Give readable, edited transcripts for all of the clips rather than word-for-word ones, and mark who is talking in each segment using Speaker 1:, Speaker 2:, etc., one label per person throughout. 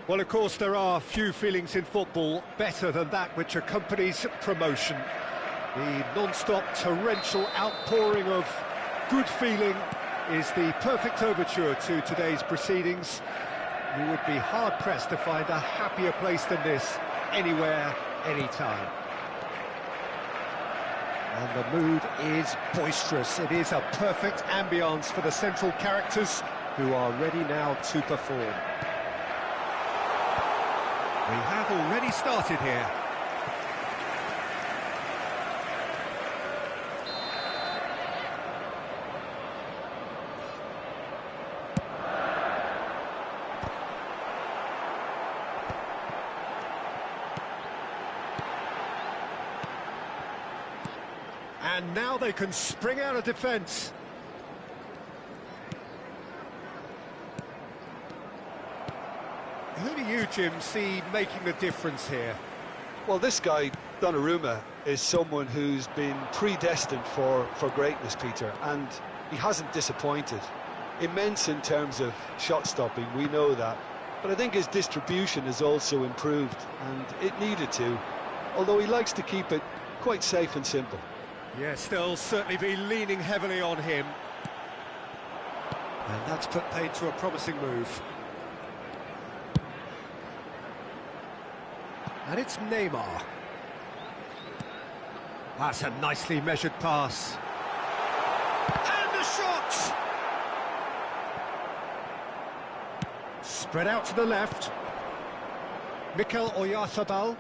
Speaker 1: Well, of course, there are few feelings in football better than that which accompanies promotion. The non-stop torrential outpouring of good feeling is the perfect overture to today's proceedings. You would be hard-pressed to find a happier place than this, anywhere, anytime. And the mood is boisterous. It is a perfect ambience for the central characters who are ready now to perform. We have already started here. And now they can spring out of defence. Who do you, Jim, see making the difference here?
Speaker 2: Well, this guy, Donnarumma, is someone who's been predestined for greatness, Peter, and he hasn't disappointed. Immense in terms of shot stopping, we know that, but I think his distribution has also improved, and it needed to, although he likes to keep it quite safe and simple.
Speaker 1: Yes, they'll certainly be leaning heavily on him. And that's put paid to a promising move. And it's Neymar. That's a nicely measured pass. And the shot! Spread out to the left. Mikel Oyarzabal.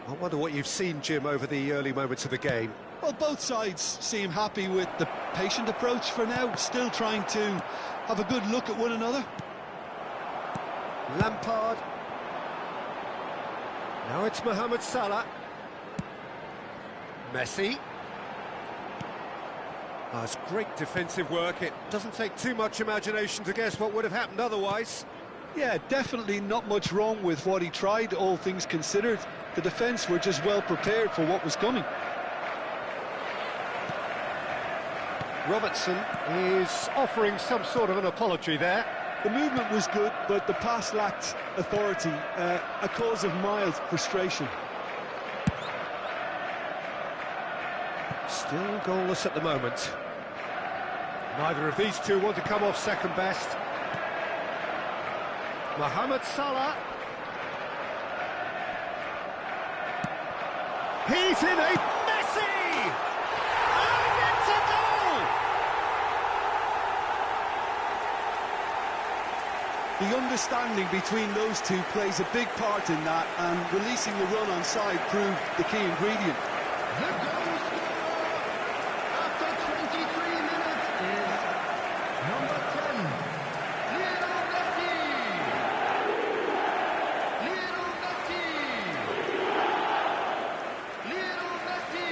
Speaker 1: I wonder what you've seen, Jim, over the early moments of the game.
Speaker 2: Well, both sides seem happy with the patient approach for now, still trying to have a good look at one another.
Speaker 1: Lampard. Now it's Mohamed Salah. Messi. That's great defensive work. It doesn't take too much imagination to guess what would have happened otherwise.
Speaker 2: Yeah, definitely not much wrong with what he tried, all things considered. The defence were just well prepared for what was coming.
Speaker 1: Robertson is offering some sort of an apology there.
Speaker 2: The movement was good, but the pass lacked authority, a cause of mild frustration.
Speaker 1: Still goalless at the moment. Neither of these two want to come off second best. Mohamed Salah. He's in a Messi! And it's a goal!
Speaker 2: The understanding between those two plays a big part in that, and releasing the run on side proved the key ingredient.
Speaker 3: The goal scorer after 23 minutes is number 10, Lionel Messi. Lionel Messi. Lionel Messi.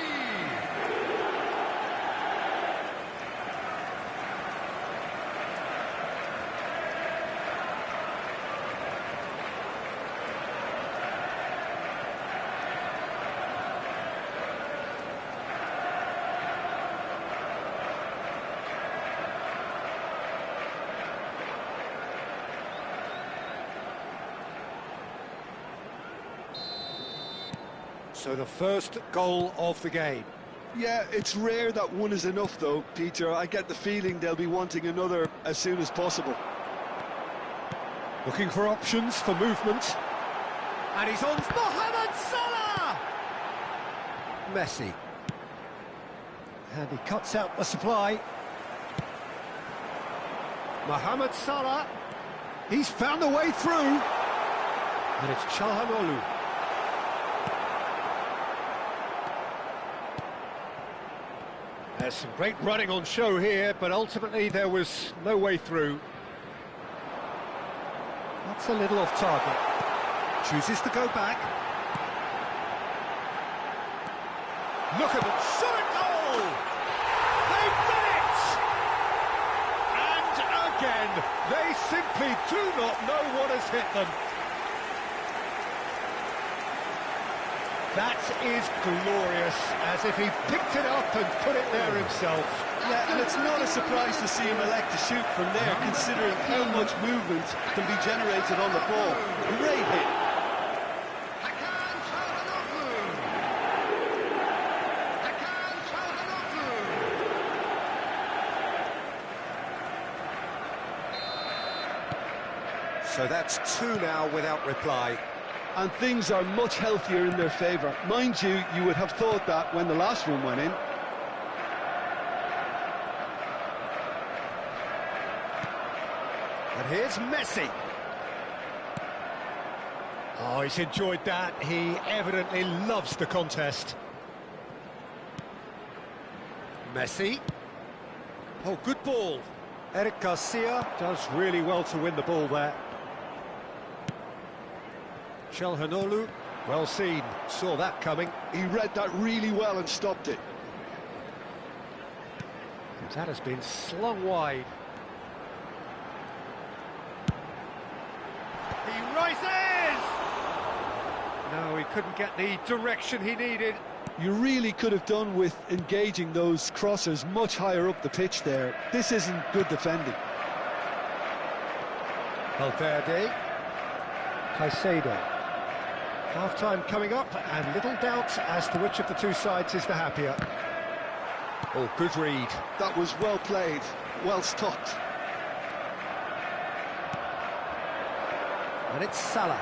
Speaker 1: So the first goal of the game.
Speaker 2: Yeah, it's rare that one is enough though, Peter. I get the feeling they'll be wanting another as soon as possible.
Speaker 1: Looking for options for movement. And he's on Mohamed Salah! Messi. And he cuts out the supply. Mohamed Salah. He's found a way through. And it's Çalhanoğlu. There's some great running on show here, but ultimately there was no way through. That's a little off target. Chooses to go back. Look at them, shot a goal! They've done it! And again, they simply do not know what has hit them. That is glorious, as if he picked it up and put it there himself.
Speaker 4: Yeah, and it's not a surprise to see him elect to shoot from there, considering how much movement can be generated on the ball. Great hit.
Speaker 1: So that's two now without reply.
Speaker 4: And things are much healthier in their favour. Mind you, you would have thought that when the last one went in.
Speaker 1: And here's Messi. Oh, he's enjoyed that. He evidently loves the contest. Messi. Oh, good ball. Eric Garcia does really well to win the ball there. Çalhanoğlu, well seen, saw that coming.
Speaker 4: He read that really well and stopped it.
Speaker 1: That has been slung wide. He rises! No, he couldn't get the direction he needed.
Speaker 4: You really could have done with engaging those crossers much higher up the pitch there. This isn't good defending.
Speaker 1: Valverde. Caicedo. Half-time coming up, and little doubt as to which of the two sides is the happier. Oh, good read.
Speaker 4: That was well played, well stopped.
Speaker 1: And it's Salah.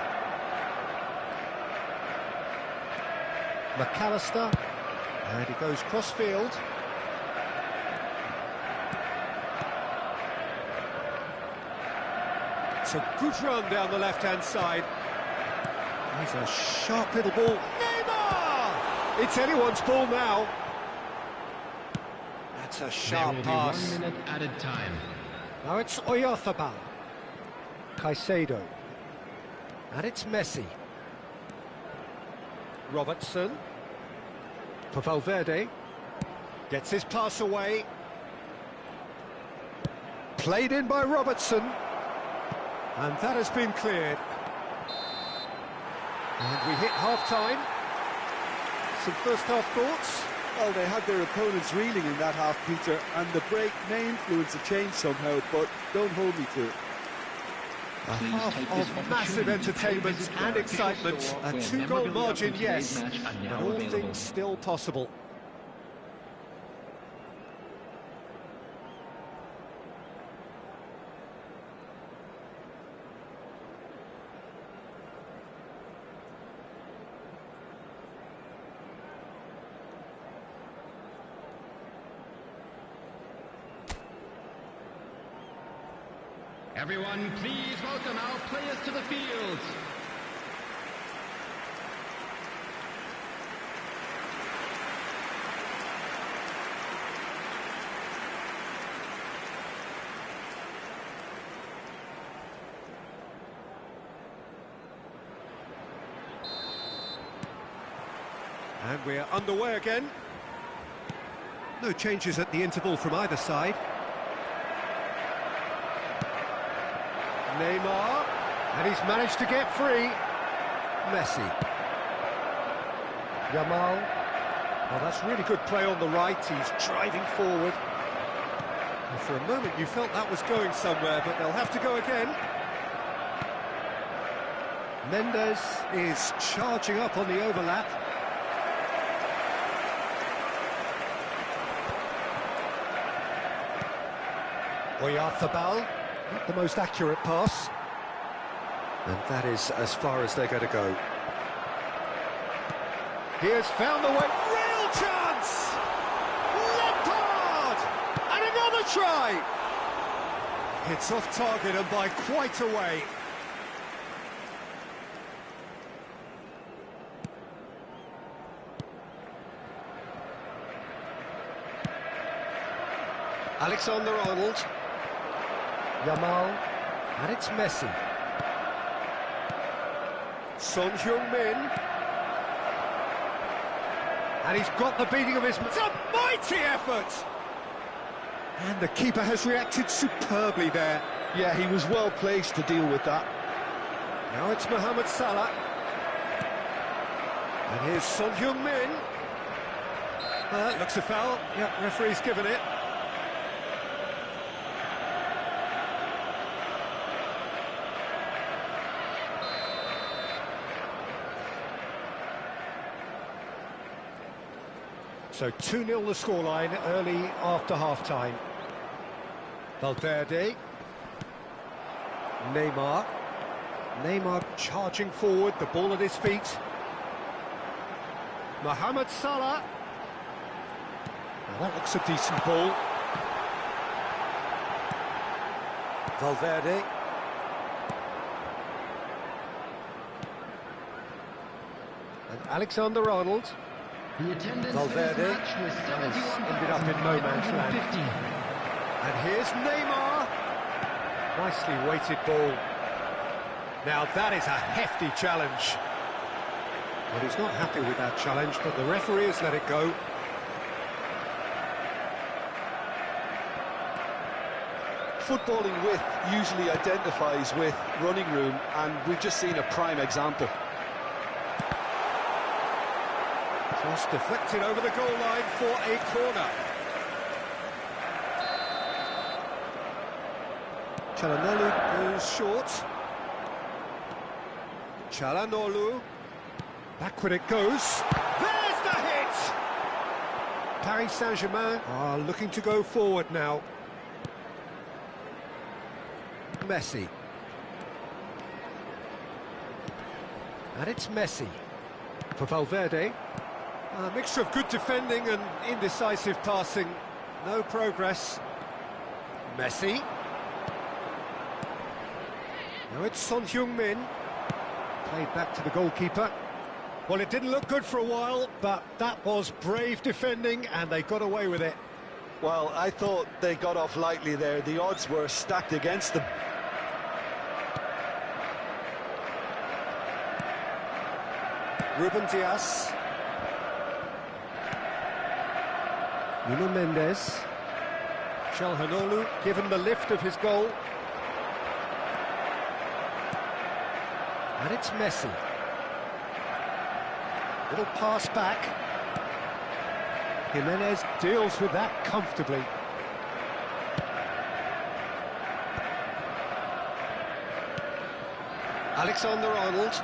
Speaker 1: McAllister. And he goes cross-field. It's a good run down the left-hand side. He's a sharp little ball. Neymar! It's anyone's ball now. That's a sharp pass.
Speaker 3: 1 minute added time.
Speaker 1: Now it's Oyarzabal. Caicedo. And it's Messi. Robertson. For Valverde. Gets his pass away. Played in by Robertson. And that has been cleared. And we hit half-time. Some first-half thoughts?
Speaker 4: Well, they had their opponents reeling in that half, Peter, and the break may influence a change somehow, but don't hold me to it.
Speaker 1: A half of massive entertainment and excitement. A two-goal margin, yes, but all things still possible.
Speaker 3: Everyone, please welcome our players to the field.
Speaker 1: And we're underway again. No changes at the interval from either side. Neymar, and he's managed to get free. Messi. Yamal. Oh, that's really good play on the right. He's driving forward. And for a moment you felt that was going somewhere, but they'll have to go again. Mendes is charging up on the overlap. Oyarzabal. Not the most accurate pass. And that is as far as they're going to go. He has found the way. Real chance! Lampard! And another try! It's off target and by quite a way. Alexander-Arnold. Yamal, and it's Messi. Son Heung-min. And he's got the beating of his... It's a mighty effort! And the keeper has reacted superbly there.
Speaker 4: Yeah, he was well placed to deal with that.
Speaker 1: Now it's Mohamed Salah. And here's Son Heung-min. Looks a foul. Yep, referee's given it. So 2-0 the scoreline early after half-time. Valverde. Neymar. Neymar charging forward, the ball at his feet. Mohamed Salah. Now that looks a decent ball. Valverde. And Alexander-Arnold.
Speaker 3: The attendance
Speaker 1: Valverde.
Speaker 3: for this match was 71,550.
Speaker 1: Ended up in no man's land. And here's Neymar. Nicely weighted ball. Now that is a hefty challenge. Well, he's not happy with that challenge, but the referee has let it go.
Speaker 2: Footballing width usually identifies with running room, and we've just seen a prime example.
Speaker 1: Cross deflected over the goal line for a corner. Çalhanoğlu goes short. Çalhanoğlu. Backward it goes. There's the hit! Paris Saint-Germain are looking to go forward now. Messi. And it's Messi. For Valverde. A mixture of good defending and indecisive passing. No progress. Messi. Now it's Son Heung-min. Played back to the goalkeeper. Well, it didn't look good for a while, but that was brave defending and they got away with it.
Speaker 2: Well, I thought they got off lightly there. The odds were stacked against them.
Speaker 1: Ruben Dias. Nuno Mendes. Çalhanoğlu given the lift of his goal. And it's Messi. Little pass back. Jimenez deals with that comfortably. Alexander-Arnold.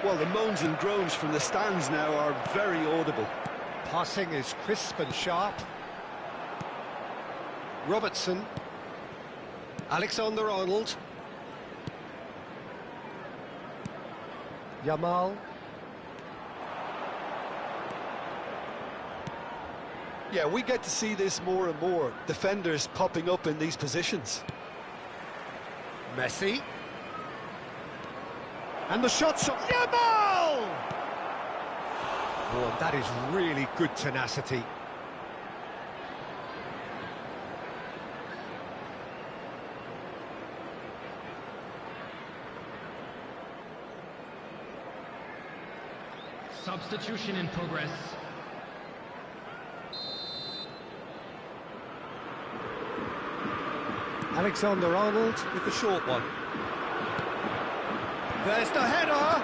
Speaker 2: Well, the moans and groans from the stands now are very audible.
Speaker 1: Passing is crisp and sharp. Robertson. Alexander-Arnold. Yamal.
Speaker 2: Yeah, we get to see this more and more. Defenders popping up in these positions.
Speaker 1: Messi. And the shot's on Yamal! Oh, that is really good tenacity.
Speaker 3: Substitution in progress.
Speaker 1: Alexander-Arnold with the short one. There's the header!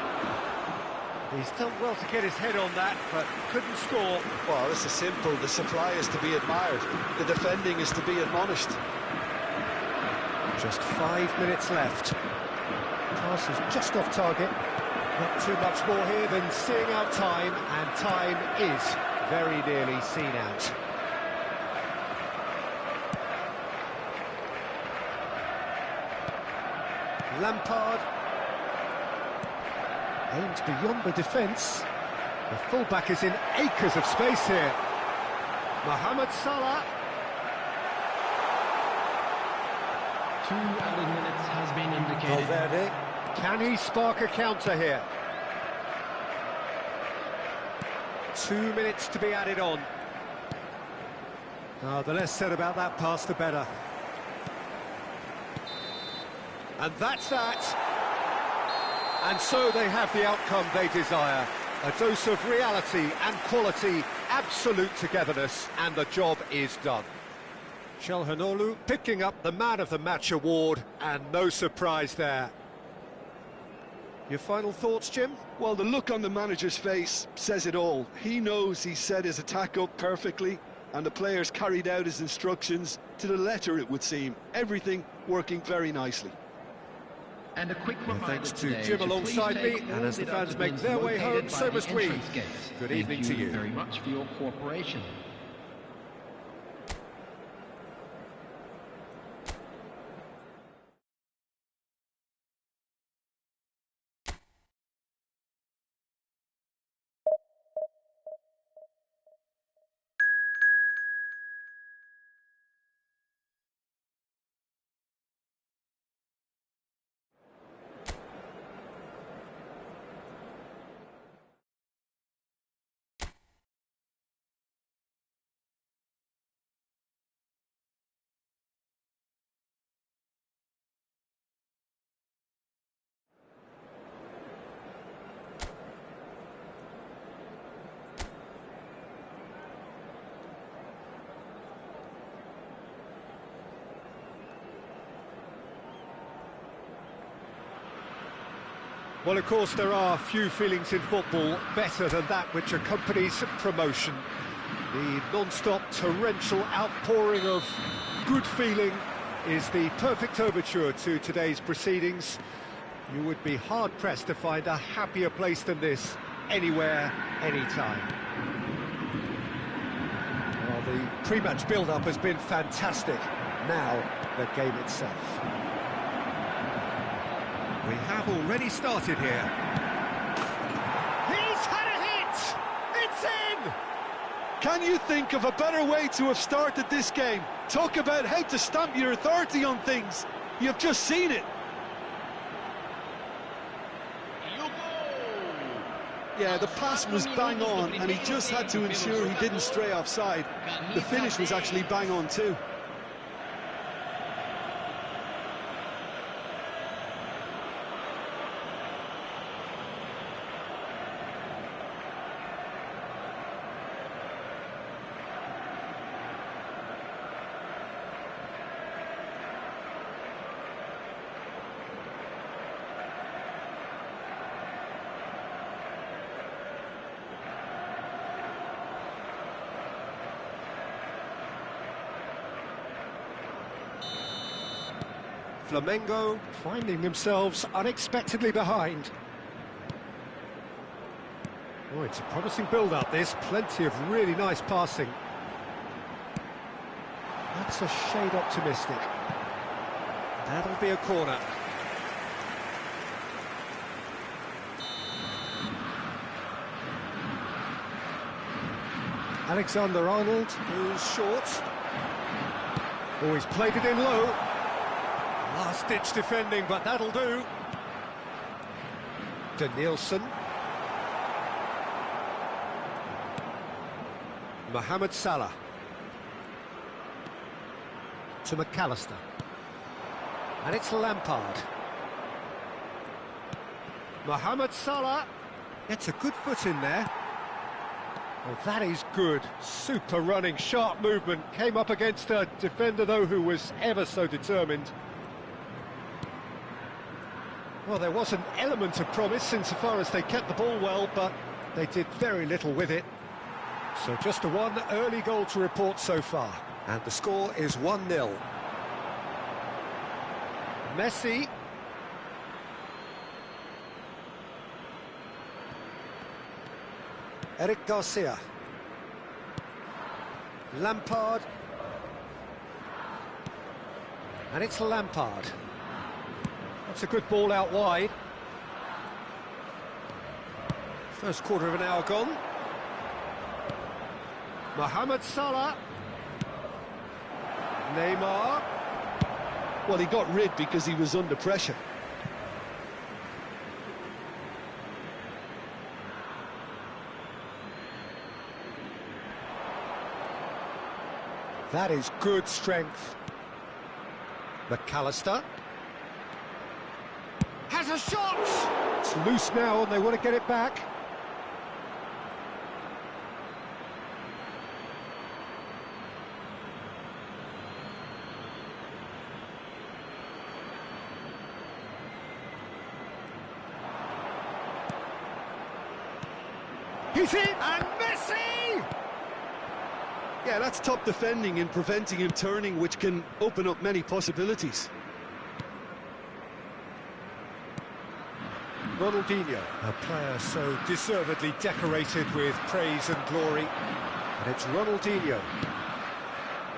Speaker 1: He's done well to get his head on that, but couldn't score.
Speaker 2: Well, this is simple. The supply is to be admired. The defending is to be admonished.
Speaker 1: Just 5 minutes left. Pass is just off target. Not too much more here than seeing out time, and time is very nearly seen out. Lampard aims beyond the defence. The fullback is in acres of space here. Mohamed Salah.
Speaker 3: 2 added minutes has been indicated.
Speaker 1: Valverde. Can he spark a counter here? 2 minutes to be added on. Oh, the less said about that pass, the better. And that's that. And so they have the outcome they desire. A dose of reality and quality, absolute togetherness, and the job is done. Çalhanoğlu picking up the Man of the Match award, and no surprise there. Your final thoughts, Jim?
Speaker 4: Well, the look on the manager's face says it all. He knows he set his attack up perfectly, and the players carried out his instructions to the letter, it would seem. Everything working very nicely.
Speaker 3: And a quick reminder
Speaker 1: Thanks to
Speaker 3: today
Speaker 1: Jim
Speaker 3: to
Speaker 1: alongside
Speaker 3: please
Speaker 1: me,
Speaker 3: take
Speaker 1: and
Speaker 3: all
Speaker 1: as the fans make
Speaker 3: deductibles
Speaker 1: their way home,
Speaker 3: located
Speaker 1: so
Speaker 3: by
Speaker 1: must
Speaker 3: the
Speaker 1: we.
Speaker 3: entrance gates.
Speaker 1: Good
Speaker 3: Thank
Speaker 1: evening to you.
Speaker 3: very much for your cooperation.
Speaker 1: Well, of course, there are few feelings in football better than that which accompanies promotion. The non-stop torrential outpouring of good feeling is the perfect overture to today's proceedings. You would be hard-pressed to find a happier place than this, anywhere, anytime. Well, the pre-match build-up has been fantastic. Now, the game itself. We have already started here. He's had a hit! It's in!
Speaker 2: Can you think of a better way to have started this game? Talk about how to stamp your authority on things. You've just seen it. Yeah, the pass was bang on, and he just had to ensure he didn't stray offside. The finish was actually bang on too.
Speaker 1: Flamengo finding themselves unexpectedly behind. Oh, it's a promising build-up, this. Plenty of really nice passing. That's a shade optimistic. That'll be a corner. Alexander-Arnold goes short. Oh, he's played it in low. Last-ditch defending, but that'll do. Danielson. Mohamed Salah. To McAllister. And it's Lampard. Mohamed Salah gets a good foot in there. Well, that is good. Super running, sharp movement. Came up against a defender, though, who was ever so determined. Well, there was an element of promise insofar as they kept the ball well, but they did very little with it. So just a one early goal to report so far. And the score is 1-0. Messi. Eric Garcia. Lampard. And it's Lampard. That's a good ball out wide. First quarter of an hour gone. Mohamed Salah. Neymar.
Speaker 2: Well, he got rid because he was under pressure.
Speaker 1: That is good strength. McAllister. Has a shot! It's loose now and they want to get it back. He's in, and Messi!
Speaker 4: Yeah, that's top defending and preventing him turning, which can open up many possibilities.
Speaker 1: Ronaldinho, a player so deservedly decorated with praise and glory. And it's Ronaldinho.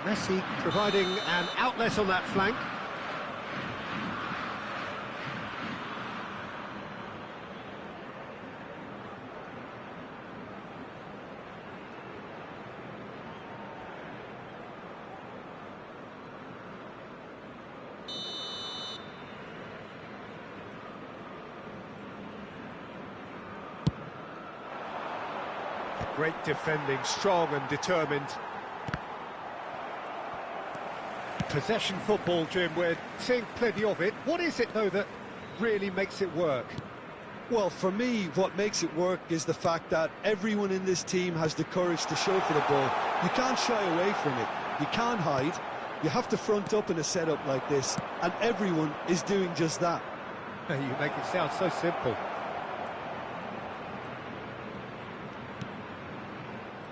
Speaker 1: Messi providing an outlet on that flank. Great defending, strong and determined. Possession football, Jim, we're seeing plenty of it. What is it, though, that really makes it work?
Speaker 4: Well, for me, what makes it work is the fact that everyone in this team has the courage to show for the ball. You can't shy away from it. You can't hide. You have to front up in a setup like this, and everyone is doing just that.
Speaker 1: You make it sound so simple.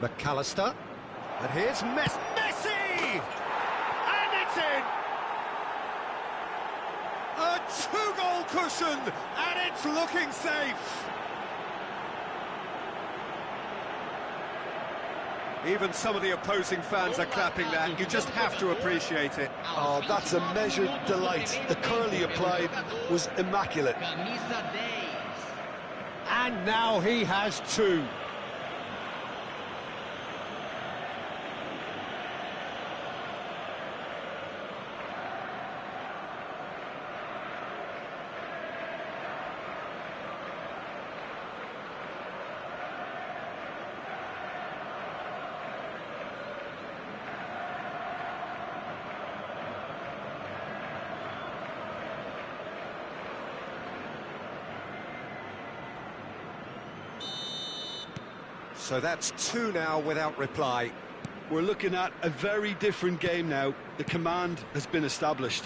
Speaker 1: McAllister, and here's Messi! And it's in! A two-goal cushion, and it's looking safe! Even some of the opposing fans are clapping that. You just have to appreciate it.
Speaker 4: Oh, that's a measured delight. The curl he applied was immaculate.
Speaker 1: And now he has two. So that's two now without reply.
Speaker 4: We're looking at a very different game now. The command has been established.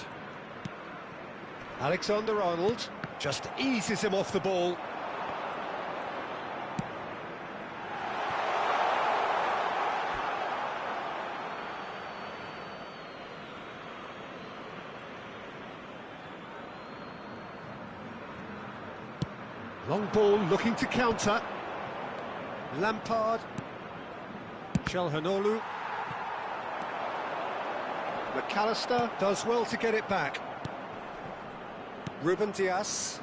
Speaker 1: Alexander-Arnold just eases him off the ball. Long ball looking to counter. Lampard, Çalhanoğlu, McAllister does well to get it back. Ruben Dias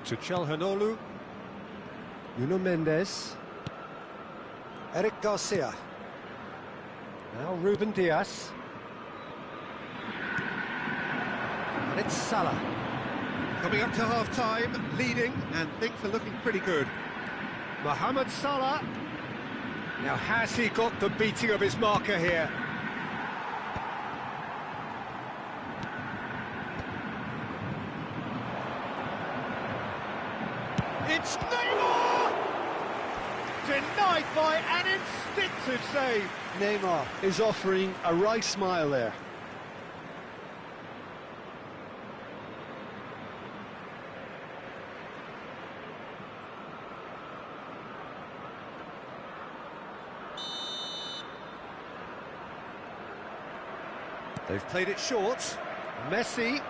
Speaker 1: to Çalhanoğlu, Nuno Mendes, Eric Garcia. Now Ruben Dias, and it's Salah. Coming up to half-time, leading, and things are looking pretty good. Mohamed Salah. Now, has he got the beating of his marker here? It's Neymar! Denied by an instinctive save.
Speaker 4: Neymar is offering a right smile there.
Speaker 1: They've played it short. Messi.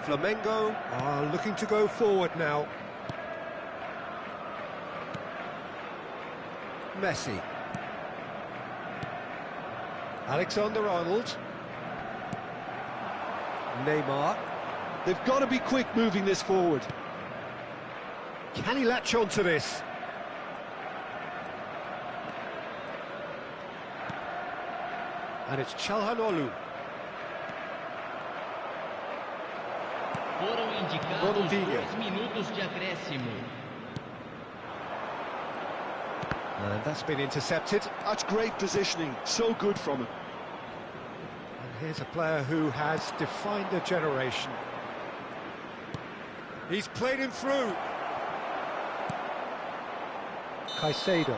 Speaker 1: Flamengo are looking to go forward now. Messi. Alexander-Arnold. Neymar.
Speaker 4: They've got to be quick moving this forward.
Speaker 1: Can he latch on to this? And it's Çalhanoğlu.
Speaker 3: Foram indicados
Speaker 1: Ronaldinho.
Speaker 3: 2 minutos de acréscimo.
Speaker 1: And that's been intercepted.
Speaker 4: That's great positioning, so good from him.
Speaker 1: And here's a player who has defined a generation. He's played him through. Caicedo.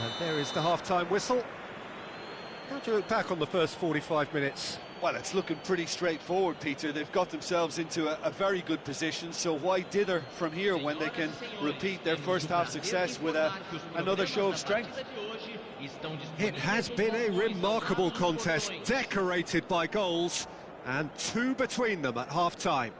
Speaker 1: And there is the half-time whistle. How do you look back on the first 45 minutes?
Speaker 4: Well, it's looking pretty straightforward, Peter. They've got themselves into a very good position, so why dither from here when they can repeat their first half success with another show of strength?
Speaker 1: It has been a remarkable contest, decorated by goals, and 2 between them at half-time.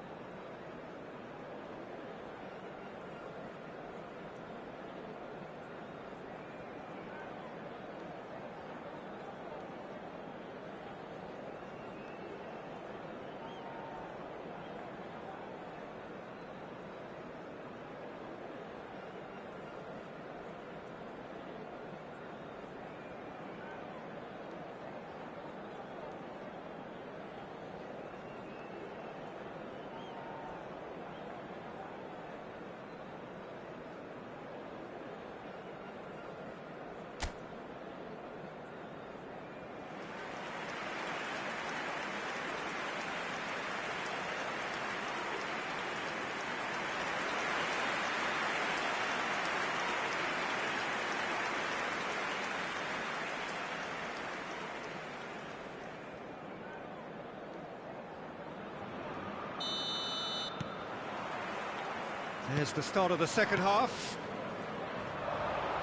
Speaker 1: There's the start of the second half.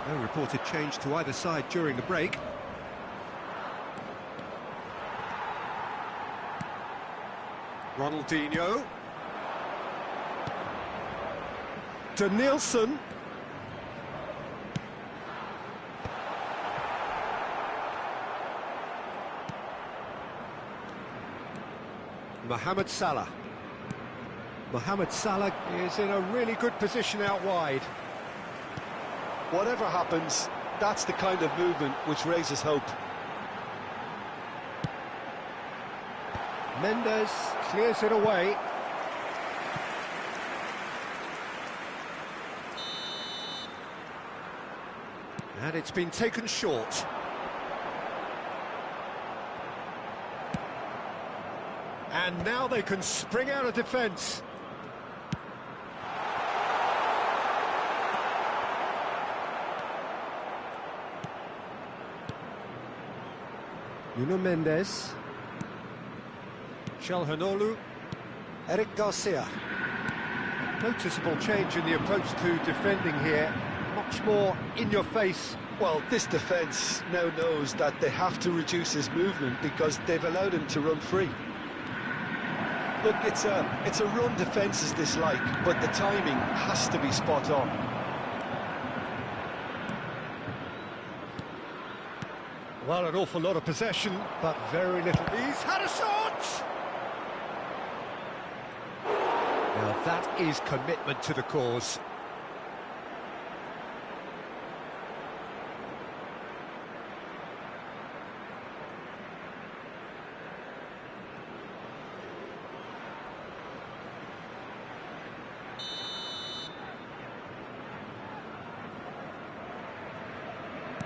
Speaker 1: No reported change to either side during the break. Ronaldinho. Denilson. Mohamed Salah. Mohamed Salah is in a really good position out wide.
Speaker 2: Whatever happens, that's the kind of movement which raises hope.
Speaker 1: Mendes clears it away. And it's been taken short. And now they can spring out of defence. Nuno Mendes. Çalhanoğlu. Eric Garcia. Noticeable change in the approach to defending here. Much more in your face.
Speaker 2: Well, this defence now knows that they have to reduce his movement because they've allowed him to run free. Look, it's a run defences dislike, but the timing has to be spot on.
Speaker 1: Well, an awful lot of possession, but very little. He's had a shot! Now that is commitment to the cause.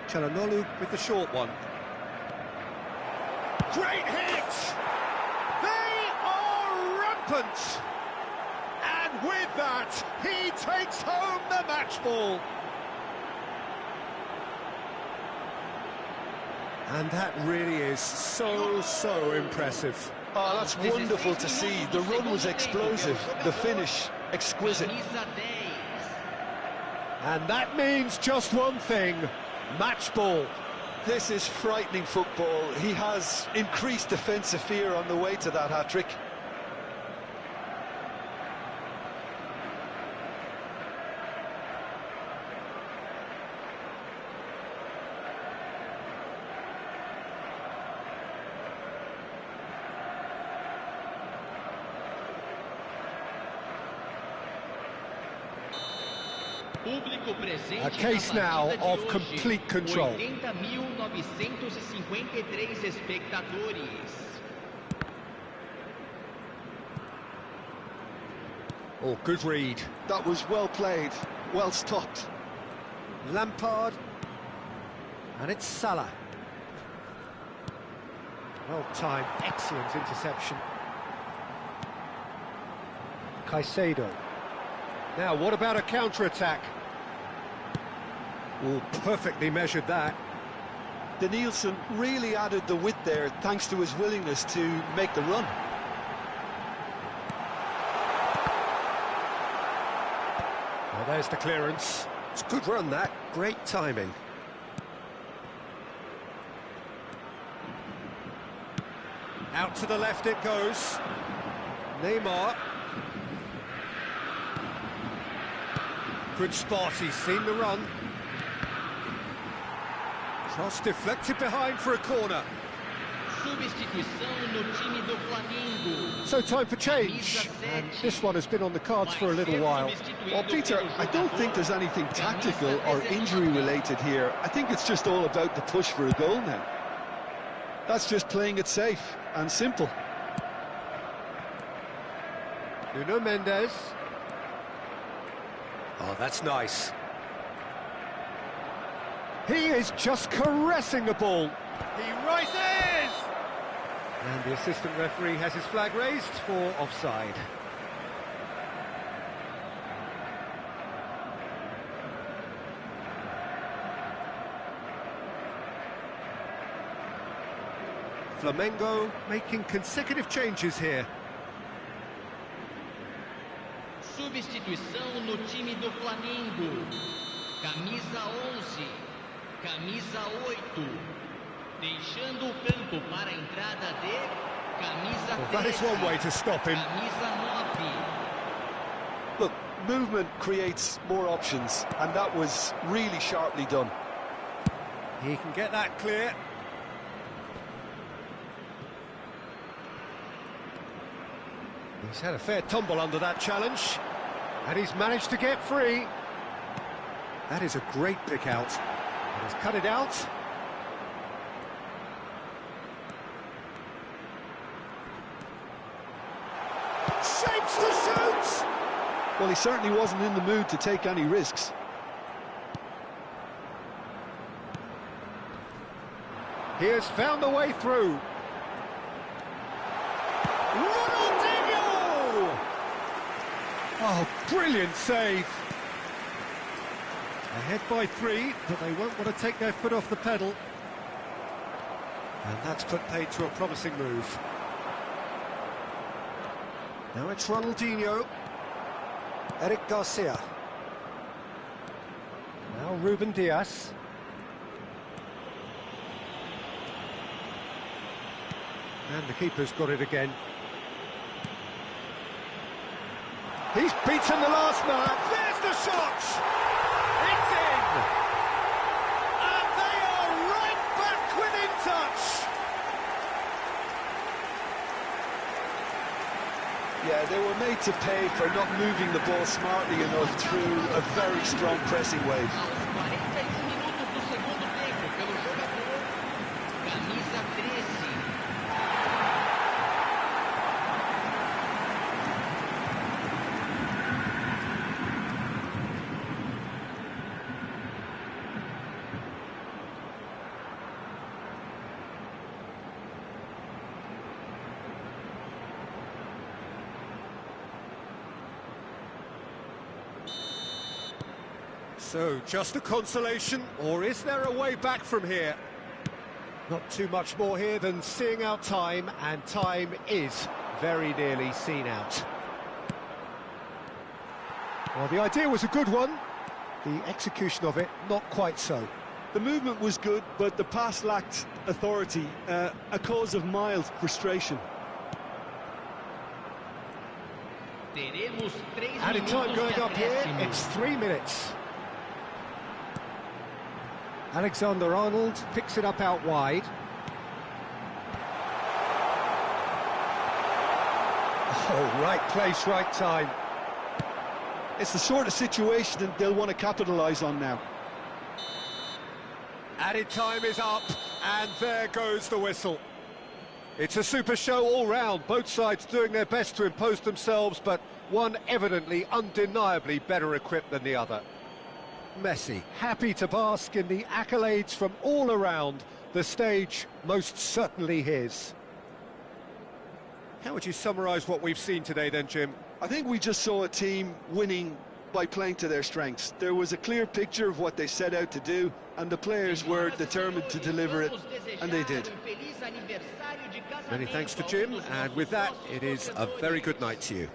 Speaker 1: Çalhanoğlu with the short one. Great hit! They are rampant! And with that, he takes home the match ball. And that really is so impressive.
Speaker 2: Oh, that's wonderful to see. The run was explosive, the finish exquisite.
Speaker 1: And that means just one thing. Match ball.
Speaker 2: This is frightening football. He has increased defensive fear on the way to that hat-trick.
Speaker 1: A case now of complete control.
Speaker 5: 80.953 espectadores.
Speaker 1: Oh, good read.
Speaker 2: That was well played, well stopped.
Speaker 1: Lampard. And it's Salah. Well timed, excellent interception. Caicedo. Now, what about a counter-attack? Oh, perfectly measured that.
Speaker 4: Danielson really added the width there thanks to his willingness to make the run.
Speaker 1: Well, there's the clearance. It's a good run, that. Great timing. Out to the left it goes. Neymar. Good spot, he's seen the run. Cross deflected behind for a corner.
Speaker 5: Substituição no time do Flamengo.
Speaker 1: So time for change, and this one has been on the cards for a little while.
Speaker 4: Well, Peter, I don't think there's anything tactical or injury-related here. I think it's just all about the push for a goal now. That's just playing it safe and simple.
Speaker 1: Nuno Mendes. Oh, that's nice. He is just caressing the ball. He rises! And the assistant referee has his flag raised for offside. Flamengo making consecutive changes here.
Speaker 5: Substituição no time do Flamengo. Camisa 11, camisa 8. Deixando o campo para a entrada de camisa 13.
Speaker 1: Well, that is one way to stop him.
Speaker 5: Camisa 9.
Speaker 4: Look, movement creates more options, and that was really sharply done.
Speaker 1: He can get that clear. He's had a fair tumble under that challenge, and he's managed to get free. That is a great pick out. And he's cut it out. Shapes to shoot!
Speaker 4: Well, he certainly wasn't in the mood to take any risks.
Speaker 1: He has found a way through. Oh, brilliant save. Ahead by 3, but they won't want to take their foot off the pedal. And that's put paid to a promising move. Now it's Ronaldinho. Eric Garcia. Now Ruben Diaz. And the keeper's got it again. He's beaten the last man. There's the shot! It's in! And they are right back within touch!
Speaker 4: Yeah, they were made to pay for not moving the ball smartly enough through a very strong pressing wave.
Speaker 5: Aos 41 minutos do segundo tempo, pelo jogador, camisa 13.
Speaker 1: So, just a consolation, or is there a way back from here? Not too much more here than seeing out time, and time is very nearly seen out. Well, the idea was a good one, the execution of it not quite so.
Speaker 4: The movement was good, but the pass lacked authority, a cause of mild frustration.
Speaker 5: Teremos 3
Speaker 1: Added time
Speaker 5: minutos
Speaker 1: going
Speaker 5: de
Speaker 1: up here,
Speaker 5: acréscimo.
Speaker 1: it's 3 minutes. Alexander-Arnold picks it up out wide. Oh, right place, right time.
Speaker 4: It's the sort of situation that they'll want to capitalise on now.
Speaker 1: Added time is up, and there goes the whistle. It's a super show all round, both sides doing their best to impose themselves, but one evidently, undeniably better equipped than the other. Messi, happy to bask in the accolades from all around, the stage most certainly his. How would you summarise what we've seen today then, Jim?
Speaker 4: I think we just saw a team winning by playing to their strengths. There was a clear picture of what they set out to do, and the players were determined to deliver it, and they did.
Speaker 1: Many thanks to Jim, and with that, it is a very good night to you.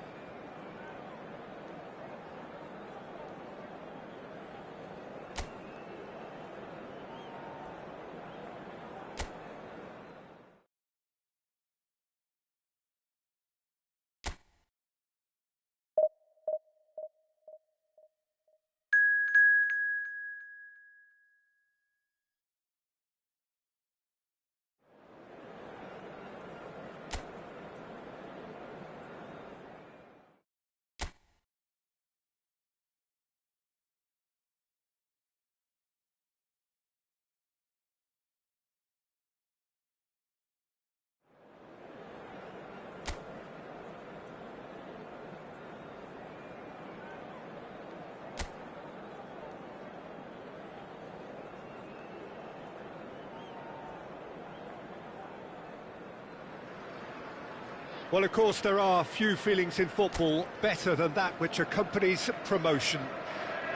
Speaker 1: Well, of course, there are few feelings in football better than that which accompanies promotion.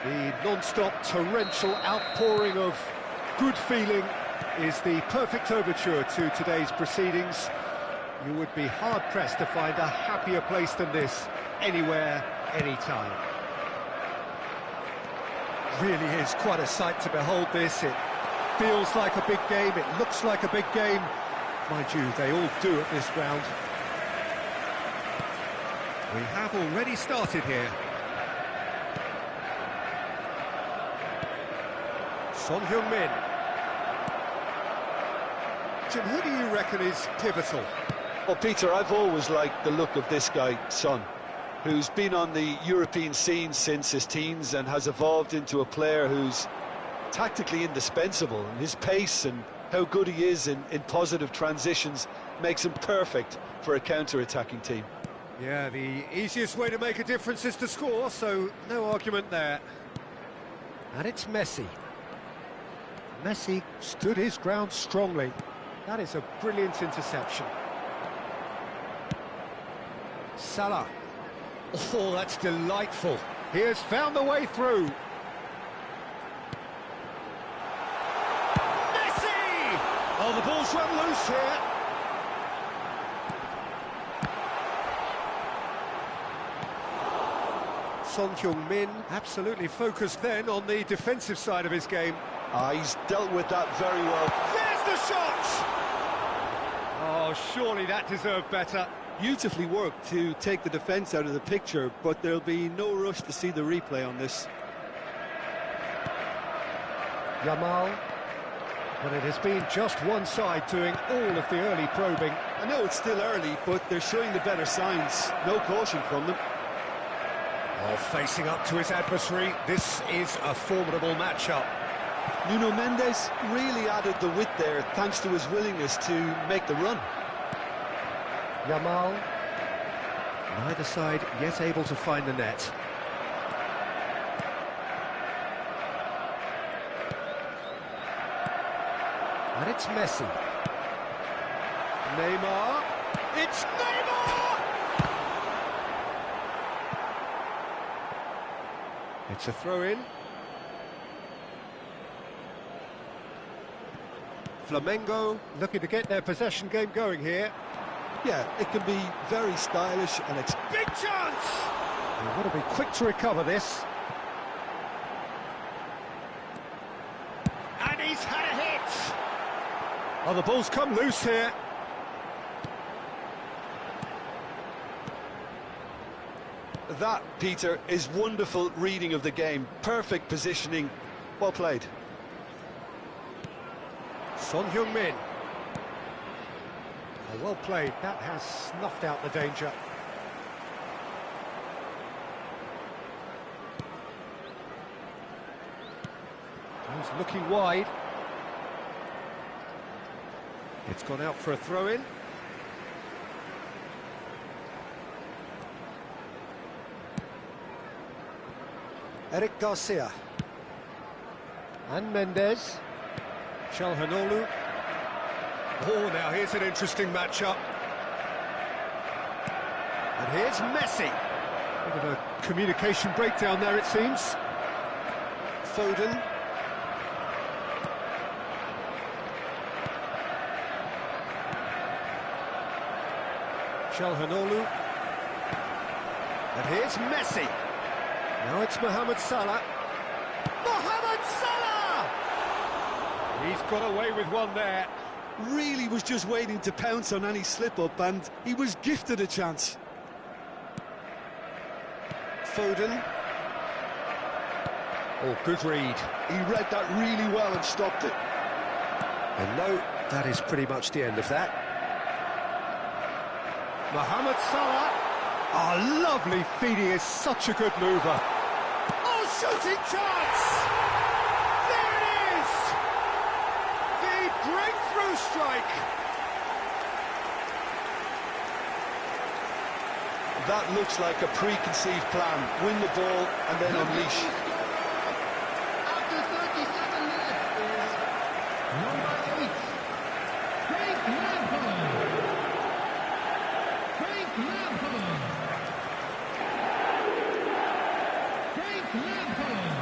Speaker 1: The non-stop torrential outpouring of good feeling is the perfect overture to today's proceedings. You would be hard-pressed to find a happier place than this, anywhere, anytime. Really is quite a sight to behold this. It feels like a big game, it looks like a big game. Mind you, they all do at this ground. We have already started here. Son Heung-min. Jim, who do you reckon is pivotal?
Speaker 2: Well, Peter, I've always liked the look of this guy, Son, who's been on the European scene since his teens and has evolved into a player who's tactically indispensable. And his pace and how good he is in positive transitions makes him perfect for a counter-attacking team.
Speaker 1: Yeah, the easiest way to make a difference is to score, so no argument there. And it's Messi. Messi stood his ground strongly. That is a brilliant interception. Salah. Oh, that's delightful. He has found the way through. Messi! Oh, the ball's run loose here. Son Heung-min absolutely focused then on the defensive side of his game.
Speaker 2: He's dealt with that very well.
Speaker 1: There's the shot! Oh, surely that deserved better.
Speaker 4: Beautifully worked to take the defence out of the picture, but there'll be no rush to see the replay on this.
Speaker 1: Yamal. But it has been just one side doing all of the early probing.
Speaker 4: I know it's still early, but they're showing the better signs. No caution from them.
Speaker 1: Oh, facing up to his adversary, this is a formidable matchup.
Speaker 4: Nuno Mendes really added the width there, thanks to his willingness to make the run.
Speaker 1: Yamal. Neither side yet able to find the net. And it's Messi. Neymar. It's Neymar! It's a throw-in. Flamengo looking to get their possession game going here.
Speaker 4: Yeah, it can be very stylish and it's...
Speaker 1: Big chance! They've got to be quick to recover this. And he's had a hit! Oh, the ball's come loose here.
Speaker 2: That, Peter, is wonderful reading of the game. Perfect positioning. Well played.
Speaker 1: Son Heung-min. Oh, well played. That has snuffed out the danger. He's looking wide. It's gone out for a throw-in. Eric Garcia. And Mendes. Çalhanoğlu. Oh, now here's an interesting matchup. And here's Messi. Bit of a communication breakdown there, it seems.
Speaker 2: Foden.
Speaker 1: Çalhanoğlu. And here's Messi. Now it's Mohamed Salah. Mohamed Salah! He's got away with one there.
Speaker 4: Really was just waiting to pounce on any slip-up, and he was gifted a chance.
Speaker 2: Foden.
Speaker 1: Oh, good read.
Speaker 2: He read that really well and stopped it.
Speaker 1: And no, that is pretty much the end of that. Mohamed Salah. Oh, lovely feed, he is such a good mover. Oh, shooting chance! There it is! The breakthrough strike!
Speaker 2: That looks like a preconceived plan. Win the ball and then unleash.
Speaker 3: After 37 minutes is number 8, Frank Lampard. Frank Lampard. Frank Lampard.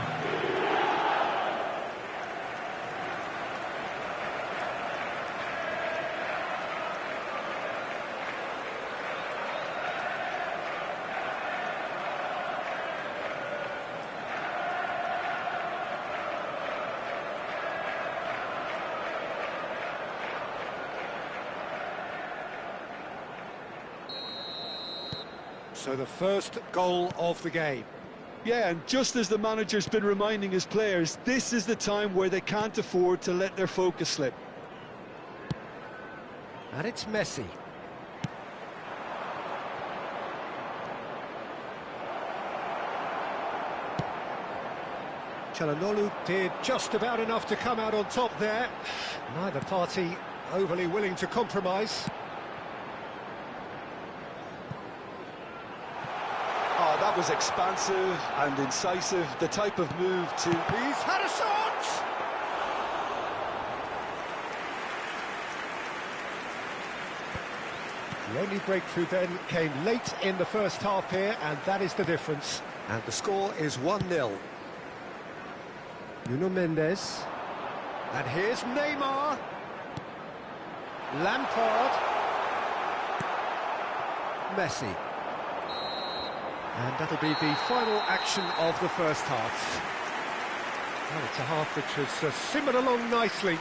Speaker 1: So the first goal of the game.
Speaker 4: Yeah, and just as the manager's been reminding his players, this is the time where they can't afford to let their focus slip.
Speaker 1: And it's Messi. Çalhanoğlu did just about enough to come out on top there. Neither party overly willing to compromise.
Speaker 2: Oh, that was expansive and incisive. The type of move to...
Speaker 1: He's had a shot! The only breakthrough then came late in the first half here, and that is the difference. And the score is 1-0. Nuno Mendes. And here's Neymar. Lampard. Messi. And that'll be the final action of the first half. Well, it's a half which has simmered along nicely,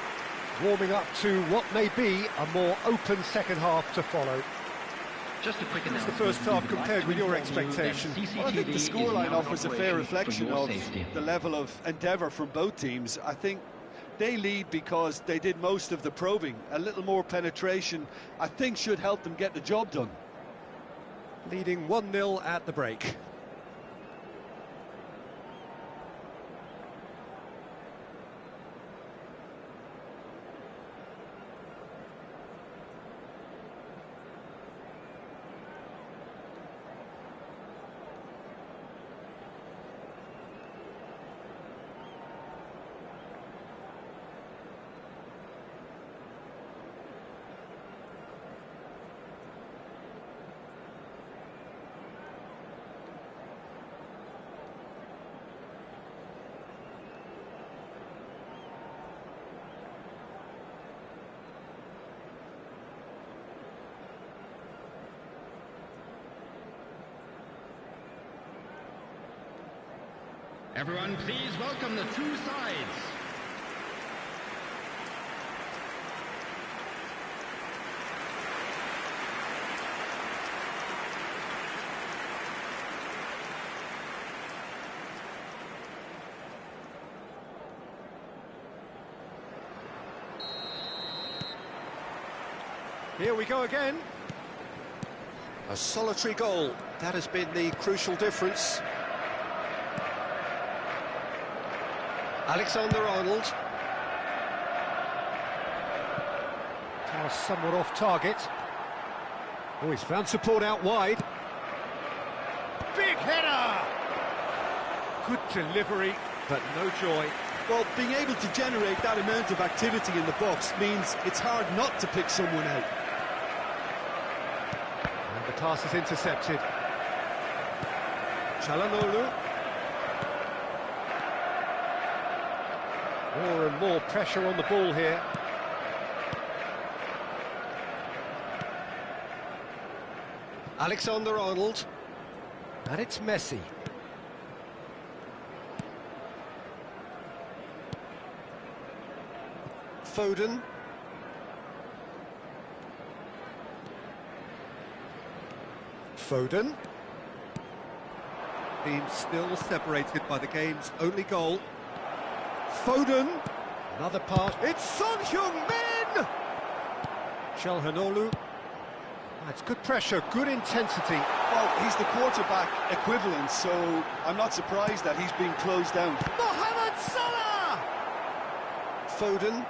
Speaker 1: warming up to what may be a more open second half to follow.
Speaker 3: Just a quick
Speaker 1: It's
Speaker 3: announcement.
Speaker 1: the first half
Speaker 3: We would like
Speaker 1: compared
Speaker 3: to
Speaker 1: with your
Speaker 3: inform you that
Speaker 1: expectation.
Speaker 4: Well, I think the
Speaker 3: CCTV is
Speaker 4: scoreline
Speaker 3: now in
Speaker 4: offers a fair
Speaker 3: operation
Speaker 4: reflection
Speaker 3: for your
Speaker 4: of
Speaker 3: safety.
Speaker 4: the level of endeavour from both teams. I think they lead because they did most of the probing. A little more penetration, I think, should help them get the job done.
Speaker 1: Leading 1-0 at the break.
Speaker 3: Everyone, please welcome the two sides.
Speaker 1: Here we go again. A solitary goal. That has been the crucial difference. Alexander-Arnold. Pass somewhat off target. Oh, he's found support out wide. Big header! Good delivery, but no joy.
Speaker 4: Well, being able to generate that amount of activity in the box means it's hard not to pick someone out.
Speaker 1: And the pass is intercepted. Çalhanoğlu. More and more pressure on the ball here. Alexander-Arnold. And it's Messi. Foden. Foden. Team still separated by the game's only goal. Foden. Another pass. It's Son Heung-min! Çalhanoğlu. That's good pressure, good intensity.
Speaker 4: Well, he's the quarterback equivalent, so I'm not surprised that he's being closed down.
Speaker 1: Mohamed Salah! Foden.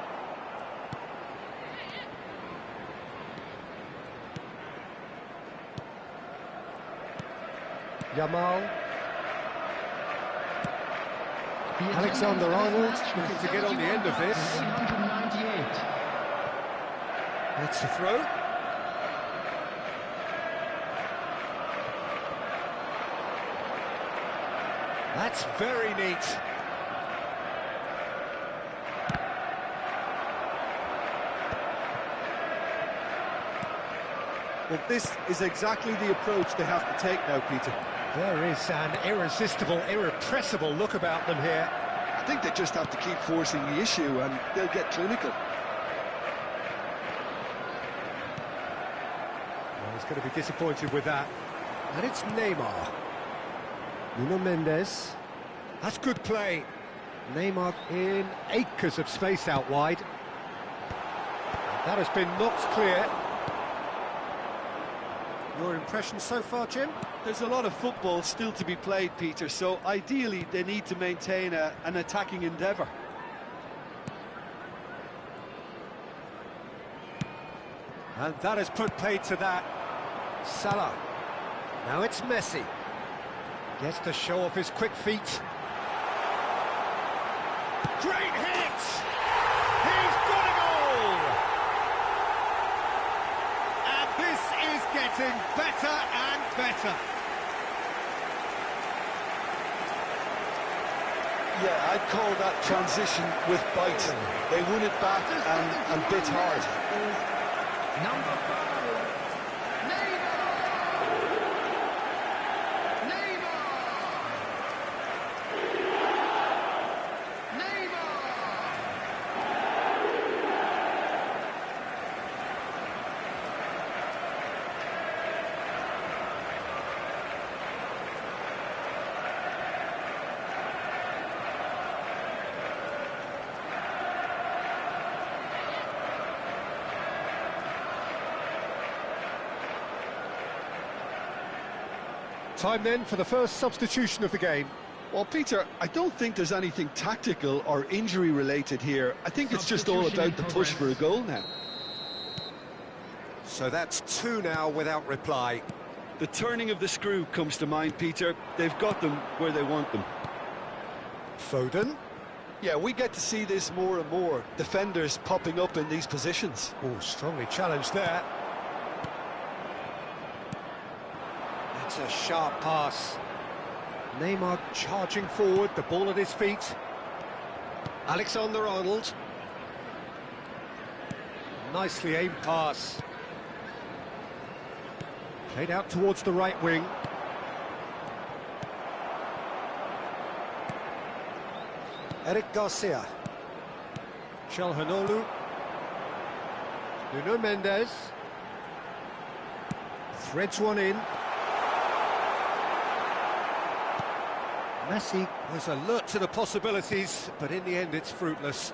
Speaker 1: Yamal. Alexander-Arnold looking to get on the end of this.
Speaker 3: 198.
Speaker 1: That's the throw. That's very neat.
Speaker 4: Well, this is exactly the approach they have to take now, Peter.
Speaker 1: There is an irresistible, irrepressible look about them here.
Speaker 4: I think they just have to keep forcing the issue and they'll get clinical.
Speaker 1: Well, he's going to be disappointed with that. And it's Neymar. Nuno Mendes. That's good play. Neymar in acres of space out wide. That has been knocked clear. Your impression so far, Jim?
Speaker 4: There's a lot of football still to be played, Peter, so ideally they need to maintain an attacking endeavour.
Speaker 1: And that has put paid to that. Salah. Now it's Messi. Gets to show off his quick feet. Great hit! He's got a goal! And this is getting better and better.
Speaker 2: Yeah, I'd call that transition with bite. They won it back and bit hard.
Speaker 3: Number 5.
Speaker 1: Time then for the first substitution of the game.
Speaker 4: Well, Peter, I don't think there's anything tactical or injury related here. I think it's just all about the push for a goal now.
Speaker 1: So that's 2 now without reply.
Speaker 4: The turning of the screw comes to mind, Peter. They've got them where they want them.
Speaker 1: Foden.
Speaker 4: Yeah, we get to see this more and more. Defenders popping up in these positions.
Speaker 1: Oh, strongly challenged there. That's a sharp pass. Neymar charging forward, the ball at his feet. Alexander-Arnold. Nicely aimed pass. Played out towards the right wing. Eric Garcia. Çalhanoğlu. Nuno Mendes. Threads one in. Messi was alert to the possibilities, but in the end it's fruitless.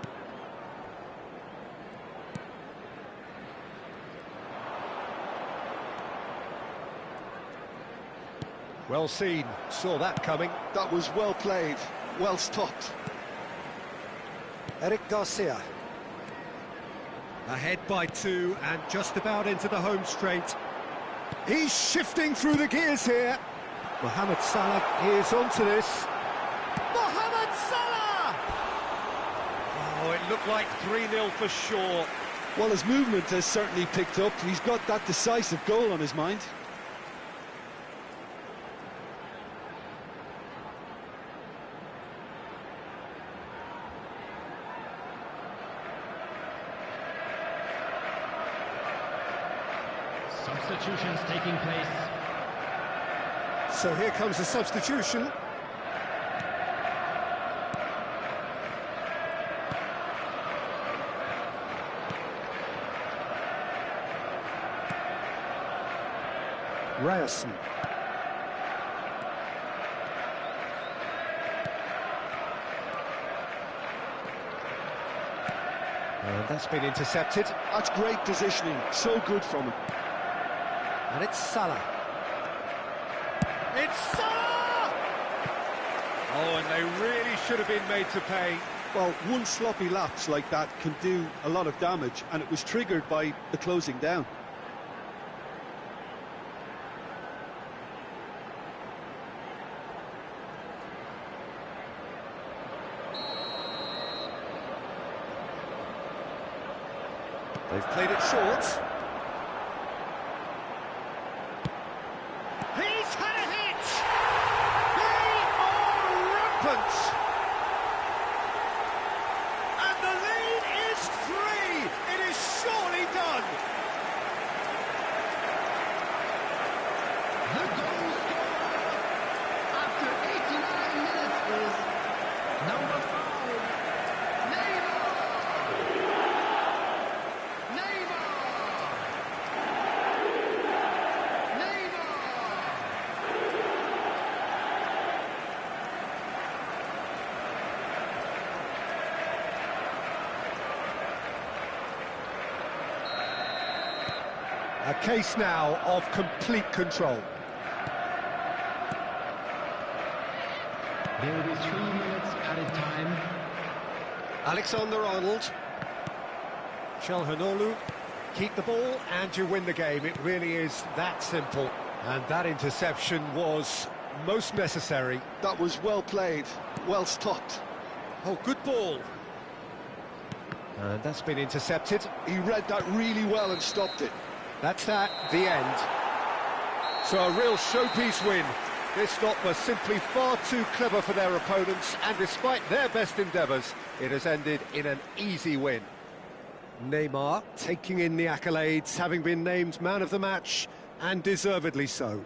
Speaker 1: Well seen, saw that coming.
Speaker 4: That was well played, well stopped.
Speaker 1: Eric Garcia. Ahead by 2 and just about into the home straight. He's shifting through the gears here. Mohamed Salah is onto this. Mohamed Salah! Oh, it looked like 3-0 for sure.
Speaker 4: Well, his movement has certainly picked up. He's got that decisive goal on his mind.
Speaker 3: Substitutions taking place.
Speaker 1: So here comes the substitution. Ryerson. And that's been intercepted.
Speaker 4: That's great positioning, so good from him.
Speaker 1: And it's Salah. It's Salah! Oh, and they really should have been made to pay.
Speaker 4: Well, one sloppy lapse like that can do a lot of damage, and it was triggered by the closing down.
Speaker 1: They've played it short. He's had a hit! They are rampant! And the lead is 3! It is surely done!
Speaker 3: The goal scorer after 89 minutes is number 5, Neymar!
Speaker 1: A case now of complete control.
Speaker 3: There will be 3 minutes added time.
Speaker 1: Alexander-Arnold. Çalhanoğlu. Keep the ball and you win the game. It really is that simple. And that interception was most necessary.
Speaker 4: That was well played, well stopped.
Speaker 1: Oh, good ball. And that's been intercepted.
Speaker 4: He read that really well and stopped it.
Speaker 1: That's at the end. So a real showpiece win. This lot was simply far too clever for their opponents, and despite their best endeavours, it has ended in an easy win. Neymar taking in the accolades, having been named man of the match, and deservedly so.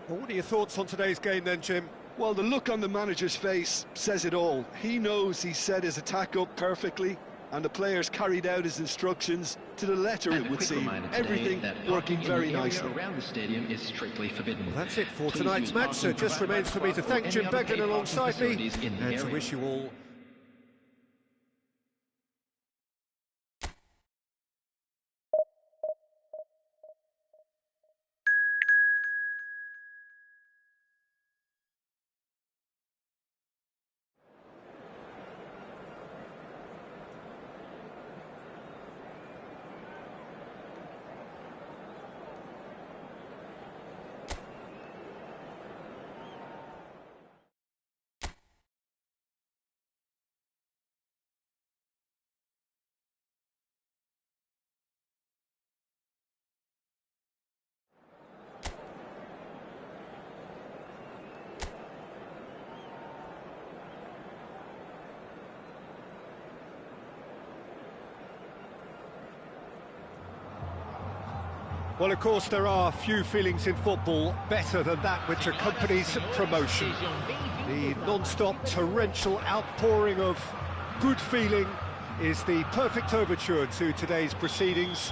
Speaker 1: Well, what are your thoughts on today's game then, Jim?
Speaker 4: Well, the look on the manager's face says it all. He knows he set his attack up perfectly, and the players carried out his instructions to the letter, it would seem. Everything working very nicely.
Speaker 3: Around the stadium is strictly forbidden.
Speaker 1: Well, that's it for tonight's match, so it just remains for me to thank Jim Beglin alongside me, and to wish you all Well, of course, there are few feelings in football better than that which accompanies promotion. The non-stop torrential outpouring of good feeling is the perfect overture to today's proceedings.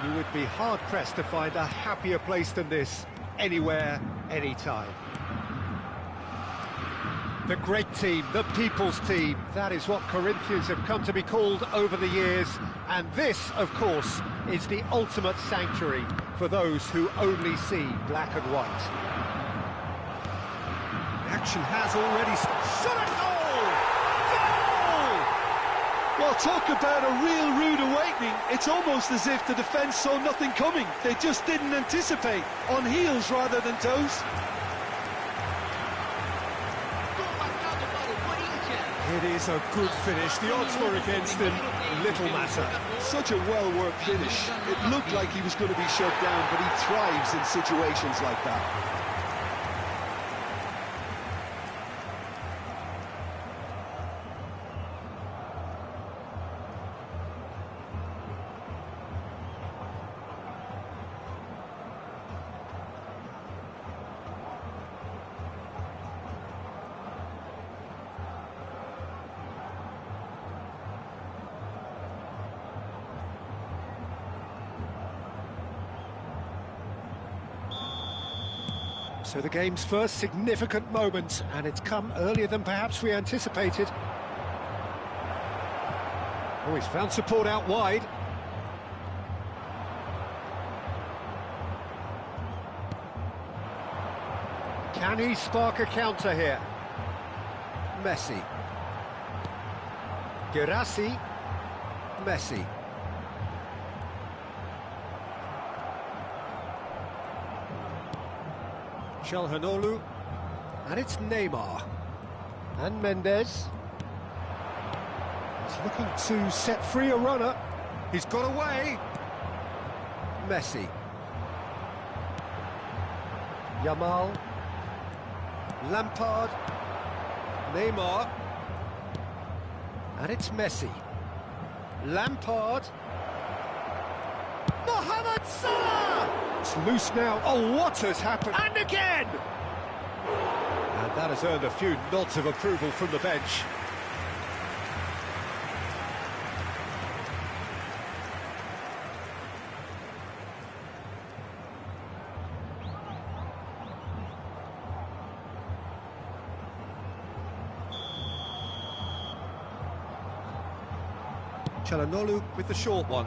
Speaker 1: You would be hard-pressed to find a happier place than this, anywhere, anytime. The great team, the people's team, that is what Corinthians have come to be called over the years, and this, of course, is the ultimate sanctuary for those who only see black and white. The action has already started. Shot at goal! Goal!
Speaker 4: Well, talk about a real rude awakening. It's almost as if the defence saw nothing coming. They just didn't anticipate, on heels rather than toes.
Speaker 1: It is a good finish. The odds were against him. Little matter.
Speaker 4: Such a well-worked finish. It looked like he was going to be shut down, but he thrives in situations like that.
Speaker 1: So the game's first significant moment, and it's come earlier than perhaps we anticipated. Oh, he's found support out wide. Can he spark a counter here? Messi. Girassi. Messi. Çalhanoğlu. And it's Neymar. And Mendes. He's looking to set free a runner. He's got away. Messi. Yamal. Lampard. Neymar. And it's Messi. Lampard. Mohamed Salah! It's loose now. Oh, what has happened? And again! And that has earned a few nods of approval from the bench. Çalhanoğlu with the short one.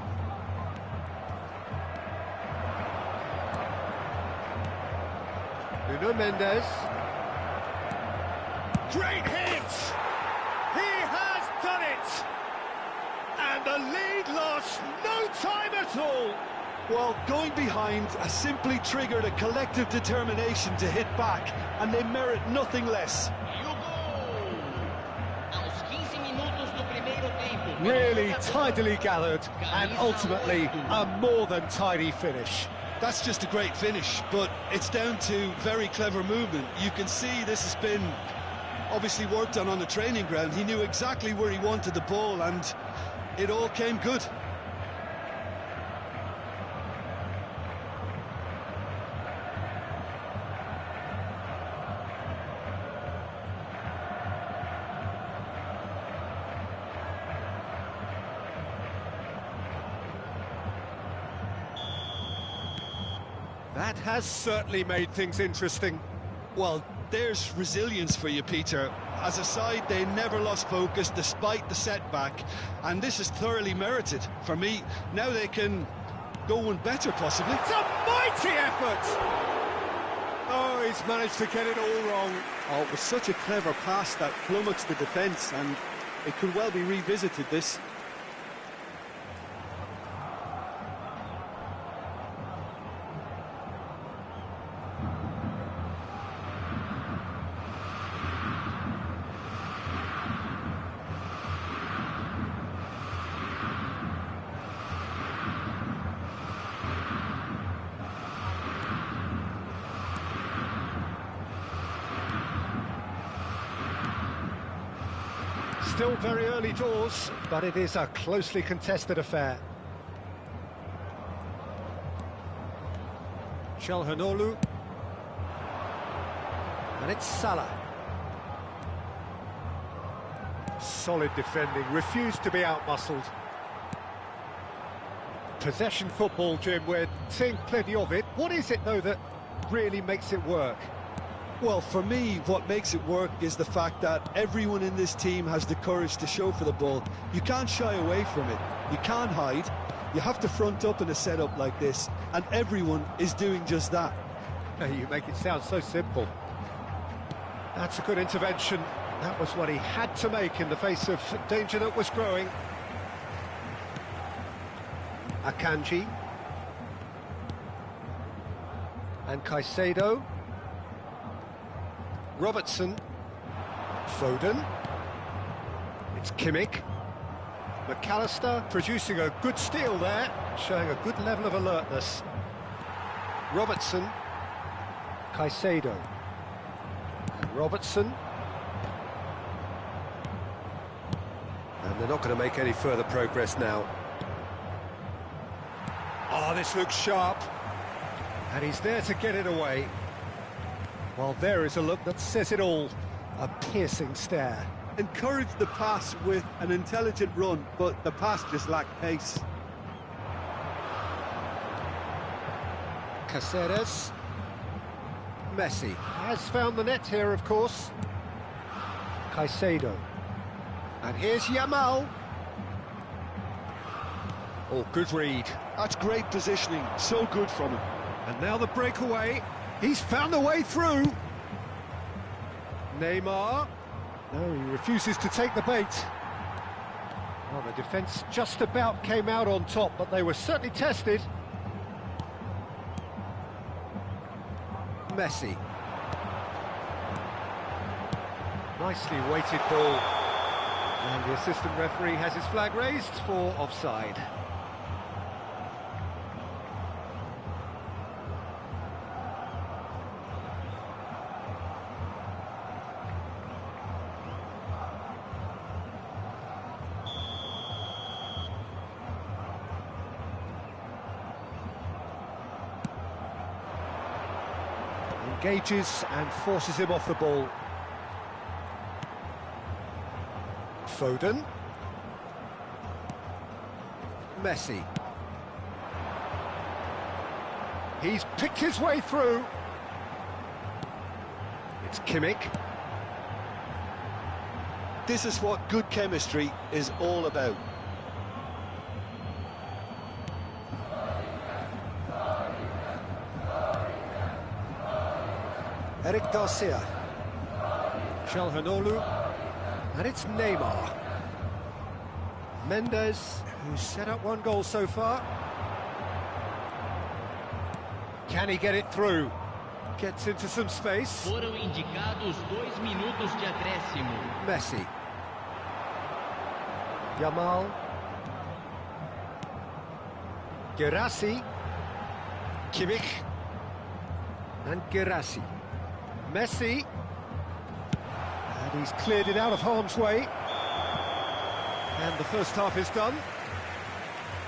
Speaker 1: Nuno Mendes. Great hit! He has done it! And the lead lost no time at all!
Speaker 4: Well, going behind has simply triggered a collective determination to hit back, and they merit nothing less.
Speaker 1: Really tidily gathered, and ultimately a more than tidy finish.
Speaker 4: That's just a great finish, but it's down to very clever movement. You can see this has been obviously worked on the training ground. He knew exactly where he wanted the ball, and it all came good.
Speaker 1: That has certainly made things interesting.
Speaker 4: Well, there's resilience for you, Peter. As a side, they never lost focus despite the setback, and this is thoroughly merited. For me, now they can go one better, possibly.
Speaker 1: It's a mighty effort! Oh, he's managed to get it all wrong.
Speaker 4: Oh, it was such a clever pass that flummoxed the defence, and it could well be revisited, this.
Speaker 1: Still very early doors, but it is a closely contested affair. Çalhanoğlu. And it's Salah. Solid defending, refused to be outmuscled. Possession football, Jim, we're seeing plenty of it. What is it, though, that really makes it work?
Speaker 4: Well, for me, what makes it work is the fact that everyone in this team has the courage to show for the ball. You can't shy away from it. You can't hide. You have to front up in a setup like this, and everyone is doing just that.
Speaker 1: You make it sound so simple. That's a good intervention. That was what he had to make in the face of danger that was growing. Akanji. And Caicedo. Robertson. Foden. It's Kimmich. McAllister producing a good steal there, showing a good level of alertness. Robertson. Caicedo. And Robertson. And they're not going to make any further progress now. Oh, this looks sharp. And he's there to get it away. Well, there is a look that says it all. A piercing stare.
Speaker 4: Encouraged the pass with an intelligent run, but the pass just lacked pace.
Speaker 1: Caceres. Messi has found the net here, of course. Caicedo. And here's Yamal. Oh, good read.
Speaker 4: That's great positioning, so good from him.
Speaker 1: And now the breakaway. He's found the way through. Neymar. No, he refuses to take the bait. Well, the defence just about came out on top, but they were certainly tested. Messi. Nicely weighted ball. And the assistant referee has his flag raised for offside. Engages and forces him off the ball. Foden. Messi. He's picked his way through. It's Kimmich.
Speaker 4: This is what good chemistry is all about.
Speaker 1: Eric Garcia. Çalhanoğlu. And it's Neymar. Mendes, who's set up one goal so far. Can he get it through? Gets into some space.
Speaker 5: Foram indicados 2 minutos de acréscimo.
Speaker 1: Messi. Yamal. Guirassy. Kimmich. And Guirassy. Messi. And he's cleared it out of harm's way. And the first half is done.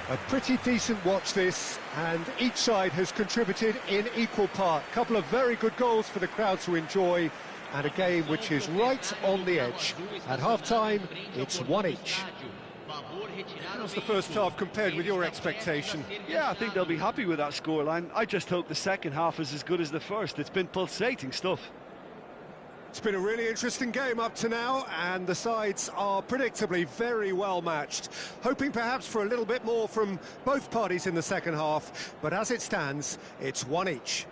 Speaker 1: A pretty decent watch this, and each side has contributed in equal part. A couple of very good goals for the crowd to enjoy, and a game which is right on the edge. At half-time, it's 1 each. How's the first half compared with your expectation?
Speaker 4: Yeah, I think they'll be happy with that scoreline. I just hope the second half is as good as the first. It's been pulsating stuff.
Speaker 1: It's been a really interesting game up to now, and the sides are predictably very well matched. Hoping perhaps for a little bit more from both parties in the second half, but as it stands, it's 1 each.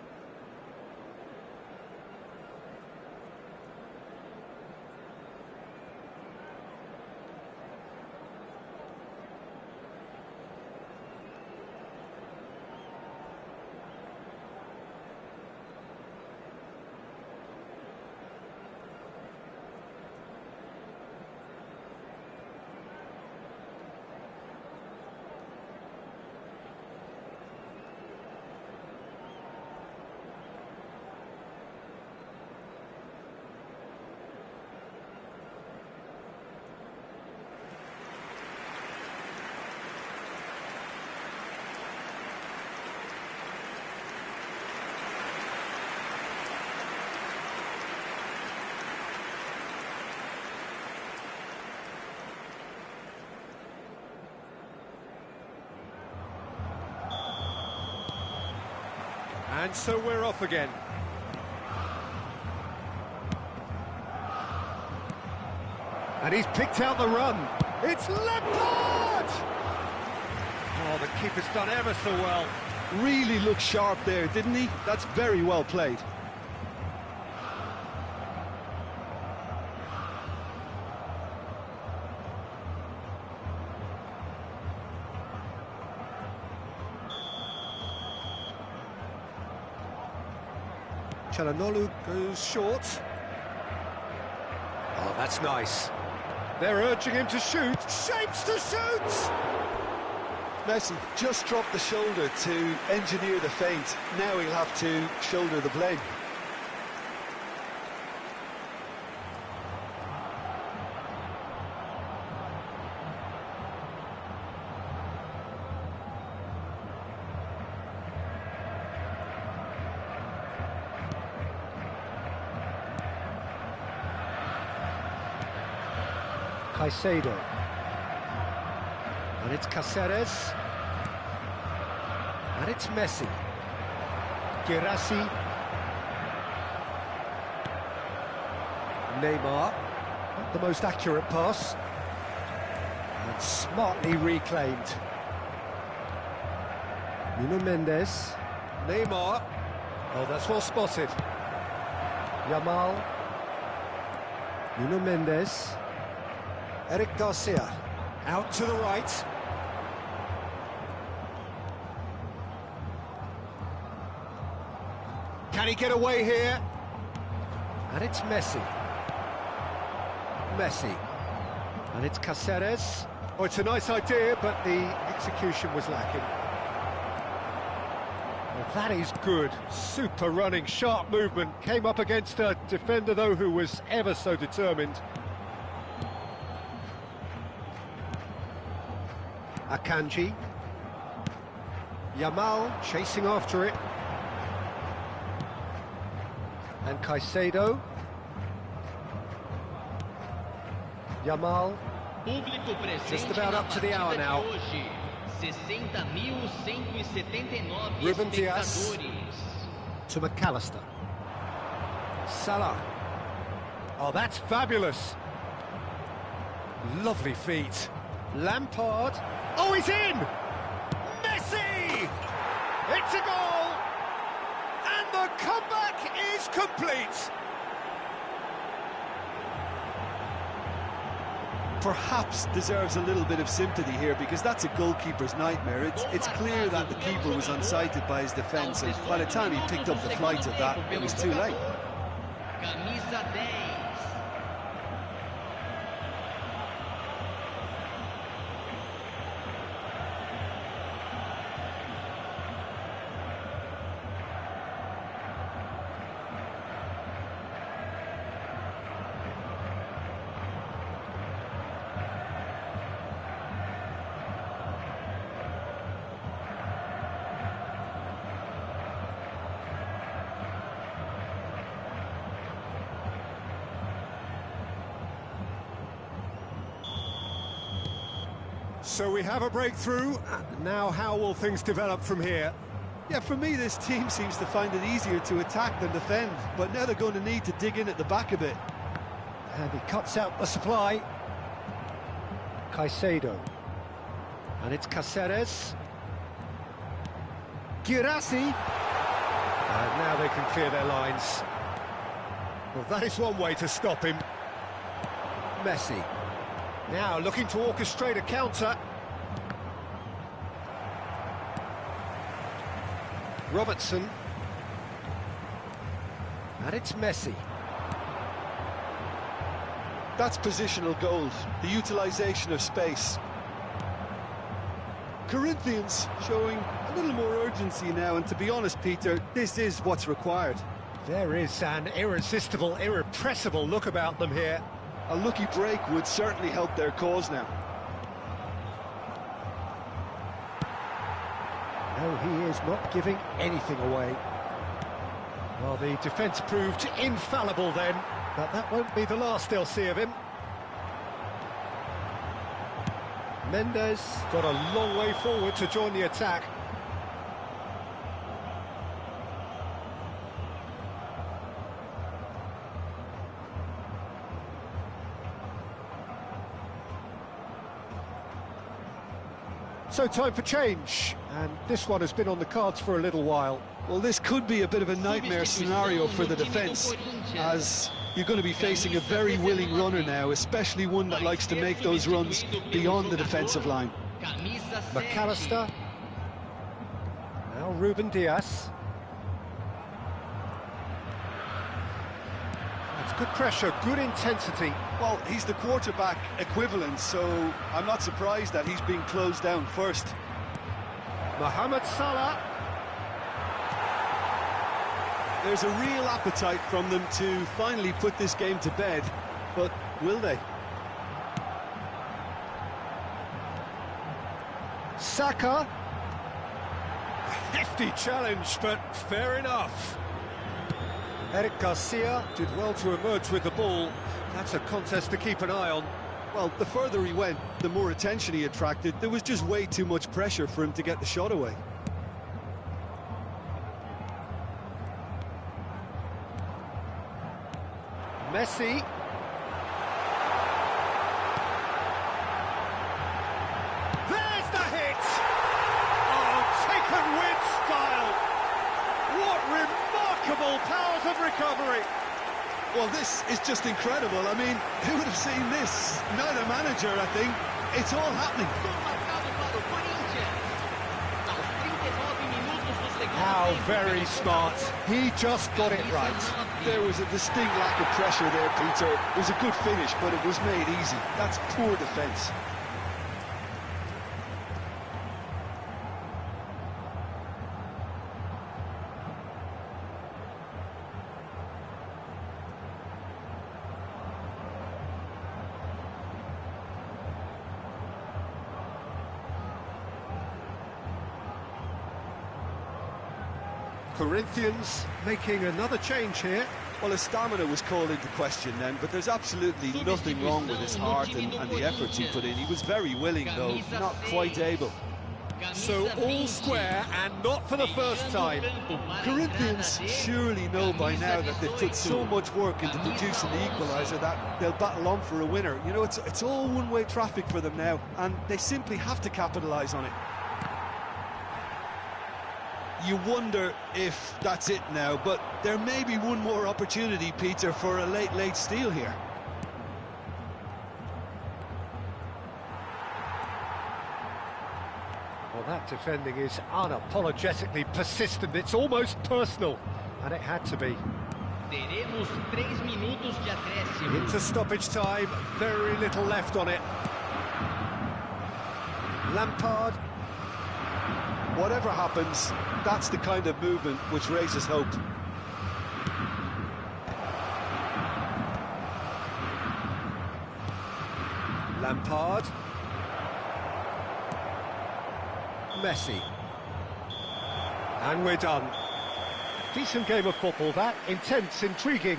Speaker 1: And so we're off again. And he's picked out the run. It's Lampard! Oh, the keeper's done ever so well.
Speaker 4: Really looked sharp there, didn't he? That's very well played.
Speaker 1: Çalhanoğlu goes short. Oh, that's nice. They're urging him to shoot. Shapes to shoot!
Speaker 4: Messi just dropped the shoulder to engineer the feint. Now he'll have to shoulder the blame.
Speaker 1: Caicedo. And it's Cáceres. And it's Messi. Guirassy. Neymar, not the most accurate pass, and smartly reclaimed. Nuno Mendes, Neymar, oh, that's well spotted. Yamal, Nuno Mendes, Eric Garcia, out to the right. Can he get away here? And it's Messi. And it's Cáceres. Oh, it's a nice idea, but the execution was lacking. Well, that is good. Super running, sharp movement. Came up against a defender, though, who was ever so determined. Akanji. Yamal chasing after it. And Caicedo. Yamal. Just about up to the hour now. Ruben Dias to McAllister. Salah. Oh, that's fabulous. Lovely feet. Lampard. Oh, he's in! Messi! It's a goal! And the comeback is complete!
Speaker 4: Perhaps deserves a little bit of sympathy here, because that's a goalkeeper's nightmare. It's clear that the keeper was unsighted by his defence, and by the time he picked up the flight of that, it was too late.
Speaker 5: Camisa 10.
Speaker 1: So we have a breakthrough. Now how will things develop from here?
Speaker 4: Yeah, for me, this team seems to find it easier to attack than defend, but now they're going to need to dig in at the back a bit.
Speaker 1: And he cuts out the supply. Caicedo. And it's Cáceres. Guirassy. And now they can clear their lines. Well, that is one way to stop him. Messi. Now looking to orchestrate a counter. Robertson. And it's Messi.
Speaker 4: That's positional gold, the utilisation of space. Corinthians showing a little more urgency now, and to be honest, Peter, this is what's required.
Speaker 1: There is an irresistible, irrepressible look about them here.
Speaker 4: A lucky break would certainly help their cause now.
Speaker 1: No, he is not giving anything away. Well, the defence proved infallible then, but that won't be the last they'll see of him. Mendes got a long way forward to join the attack. So time for change, and this one has been on the cards for a little while.
Speaker 4: Well, this could be a bit of a nightmare scenario for the defence, as you're going to be facing a very willing runner now, especially one that likes to make those runs beyond the defensive line.
Speaker 1: McAllister. Now Ruben Dias. It's good pressure, good intensity.
Speaker 4: Well, he's the quarterback equivalent, so I'm not surprised that he's being closed down first.
Speaker 1: Mohamed Salah.
Speaker 4: There's a real appetite from them to finally put this game to bed, but will they?
Speaker 1: Saka. A hefty challenge, but fair enough. Eric Garcia did well to emerge with the ball. That's a contest to keep an eye on.
Speaker 4: Well, the further he went, the more attention he attracted. There was just way too much pressure for him to get the shot away.
Speaker 1: Messi. There's the hit! Oh, taken with style! What remarkable powers of recovery!
Speaker 4: Well, this is just incredible. I mean, who would have seen this? Not a manager, I think. It's all happening.
Speaker 1: How very smart. He just got it right.
Speaker 2: There was a distinct lack of pressure there, Peter. It was a good finish, but it was made easy. That's poor defence.
Speaker 1: Corinthians making another change here.
Speaker 2: Well, his stamina was called into question then, but there's absolutely nothing wrong with his heart and the efforts he put in. He was very willing, though, not quite able.
Speaker 1: So all square, and not for the first time.
Speaker 2: Corinthians surely know by now that they've put so much work into producing the equaliser that they'll battle on for a winner. You know, it's all one-way traffic for them now, and they simply have to capitalise on it. You wonder if that's it now, but there may be one more opportunity, Peter, for a late steal here.
Speaker 1: Well, that defending is unapologetically persistent. It's almost personal, and it had to be.
Speaker 5: Teremos 3 minutos de acréscimo.
Speaker 1: Into stoppage time, very little left on it. Lampard.
Speaker 2: Whatever happens, that's the kind of movement which raises hope.
Speaker 1: Lampard. Messi. And we're done. Decent game of football, that. Intense, intriguing.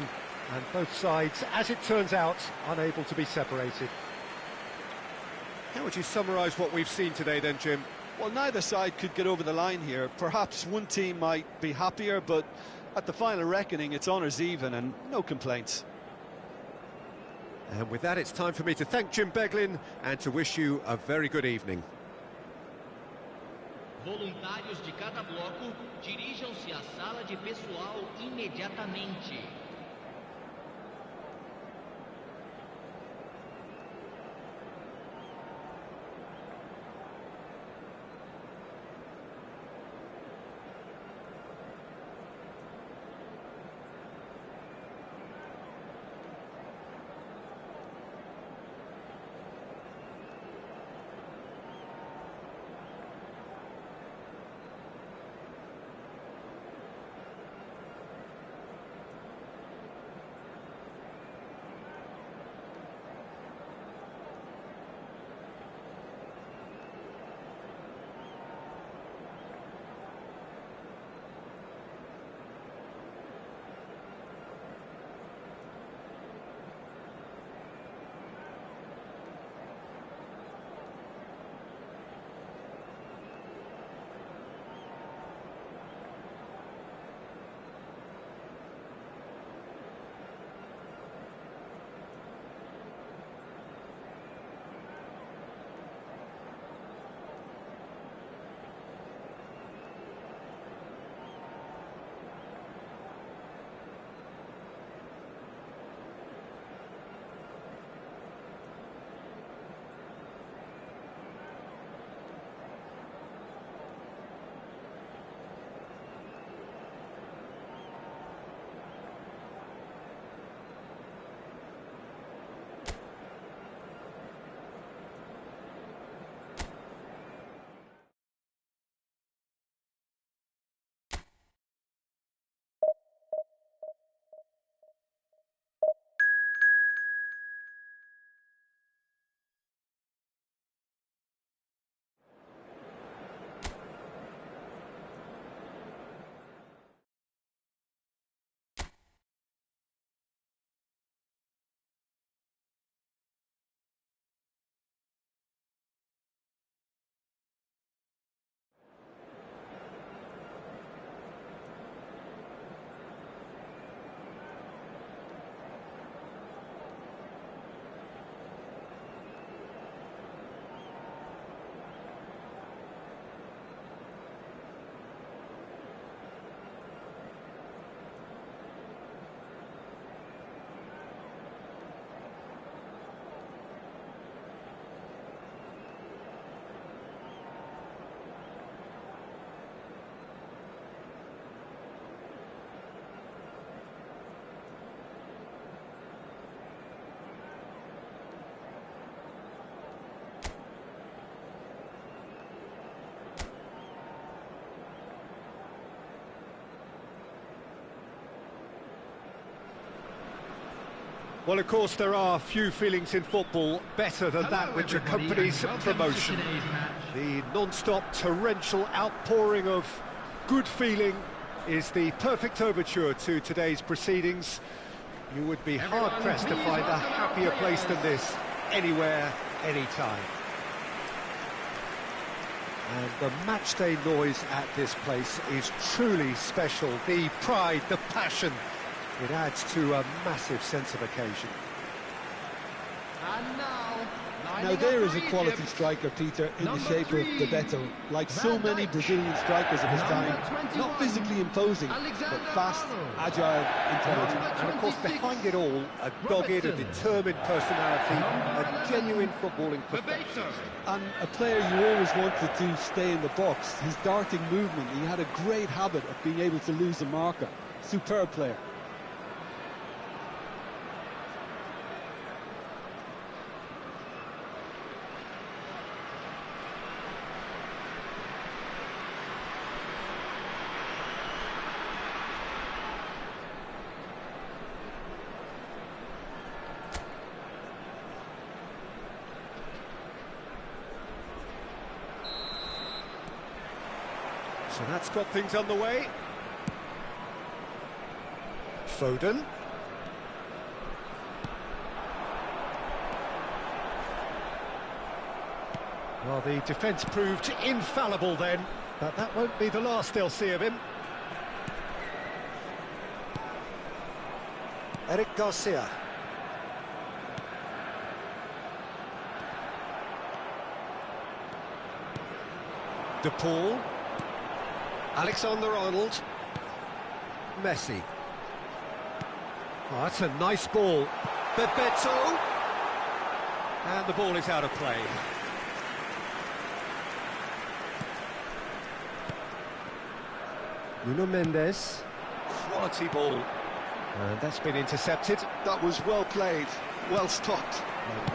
Speaker 1: And both sides, as it turns out, unable to be separated. How would you summarise what we've seen today then, Jim?
Speaker 2: Well, neither side could get over the line here. Perhaps one team might be happier, but at the final reckoning, it's honours even and no complaints.
Speaker 1: And with that, it's time for me to thank Jim Beglin and to wish you a very good evening.
Speaker 5: Voluntários de cada bloco, dirijam-se à sala de pessoal imediatamente.
Speaker 1: Well, of course, there are few feelings in football better than that which accompanies promotion. The non-stop torrential outpouring of good feeling is the perfect overture to today's proceedings. You would be hard-pressed to find a happier place than this, anywhere, anytime. And the matchday noise at this place is truly special. The pride, the passion, it adds to a massive sense of occasion.
Speaker 3: And
Speaker 4: Now there is a quality striker, Peter, in the shape of Bebeto. Like so many Brazilian strikers of his time, not physically imposing, but fast, agile, intelligent.
Speaker 1: And of course, behind it all, a dogged, a determined personality, a genuine footballing perfectionist.
Speaker 4: And a player you always wanted to stay in the box. His darting movement, he had a great habit of being able to lose a marker. Superb player.
Speaker 1: So that's got things underway. Foden. Well, the defence proved infallible then, but that won't be the last they'll see of him. Eric Garcia. De Paul. Alexander-Arnold. Messi. Oh, that's a nice ball. Bebeto. And the ball is out of play. Nuno Mendes. Quality ball. And that's been intercepted.
Speaker 2: That was well played, well stopped.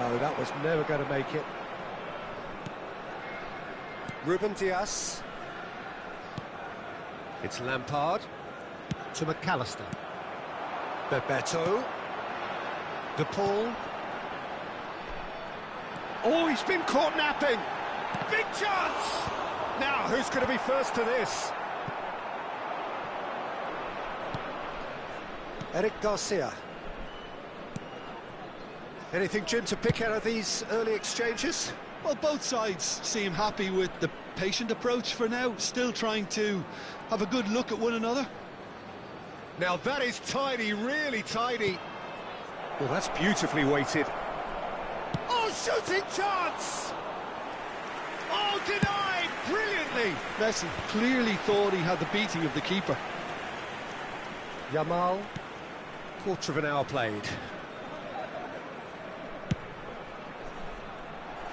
Speaker 1: No, that was never going to make it. Ruben Dias. It's Lampard to McAllister. Bebeto. De Paul. Oh, he's been caught napping. Big chance! Now, who's going to be first to this? Eric Garcia. Anything, Jim, to pick out of these early exchanges?
Speaker 4: Well, both sides seem happy with the patient approach for now, still trying to have a good look at one another.
Speaker 1: Now that is tidy, really tidy. Well, that's beautifully weighted. Oh, shooting chance! Oh, denied brilliantly.
Speaker 4: Messi clearly thought he had the beating of the keeper.
Speaker 1: Yamal, quarter of an hour played.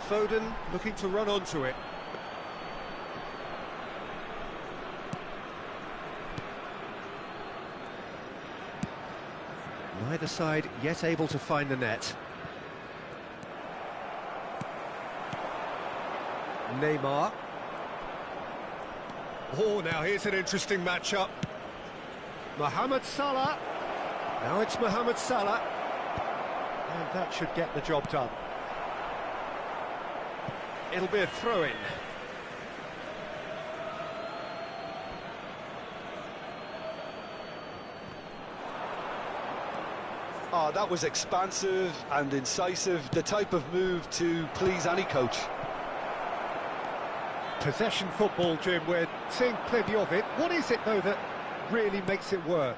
Speaker 1: Foden looking to run onto it. Neither side yet able to find the net. Neymar. Oh, now here's an interesting matchup. Mohamed Salah. Now it's Mohamed Salah. And that should get the job done. It'll be a throw-in.
Speaker 2: Oh, that was expansive and incisive, the type of move to please any coach.
Speaker 1: Possession football, Jim, we're seeing plenty of it. What is it, though, that really makes it work?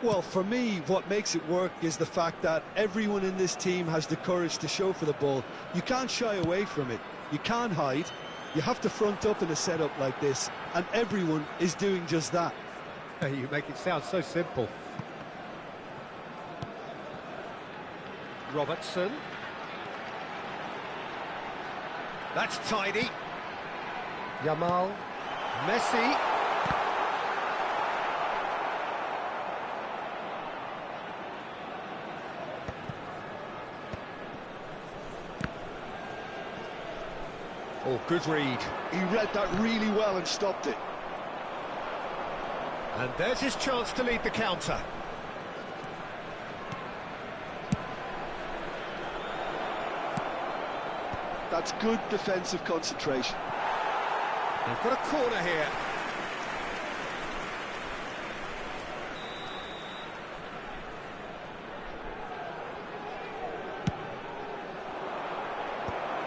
Speaker 4: Well, for me, what makes it work is the fact that everyone in this team has the courage to show for the ball. You can't shy away from it. You can't hide. You have to front up in a setup like this, and everyone is doing just that.
Speaker 1: You make it sound so simple. Robertson. That's tidy. Yamal. Messi. Oh, good read.
Speaker 2: He read that really well and stopped it.
Speaker 1: And there's his chance to lead the counter.
Speaker 4: That's good defensive concentration.
Speaker 1: They've got a corner here.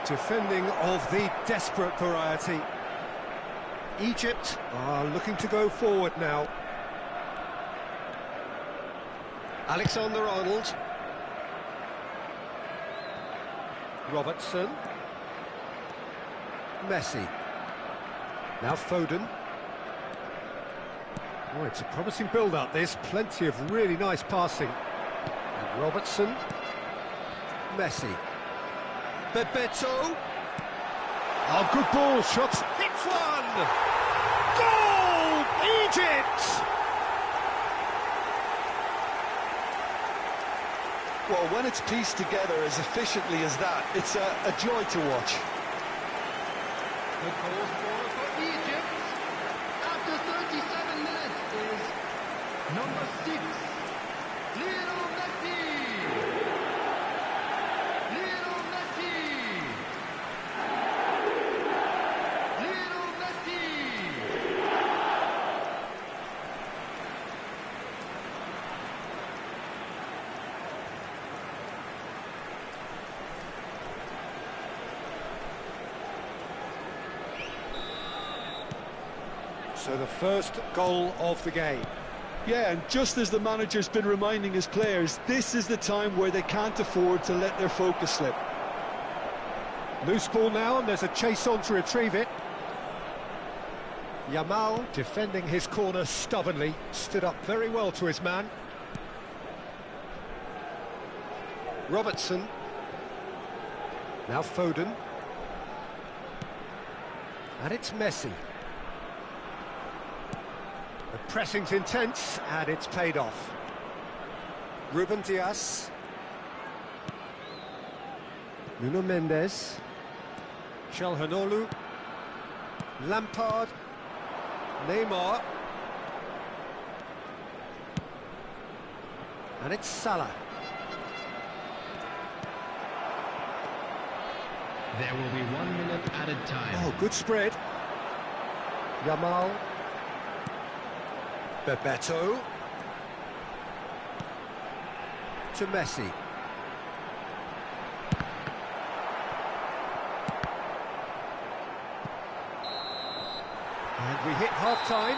Speaker 1: Defending of the desperate variety. Egypt are looking to go forward now. Alexander-Arnold. Robertson. Messi. Now Foden. Oh, it's a promising build-up, this. Plenty of really nice passing. And Robertson. Messi. Bebeto. Oh, good ball, shots. Hits one! Goal! Egypt!
Speaker 4: Well, when it's pieced together as efficiently as that, it's a joy to watch.
Speaker 3: The goal scorer for Egypt after 37 minutes is number 6, Lionel Messi. Lionel Messi. Lionel Messi.
Speaker 1: So the first goal of the game.
Speaker 4: Yeah, and just as the manager's been reminding his players, this is the time where they can't afford to let their focus slip.
Speaker 1: Loose ball now, and there's a chase on to retrieve it. Yamal defending his corner stubbornly, stood up very well to his man. Robertson. Now Foden. And it's Messi. The pressing's intense, and it's paid off. Ruben Dias. Nuno Mendes. Çalhanoğlu. Lampard. Neymar. And it's Salah.
Speaker 3: There will be 1 minute added time.
Speaker 1: Oh, good spread. Yamal. Bebeto. To Messi. And we hit half-time.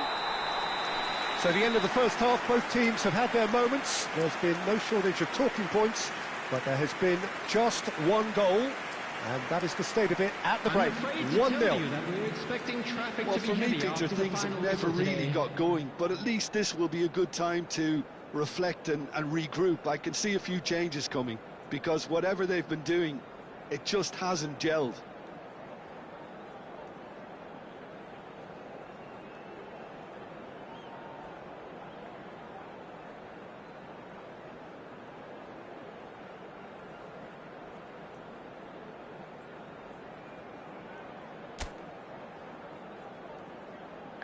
Speaker 1: So the end of the first half, both teams have had their moments. There's been no shortage of talking points, but there has been just one goal. And that is the state of it at the break. 1-0.
Speaker 4: Well, for me, Peter, things have never really got going, but at least this will be a good time to reflect and regroup. I can see a few changes coming, because whatever they've been doing, it just hasn't gelled.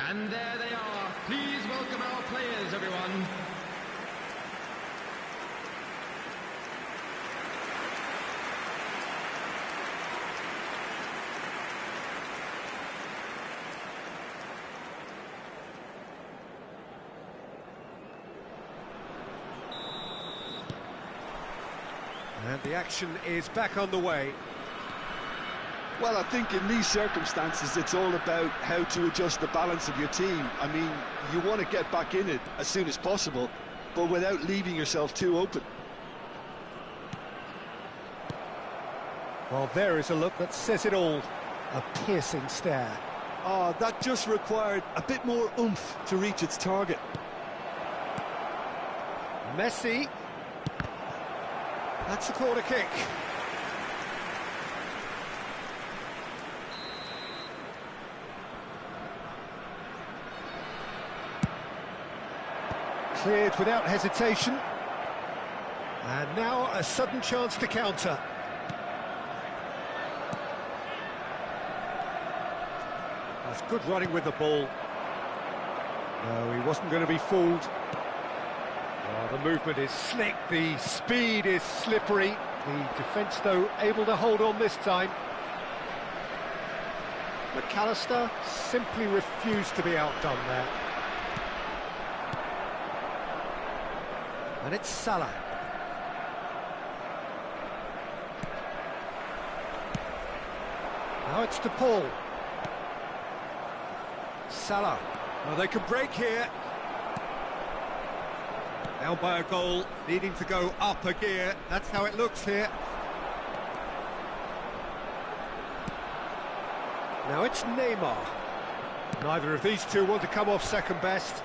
Speaker 3: And there they are. Please welcome our players, everyone.
Speaker 1: And the action is back on the way.
Speaker 4: Well, I think in these circumstances, it's all about how to adjust the balance of your team. I mean, you want to get back in it as soon as possible, but without leaving yourself too open.
Speaker 1: Well, there is a look that says it all. A piercing stare.
Speaker 4: Oh, that just required a bit more oomph to reach its target.
Speaker 1: Messi. That's a corner kick. Cleared without hesitation. And now a sudden chance to counter. That's good running with the ball. No, he wasn't going to be fooled. Oh, the movement is slick, the speed is slippery. The defence, though, able to hold on this time. McAllister simply refused to be outdone there. And it's Salah. Now it's De Paul. Salah. Oh, they can break here. Down by a goal, needing to go up a gear. That's how it looks here. Now it's Neymar. Neither of these two want to come off second best.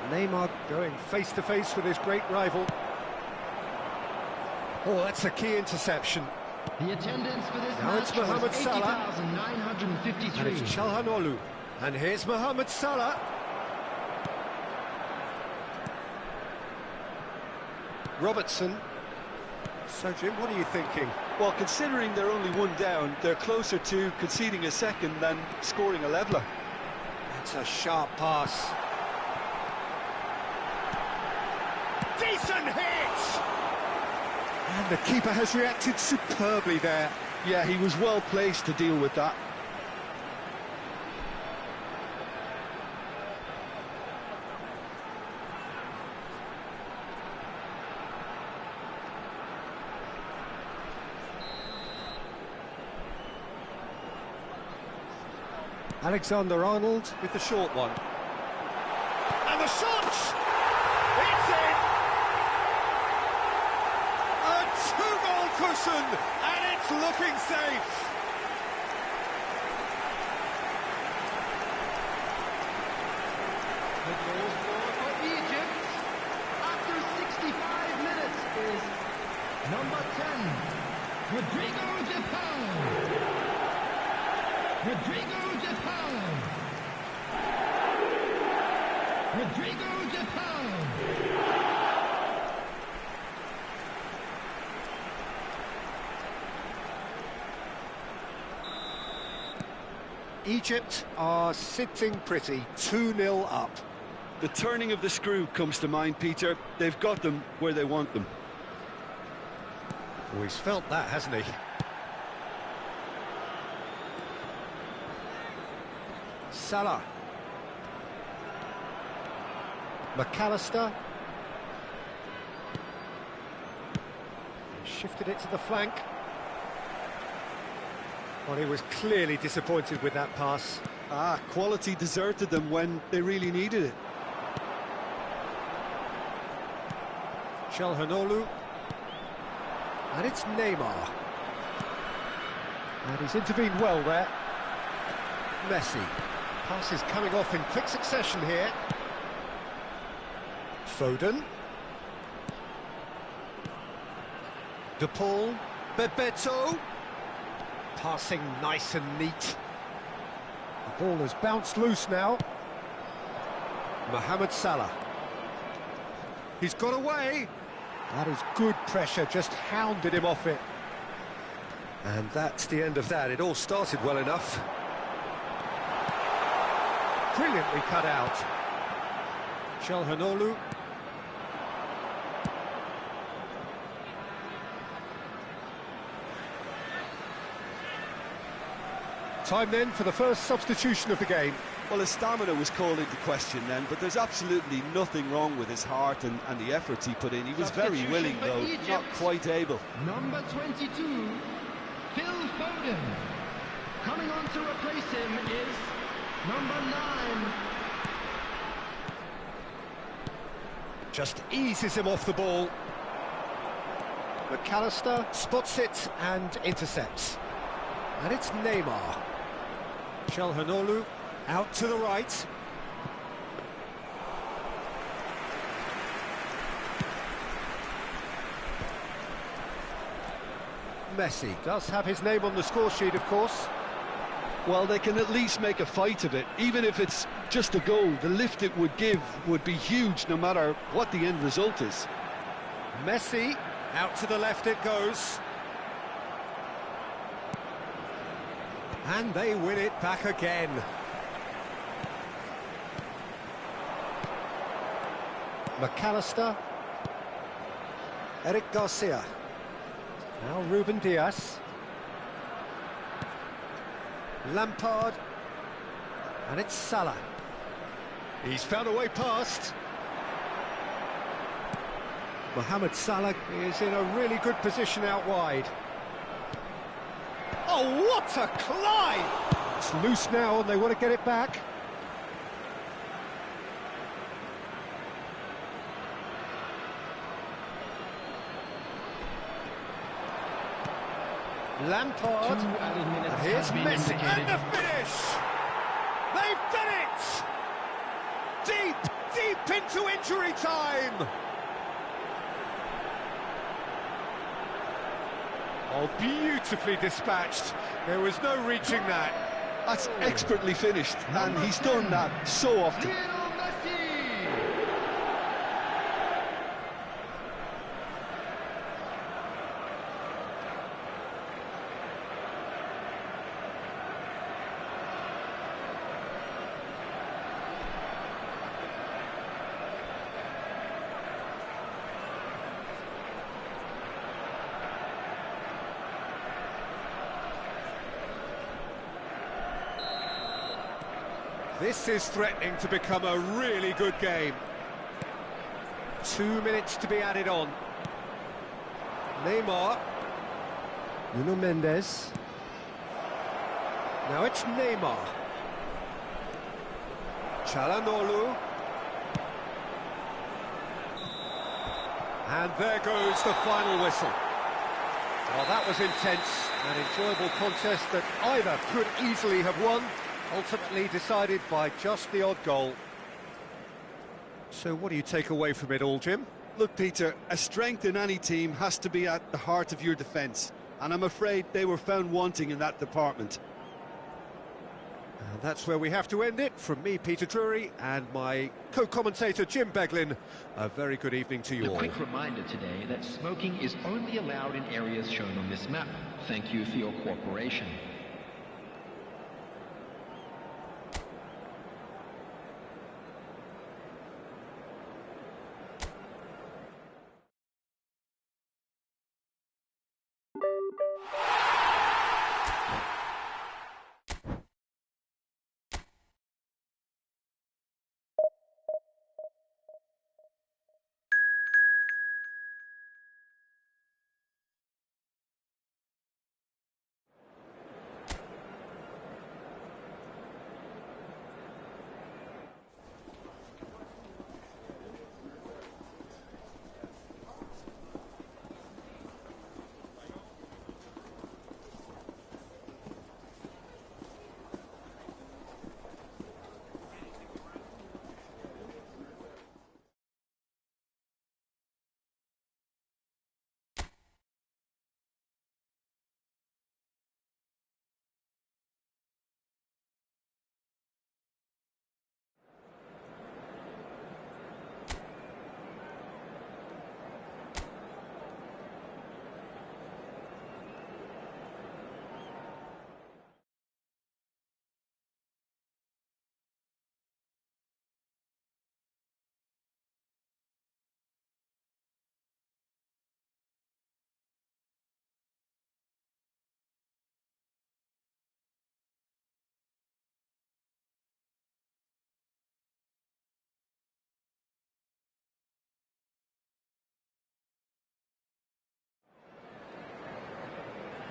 Speaker 1: Neymar going face to face with his great rival. Oh, that's a key interception.
Speaker 3: The attendance for this
Speaker 1: Now
Speaker 3: match
Speaker 1: it's Mohamed
Speaker 3: was
Speaker 1: Salah.
Speaker 3: 80,953.
Speaker 1: And it's Çalhanoğlu. And here's Mohamed Salah. Robertson. So, Jim, what are you thinking?
Speaker 4: Well, considering they're only one down, they're closer to conceding a second than scoring a leveller.
Speaker 1: That's a sharp pass. Decent hit! And the keeper has reacted superbly there.
Speaker 4: Yeah, he was well placed to deal with that.
Speaker 1: Alexander-Arnold with the short one. And the shot! It's in! A two-goal cushion, and it's looking safe!
Speaker 3: The goal scorer for Egypt after 65 minutes is number 10, Rodrigo de Paul. Rodrigo de Paul. Rodrigo de Paul.
Speaker 1: Egypt are sitting pretty, 2-0 up.
Speaker 4: The turning of the screw comes to mind, Peter. They've got them where they want them.
Speaker 1: Oh, he's felt that, hasn't he? Salah. McAllister. Shifted it to the flank. Well, he was clearly disappointed with that pass.
Speaker 4: Quality deserted them when they really needed it.
Speaker 1: Çalhanoğlu. And it's Neymar. And he's intervened well there. Messi. Passes coming off in quick succession here. Foden. De Paul. Bebeto. Passing nice and neat. The ball has bounced loose now. Mohamed Salah. He's got away. That is good pressure, just hounded him off it. And that's the end of that. It all started well enough. Brilliantly cut out. Çalhanoğlu. Time then for the first substitution of the game.
Speaker 4: Well, his stamina was called into question then, but there's absolutely nothing wrong with his heart and the efforts he put in. He was very willing, though, not quite able.
Speaker 3: Number 22, Phil Foden. Coming on to replace him is number 9.
Speaker 1: Just eases him off the ball. McAllister spots it and intercepts. And it's Neymar. Çalhanoğlu out to the right. Messi does have his name on the score sheet, of course.
Speaker 4: Well, they can at least make a fight of it. Even if it's just a goal, the lift it would give would be huge no matter what the end result is.
Speaker 1: Messi, out to the left it goes. And they win it back again. McAllister. Eric Garcia. Now Ruben Diaz. Lampard. And it's Salah. He's found a way past. Mohamed Salah is in a really good position out wide. Oh, what a climb! It's loose now and they want to get it back. Lampard. And here's Messi. And the finish! They've done it! Deep into injury time! Oh, beautifully dispatched. There was no reaching that.
Speaker 4: That's expertly finished, and he's done that so often.
Speaker 1: This is threatening to become a really good game. 2 minutes to be added on. Neymar. Nuno Mendes. Now it's Neymar. Çalhanoğlu. And there goes the final whistle. Well, that was intense, an enjoyable contest that either could easily have won, ultimately decided by just the odd goal. So what do you take away from it all, Jim?
Speaker 4: Look, Peter, a strength in any team has to be at the heart of your defence, and I'm afraid they were found wanting in that department.
Speaker 1: And that's where we have to end it. From me, Peter Drury, and my co-commentator, Jim Beglin, a very good evening to you all.
Speaker 6: A quick reminder today that smoking is only allowed in areas shown on this map. Thank you for your cooperation.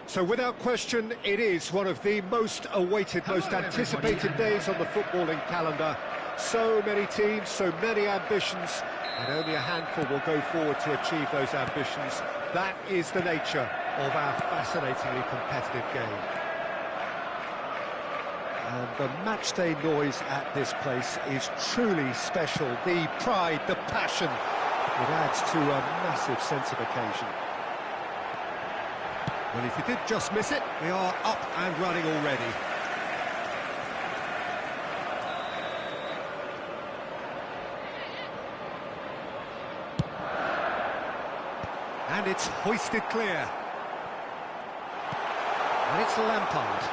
Speaker 1: So without question, it is one of the most awaited, most anticipated days on the footballing calendar. So many teams, so many ambitions, and only a handful will go forward to achieve those ambitions. That is the nature of our fascinatingly competitive game. And the matchday noise at this place is truly special. The pride, the passion, it adds to a massive sense of occasion. Well, if you did just miss it, we are up and running already. And it's hoisted clear. And it's Lampard.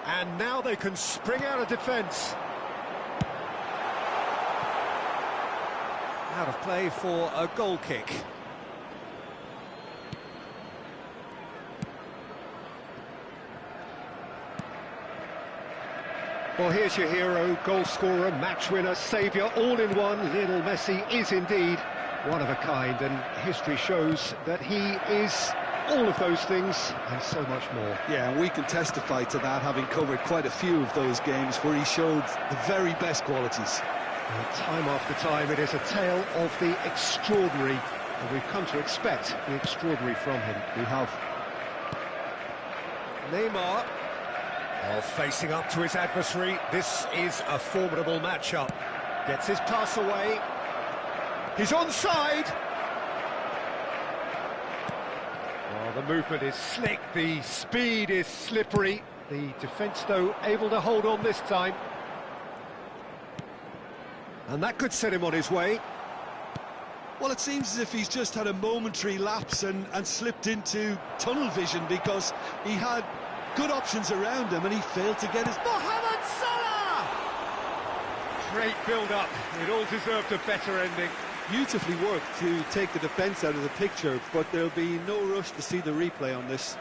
Speaker 1: And now they can spring out of defence. Out of play for a goal kick. Well, here's your hero, goal scorer, match winner, saviour, all in one. Lionel Messi is indeed one of a kind, and history shows that he is all of those things and so much more.
Speaker 4: Yeah, and we can testify to that, having covered quite a few of those games where he showed the very best qualities.
Speaker 1: And time after time, it is a tale of the extraordinary, and we've come to expect the extraordinary from him.
Speaker 4: We have.
Speaker 1: Neymar, facing up to his adversary. This is a formidable matchup. Gets his pass away. He's onside. Oh, the movement is slick, the speed is slippery. The defence, though, able to hold on this time. And that could set him on his way.
Speaker 4: Well, it seems as if he's just had a momentary lapse and slipped into tunnel vision, because he had good options around him and he failed to get his...
Speaker 1: Mohamed Salah! Great build-up. It all deserved a better ending.
Speaker 4: Beautifully worked to take the defence out of the picture, but there'll be no rush to see the replay on this.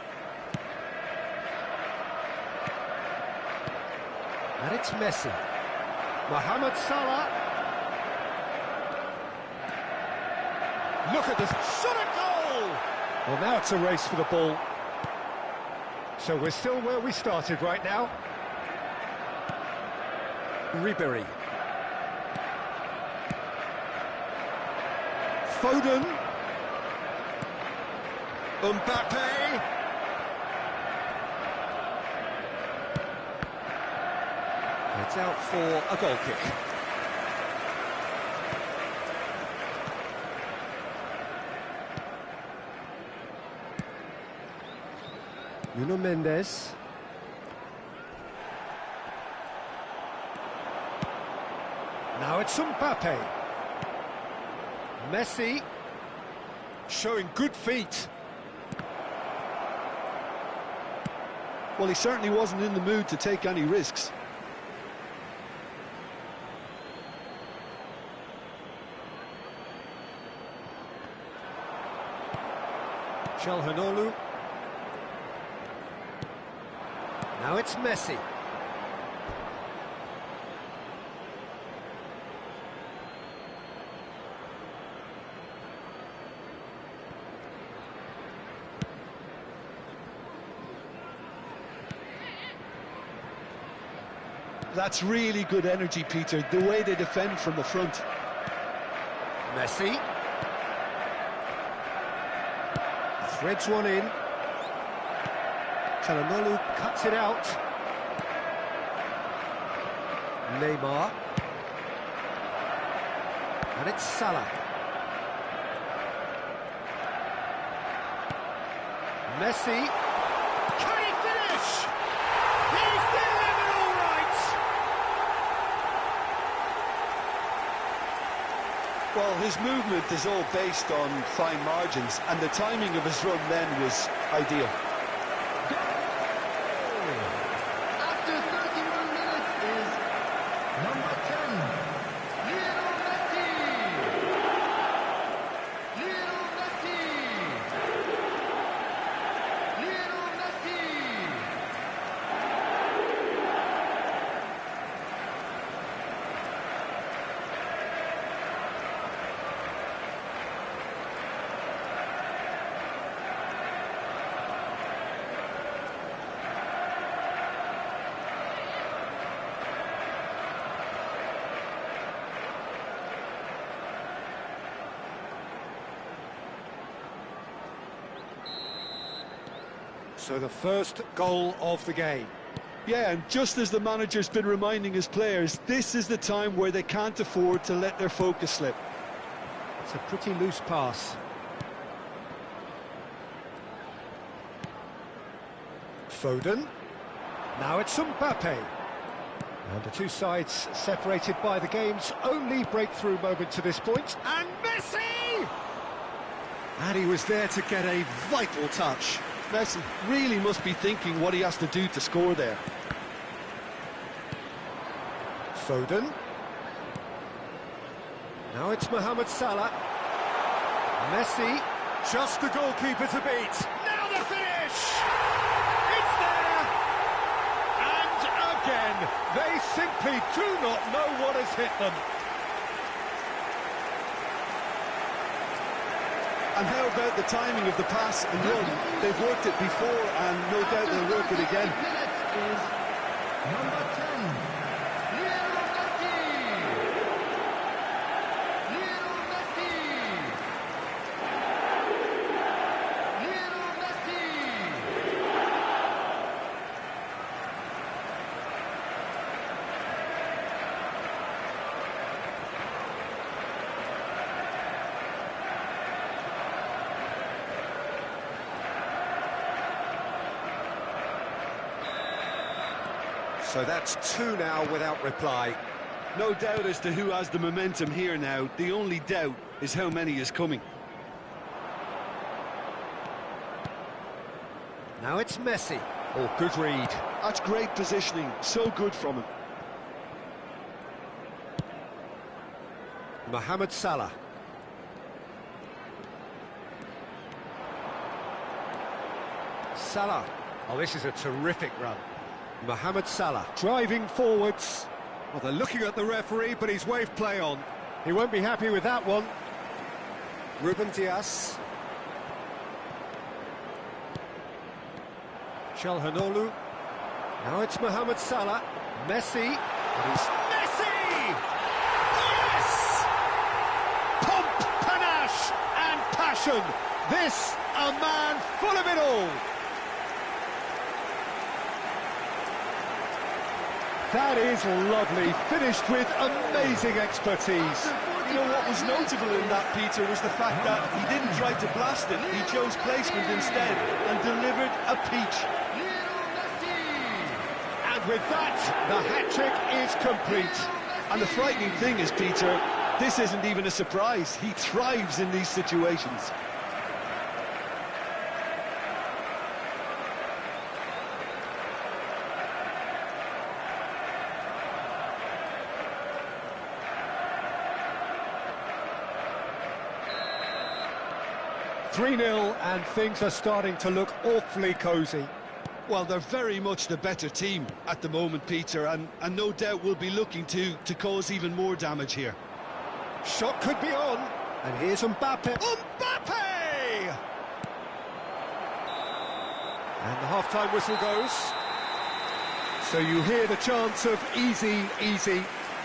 Speaker 1: And it's Messi. Mohamed Salah. Look at this, shot a goal! Well, now it's a race for the ball. So we're still where we started right now. Ribery. Foden. Mbappe. It's out for a goal kick. Nuno Mendes. Now it's Mbappe. Messi showing good feet.
Speaker 4: Well, he certainly wasn't in the mood to take any risks.
Speaker 1: Çalhanoğlu. Now it's Messi.
Speaker 4: That's really good energy, Peter, the way they defend from the front.
Speaker 1: Messi. Threads one in. Çalhanoğlu cuts it out. Neymar. And it's Salah. Messi. Can he finish? He's delivered all right!
Speaker 4: Well, his movement is all based on fine margins, and the timing of his run then was ideal.
Speaker 3: After 31 minutes is number 10, Lionel Messi. Lionel Messi. Lionel Messi.
Speaker 1: So the first goal of the game.
Speaker 4: Yeah, and just as the manager's been reminding his players, this is the time where they can't afford to let their focus slip.
Speaker 1: It's a pretty loose pass. Foden. Now it's Mbappe. And the two sides separated by the game's only breakthrough moment to this point. And Messi! And he was there to get a vital touch.
Speaker 4: Messi really must be thinking what he has to do to score there.
Speaker 1: Foden. Now it's Mohamed Salah. Messi, just the goalkeeper to beat. Now the finish! It's there! And again, they simply do not know what has hit them.
Speaker 4: And how about the timing of the pass and run? They've worked it before, and no doubt they'll work it again.
Speaker 3: Is number 10, Lionel Messi. Lionel Messi. Lionel Messi.
Speaker 1: So that's two now without reply.
Speaker 4: No doubt as to who has the momentum here now. The only doubt is how many is coming.
Speaker 1: Now it's Messi. Oh, good read.
Speaker 4: That's great positioning. So good from him.
Speaker 1: Mohamed Salah. Salah. Oh, this is a terrific run. Mohamed Salah driving forwards. Well, they're looking at the referee, but he's waved play on. He won't be happy with that one. Ruben Dias. Chalhanoglu. Now it's Mohamed Salah. Messi. And he's Messi! Yes! Pomp, panache and passion. This, a man full of it all. That is lovely, finished with amazing expertise.
Speaker 4: You know what was notable in that, Peter, was the fact that he didn't try to blast it. He chose placement instead and delivered a peach.
Speaker 1: And with that, the hat-trick is complete.
Speaker 4: And the frightening thing is, Peter, this isn't even a surprise. He thrives in these situations.
Speaker 1: "3-0 and things are starting to look awfully cosy.
Speaker 4: Well, they're very much the better team at the moment, Peter, and no doubt will be looking to cause even more damage here.
Speaker 1: Shot could be on, and here's Mbappe. Mbappe! And the half-time whistle goes. So you hear the chants of easy, easy,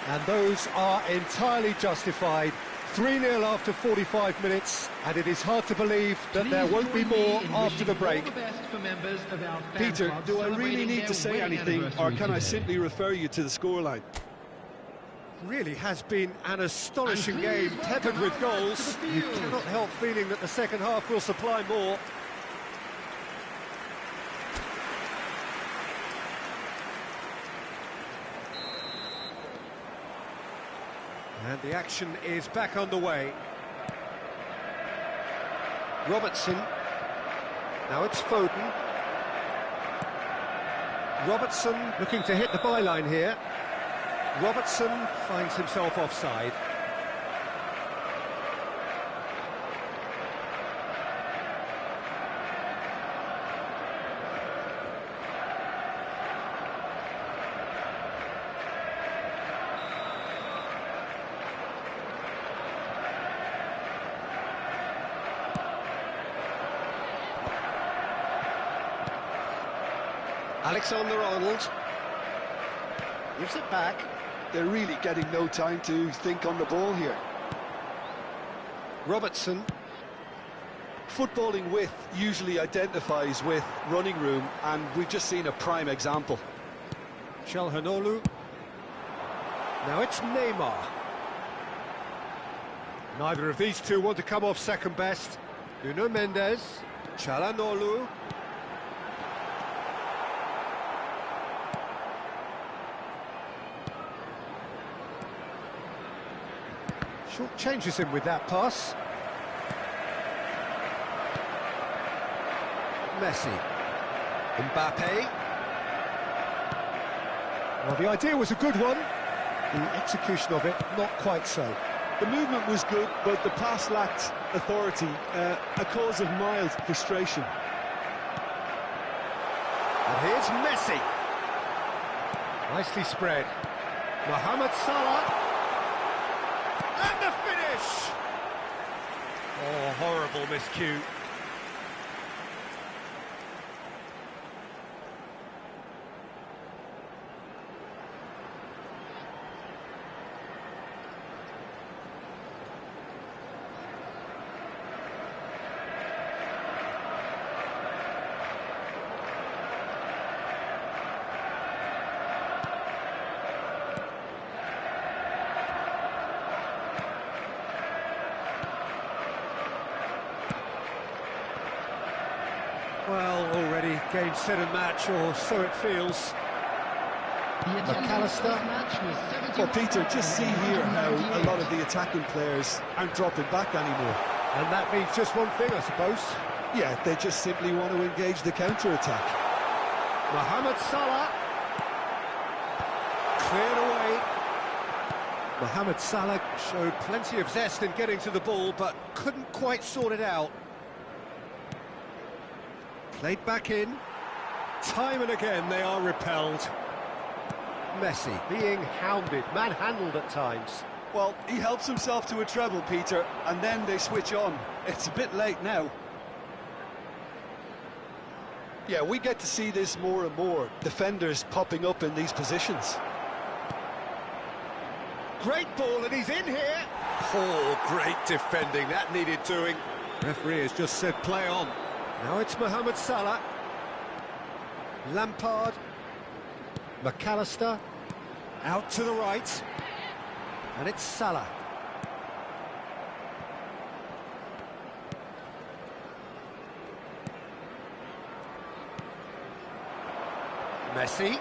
Speaker 1: and those are entirely justified. 3-0 after 45 minutes, and it is hard to believe that there won't be more after the break.
Speaker 4: Peter, do I really need to say anything, or can I simply refer you to the scoreline?
Speaker 1: Really has been an astonishing game, peppered with goals. You cannot help feeling that the second half will supply more. And the action is back underway. Robertson. Now it's Foden. Robertson looking to hit the byline here. Robertson finds himself offside. Alexander-Arnold gives it back.
Speaker 4: They're really getting no time to think on the ball here.
Speaker 1: Robertson.
Speaker 4: Footballing width usually identifies with running room, and we've just seen a prime example.
Speaker 1: Chalhanoglu. Now it's Neymar. Neither of these two want to come off second best. Nuno Mendes. Chalhanoglu. Short changes him with that pass. Messi. Mbappe. Well, the idea was a good one. The execution of it, not quite so.
Speaker 4: The movement was good, but the pass lacked authority, a cause of mild frustration.
Speaker 1: And here's Messi. Nicely spread. Mohamed Salah. And the finish! Oh, horrible miscue. Well, already game, set and match, or so it feels. McAllister.
Speaker 4: Well, Peter, just see here how a lot of the attacking players aren't dropping back anymore.
Speaker 1: And that means just one thing, I suppose.
Speaker 4: Yeah, they just simply want to engage the counter-attack.
Speaker 1: Mohamed Salah. Cleared away. Mohamed Salah showed plenty of zest in getting to the ball, but couldn't quite sort it out. Played back in. Time and again they are repelled. Messi being hounded, manhandled at times.
Speaker 4: Well, he helps himself to a treble, Peter, and then they switch on. It's a bit late now.
Speaker 2: Yeah, we get to see this more and more. Defenders popping up in these positions.
Speaker 1: Great ball, and he's in here. Oh, great defending. That needed doing. Referee has just said play on. Now it's Mohamed Salah. Lampard. McAllister. Out to the right. And it's Salah. Messi.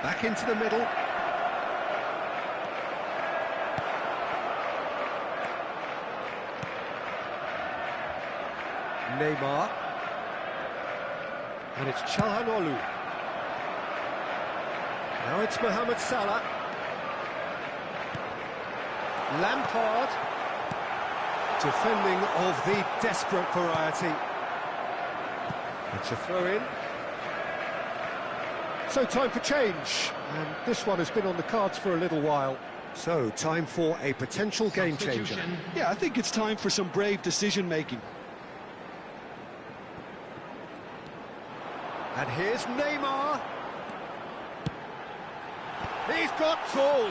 Speaker 1: Back into the middle. Neymar. And it's Çalhanoğlu. Now it's Mohamed Salah. Lampard. Defending of the desperate variety. It's a throw-in. So time for change. And this one has been on the cards for a little while. So time for a potential game changer.
Speaker 4: Yeah, I think it's time for some brave decision-making.
Speaker 1: And here's Neymar. He's got tall.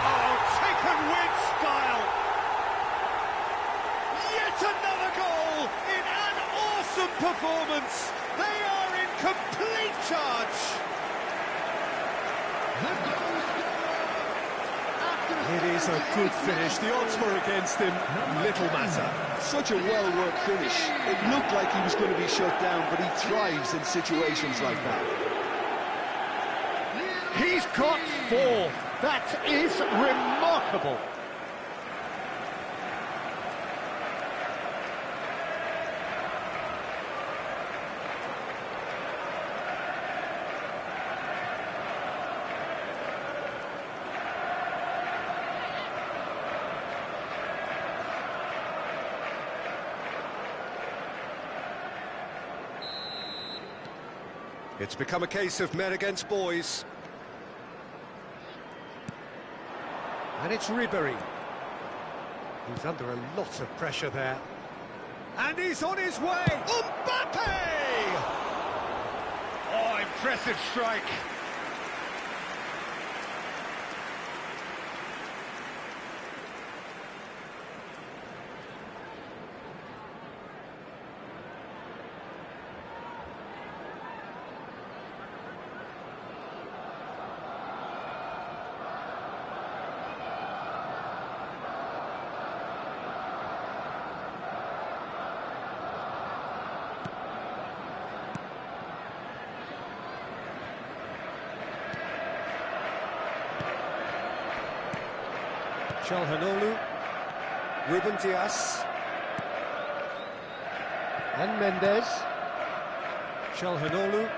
Speaker 1: Oh, taken with style. Yet another goal in an awesome performance. They are in complete charge. It is a good finish. The odds were against him. Little matter.
Speaker 4: Such a well-worked finish. It looked like he was going to be shut down, but he thrives in situations like that.
Speaker 1: He's got 4. That is remarkable. It's become a case of men against boys. And it's Ribery. He's under a lot of pressure there. And he's on his way! Mbappe! Oh, impressive strike. Çalhanoğlu, Ruben Dias, and Mendes. Çalhanoğlu.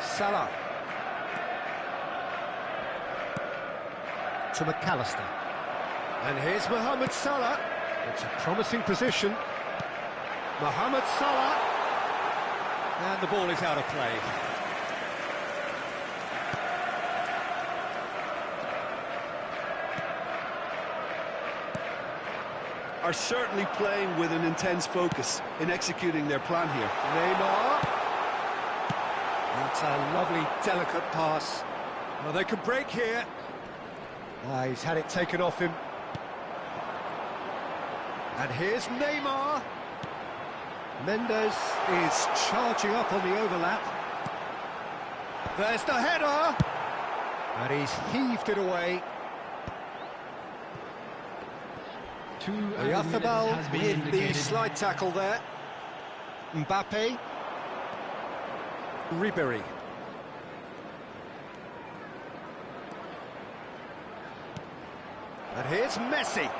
Speaker 1: Salah. To McAllister. And here's Mohamed Salah. It's a promising position. Mohamed Salah. And the ball is out of play.
Speaker 4: Are certainly playing with an intense focus in executing their plan here.
Speaker 1: Neymar. That's a lovely, delicate pass. Well, they can break here. He's had it taken off him. And here's Neymar. Mendes is charging up on the overlap. There's the header. And he's heaved it away. Oyarzábal with the slide tackle there. Mbappe. Ribery. And here's Messi.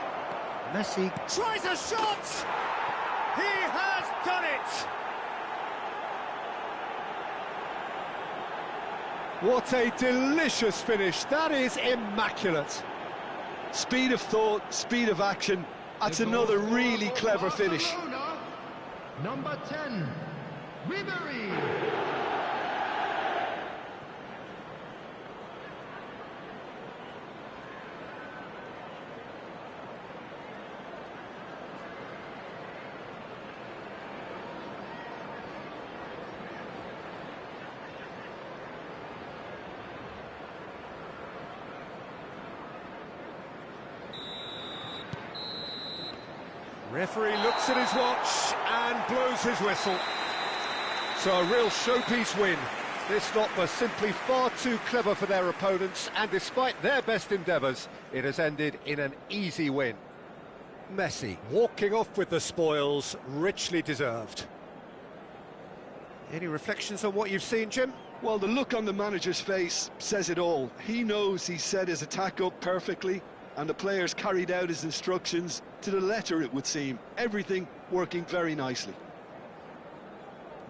Speaker 1: Messi tries a shot! He has done it! What a delicious finish. That is immaculate.
Speaker 4: Speed of thought, speed of action. That's another really clever finish.
Speaker 3: Number 10, Ribery.
Speaker 1: Referee looks at his watch and blows his whistle. So a real showpiece win. This lot was simply far too clever for their opponents, and despite their best endeavours, it has ended in an easy win. Messi walking off with the spoils, richly deserved. Any reflections on what you've seen, Jim?
Speaker 4: Well, the look on the manager's face says it all. He knows he set his attack up perfectly, and the players carried out his instructions to the letter, it would seem. Everything working very nicely.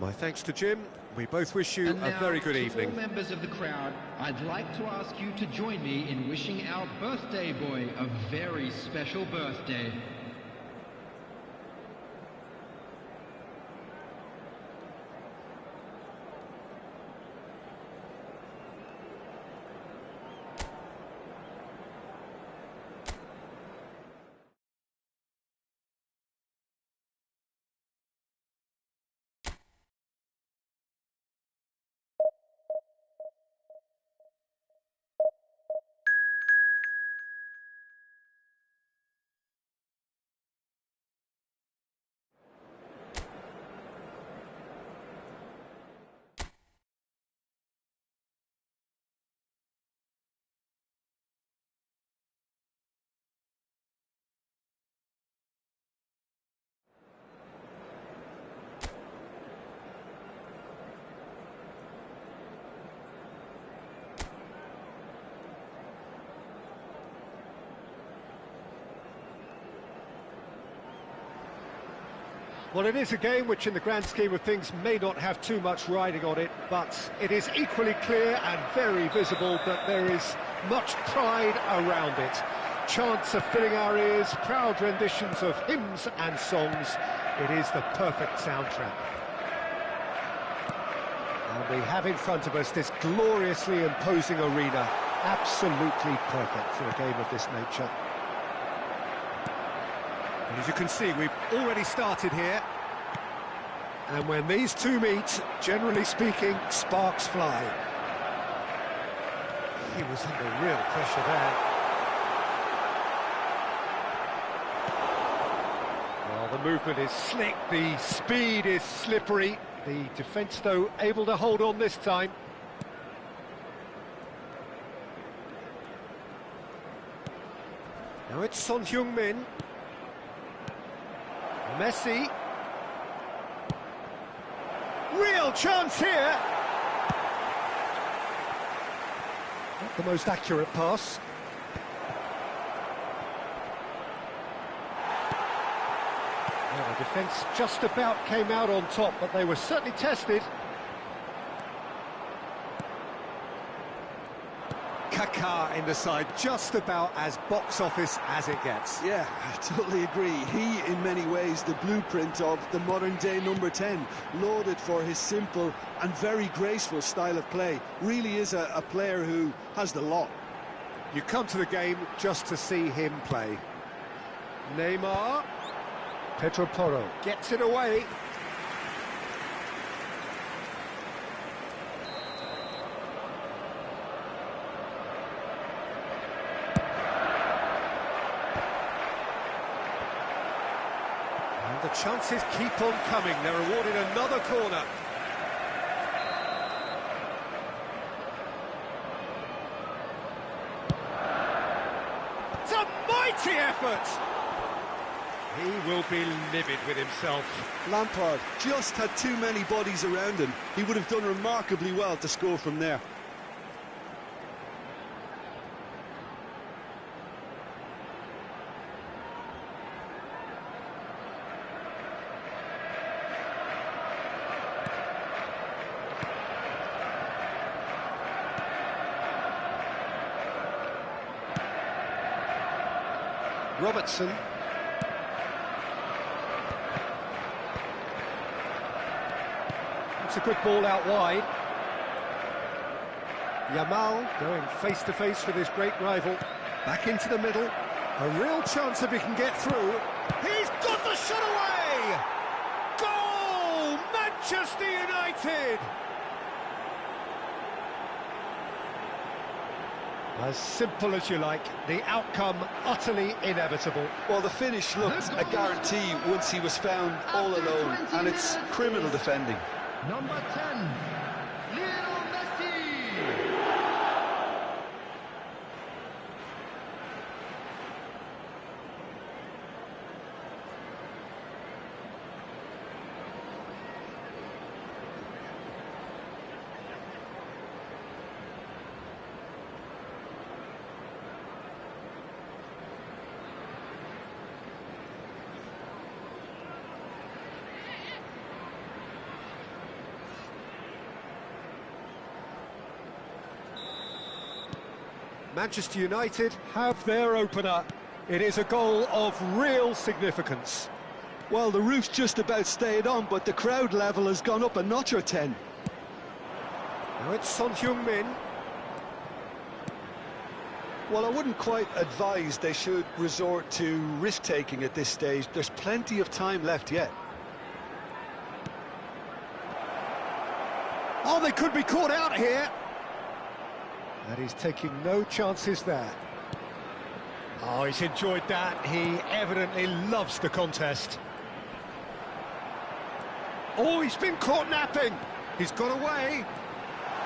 Speaker 1: My thanks to Jim. We both wish you a very good evening.
Speaker 6: All members of the crowd, I'd like to ask you to join me in wishing our birthday boy a very special birthday.
Speaker 1: Well, it is a game which in the grand scheme of things may not have too much riding on it, but it is equally clear and very visible that there is much pride around it. Chants are filling our ears, proud renditions of hymns and songs. It is the perfect soundtrack. And we have in front of us this gloriously imposing arena, absolutely perfect for a game of this nature. And as you can see, we've already started here. And when these two meet, generally speaking, sparks fly. He was under real pressure there. Well, the movement is slick, the speed is slippery. The defence, though, able to hold on this time. Now it's Son Heung-min. Messi. Real chance here. Not the most accurate pass. Well, the defence just about came out on top, but they were certainly tested. Kaká in the side, just about as box office as it gets.
Speaker 4: Yeah, I totally agree. He, in many ways, the blueprint of the modern-day number 10, lauded for his simple and very graceful style of play. Really is a player who has the lot.
Speaker 1: You come to the game just to see him play. Neymar. Pedro Porro gets it away. And the chances keep on coming. They're awarded another corner. It's a mighty effort! He will be livid with himself.
Speaker 4: Lampard just had too many bodies around him. He would have done remarkably well to score from there.
Speaker 1: Robertson. It's a good ball out wide. Yamal going face-to-face with his great rival. Back into the middle. A real chance if he can get through. He's got the shot away! Goal! Manchester United! As simple as you like, the outcome utterly inevitable.
Speaker 2: Well, the finish looked a guarantee once he was found all alone, and it's criminal defending.
Speaker 3: Number 10, Lionel Messi.
Speaker 1: Manchester United have their opener. It is a goal of real significance.
Speaker 4: Well, the roof's just about stayed on, but the crowd level has gone up a notch or 10.
Speaker 1: Now it's Son Heung-min.
Speaker 2: Well, I wouldn't quite advise they should resort to risk-taking at this stage. There's plenty of time left yet.
Speaker 1: Oh, they could be caught out here. And he's taking no chances there. Oh, he's enjoyed that. He evidently loves the contest. Oh, he's been caught napping. He's got away.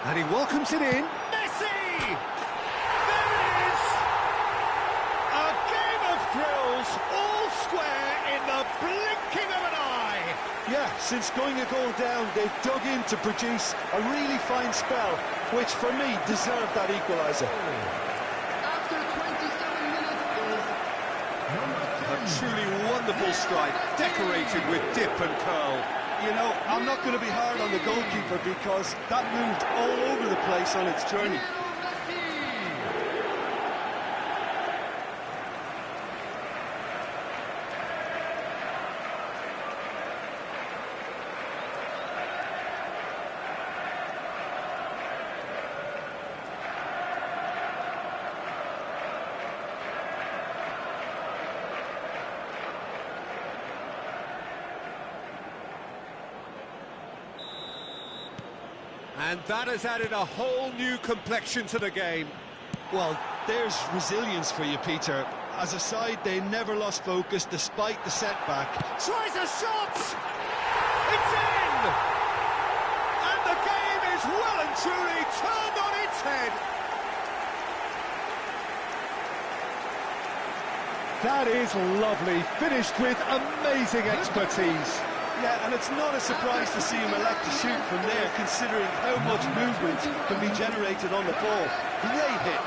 Speaker 1: And he welcomes it in. Messi! There it is! A game of thrills, all square in the blinking of an eye.
Speaker 4: Yeah, since going a goal down, they've dug in to produce a really fine spell, which for me deserved that equaliser.
Speaker 3: After 27 minutes is number 10.
Speaker 1: A truly wonderful strike, decorated with dip and curl.
Speaker 4: You know, I'm not going to be hard on the goalkeeper because that moved all over the place on its journey.
Speaker 1: And that has added a whole new complexion to the game.
Speaker 4: Well, there's resilience for you, Peter. As a side, they never lost focus despite the setback.
Speaker 1: Tries a shot! It's in! And the game is well and truly turned on its head. That is lovely, finished with amazing expertise.
Speaker 4: Yeah, and it's not a surprise to see him elect to shoot from there, considering how much movement can be generated on the ball. Great hit.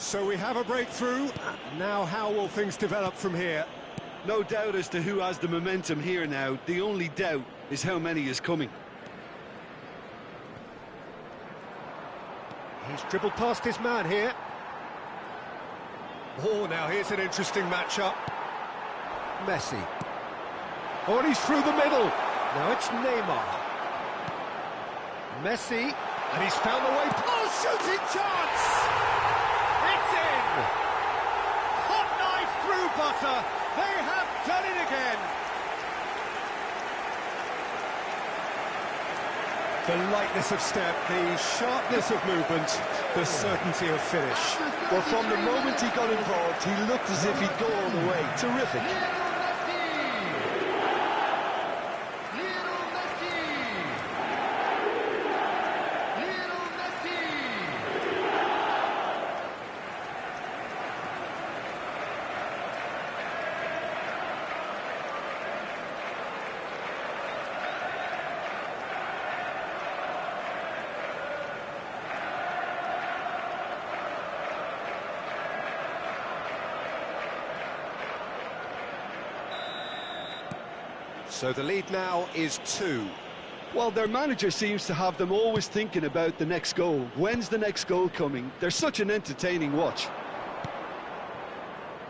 Speaker 1: So we have a breakthrough. Now how will things develop from here?
Speaker 4: No doubt as to who has the momentum here now. The only doubt is how many is coming.
Speaker 1: He's dribbled past his man here. Oh, now here's an interesting matchup. Messi. Oh, and he's through the middle. Now it's Neymar. Messi, and he's found the way. Oh, shooting chance! It's in! Hot knife through butter. They have done it again. The lightness of step, the sharpness of movement, the certainty of finish.
Speaker 4: Well, from the moment he got involved, he looked as if he'd go all the way. Terrific.
Speaker 1: So the lead now is 2.
Speaker 4: Well, their manager seems to have them always thinking about the next goal. When's the next goal coming? They're such an entertaining watch.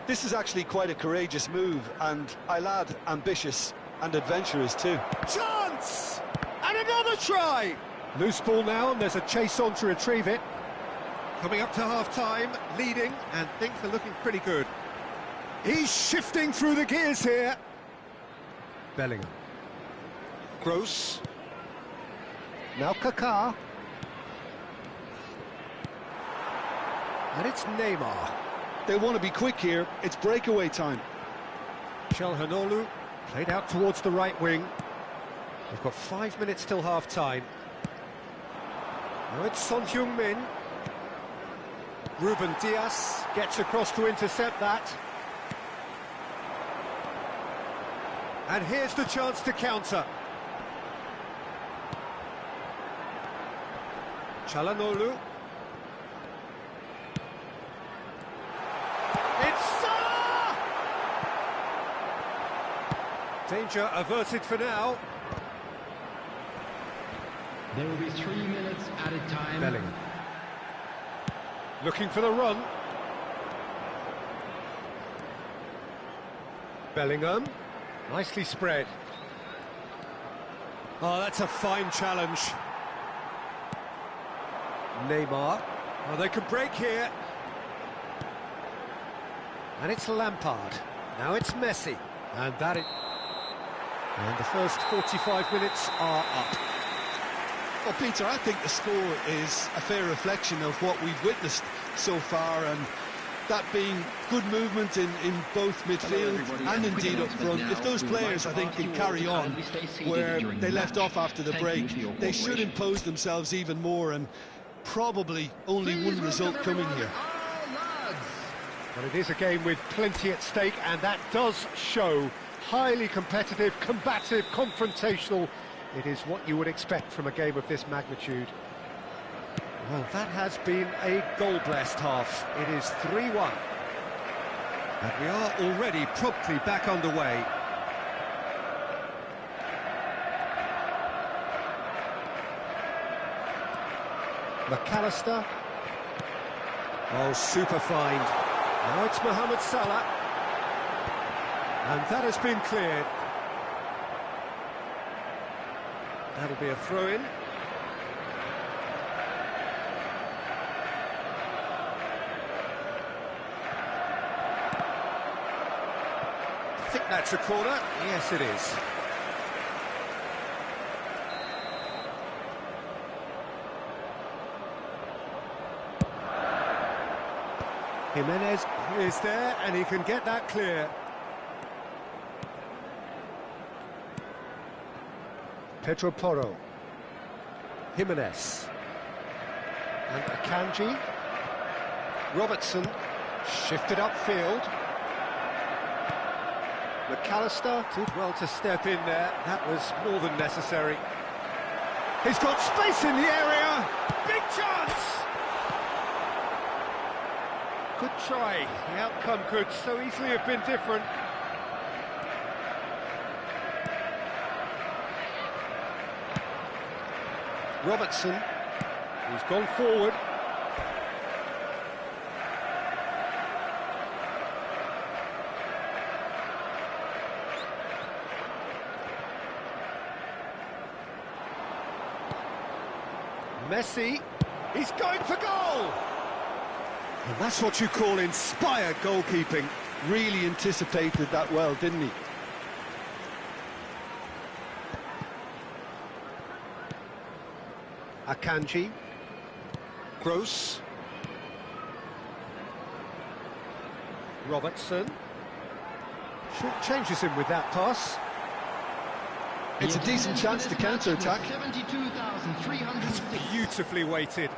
Speaker 4: This is actually quite a courageous move, and I'll add ambitious and adventurous too.
Speaker 1: Chance! And another try! Loose ball now, and there's a chase on to retrieve it. Coming up to half-time, leading, and things are looking pretty good. He's shifting through the gears here. Bellingham. Gross. Now Kaká. And it's Neymar.
Speaker 4: They want to be quick here. It's breakaway time.
Speaker 1: Çalhanoğlu played out towards the right wing. We've got 5 minutes till half-time. Now it's Son Heung-min. Ruben Dias gets across to intercept that. And here's the chance to counter. Çalhanoğlu. It's Salah! Danger averted for now.
Speaker 6: There will be 3 minutes added time.
Speaker 1: Bellingham. Looking for the run. Bellingham. Nicely spread. Oh, that's a fine challenge. Neymar. Oh, they could break here. And it's Lampard. Now it's Messi. And that it... And the first 45 minutes are up.
Speaker 4: Well, Peter, I think the score is a fair reflection of what we've witnessed so far, and that being good movement in both midfield and indeed up front. If those players, I think, can carry on where they left off after the break, they should impose themselves even more, and probably only one result coming here.
Speaker 1: Well, it is a game with plenty at stake, and that does show. Highly competitive, combative, confrontational. It is what you would expect from a game of this magnitude. Well, that has been a goal-blessed half. It is 3-1. And we are already promptly back underway. McAllister. Oh, super find. Now it's Mohamed Salah. And that has been cleared. That'll be a throw-in. I think that's a corner. Yes, it is. Jimenez is there, and he can get that clear. Pedro Porro. Jimenez. And Akanji. Robertson shifted upfield. McAllister did well to step in there. That was more than necessary. He's got space in the area. Big chance! Good try. The outcome could so easily have been different. Robertson, he's gone forward. Messi, he's going for goal!
Speaker 4: And that's what you call inspired goalkeeping. Really anticipated that well, didn't he?
Speaker 1: Akanji, Gross, Robertson, short changes him with that pass.
Speaker 4: It's a decent chance to counter-attack.
Speaker 1: It's beautifully weighted.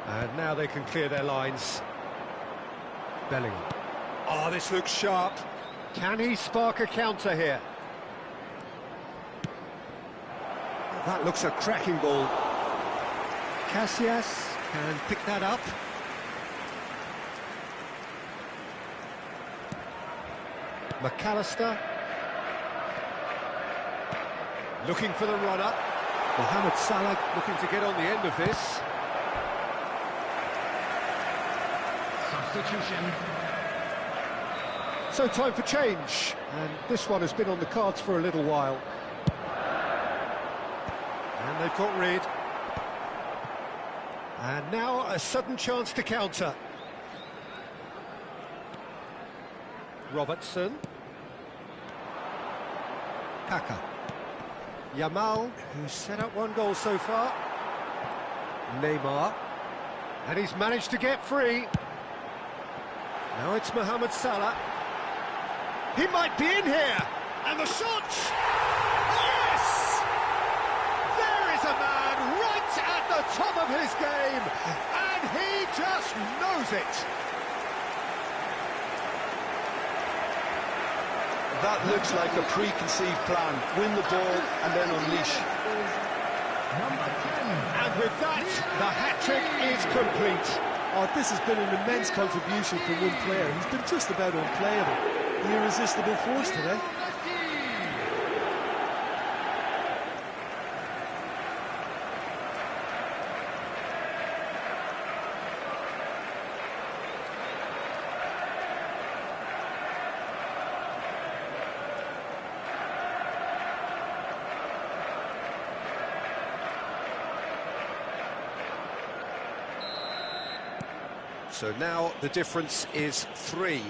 Speaker 1: And now they can clear their lines. Bellingham. Oh, this looks sharp. Can he spark a counter here? Oh, that looks a cracking ball. Casillas can pick that up. McAllister. Looking for the runner. Mohamed Salah looking to get on the end of this.
Speaker 6: Substitution.
Speaker 1: So time for change, and this one has been on the cards for a little while. And they've got rid. And now a sudden chance to counter. Robertson. Kaka. Yamal, who's set up one goal so far. Neymar. And he's managed to get free. Now it's Mohamed Salah. He might be in here. And the shot! Yes! There is a man right at the top of his game. And he just knows it.
Speaker 2: That looks like a preconceived plan. Win the ball and then unleash.
Speaker 1: And with that, the hat-trick is complete.
Speaker 4: Oh, this has been an immense contribution from one player. He's been just about unplayable. The irresistible force today.
Speaker 1: So now the difference is 3.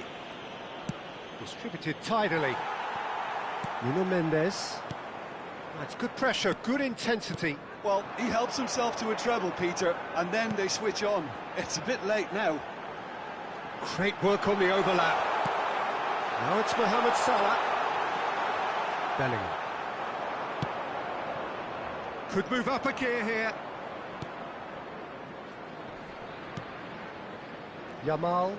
Speaker 1: Distributed tidily. Nuno Mendes. That's good pressure, good intensity.
Speaker 4: Well, he helps himself to a treble, Peter, and then they switch on. It's a bit late now.
Speaker 1: Great work on the overlap. Now it's Mohamed Salah. Bellingham. Could move up a gear here. Yamal.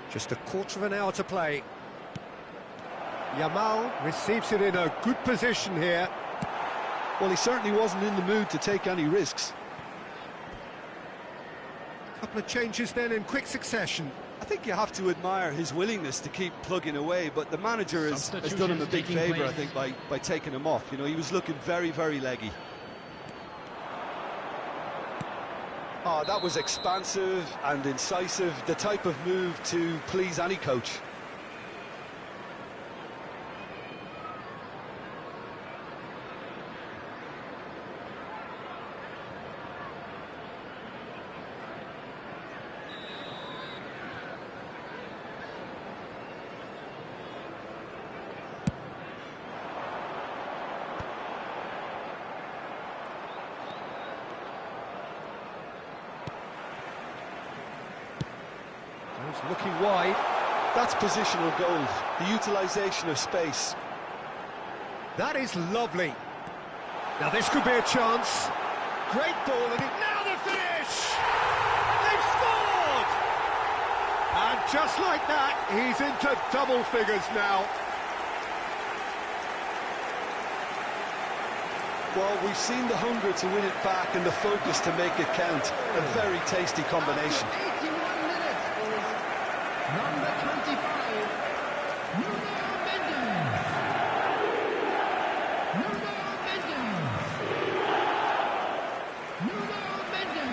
Speaker 1: Just a quarter of an hour to play. Yamal receives it in a good position here.
Speaker 4: Well, he certainly wasn't in the mood to take any risks.
Speaker 1: Couple of changes then in quick succession.
Speaker 4: I think you have to admire his willingness to keep plugging away, but the manager has done him a big favour, I think, by taking him off. You know, he was looking very, very leggy.
Speaker 2: Oh, that was expansive and incisive, the type of move to please any coach.
Speaker 1: Looking wide.
Speaker 2: That's positional gold, the utilisation of space.
Speaker 1: That is lovely. Now this could be a chance. Great ball, and now the finish! They've scored! And just like that, he's into double figures now.
Speaker 4: Well, we've seen the hunger to win it back and the focus to make it count. A very tasty combination.
Speaker 3: After 81 minutes is number 25, Nuno Mendes. Nuno Mendes. Nuno Mendes.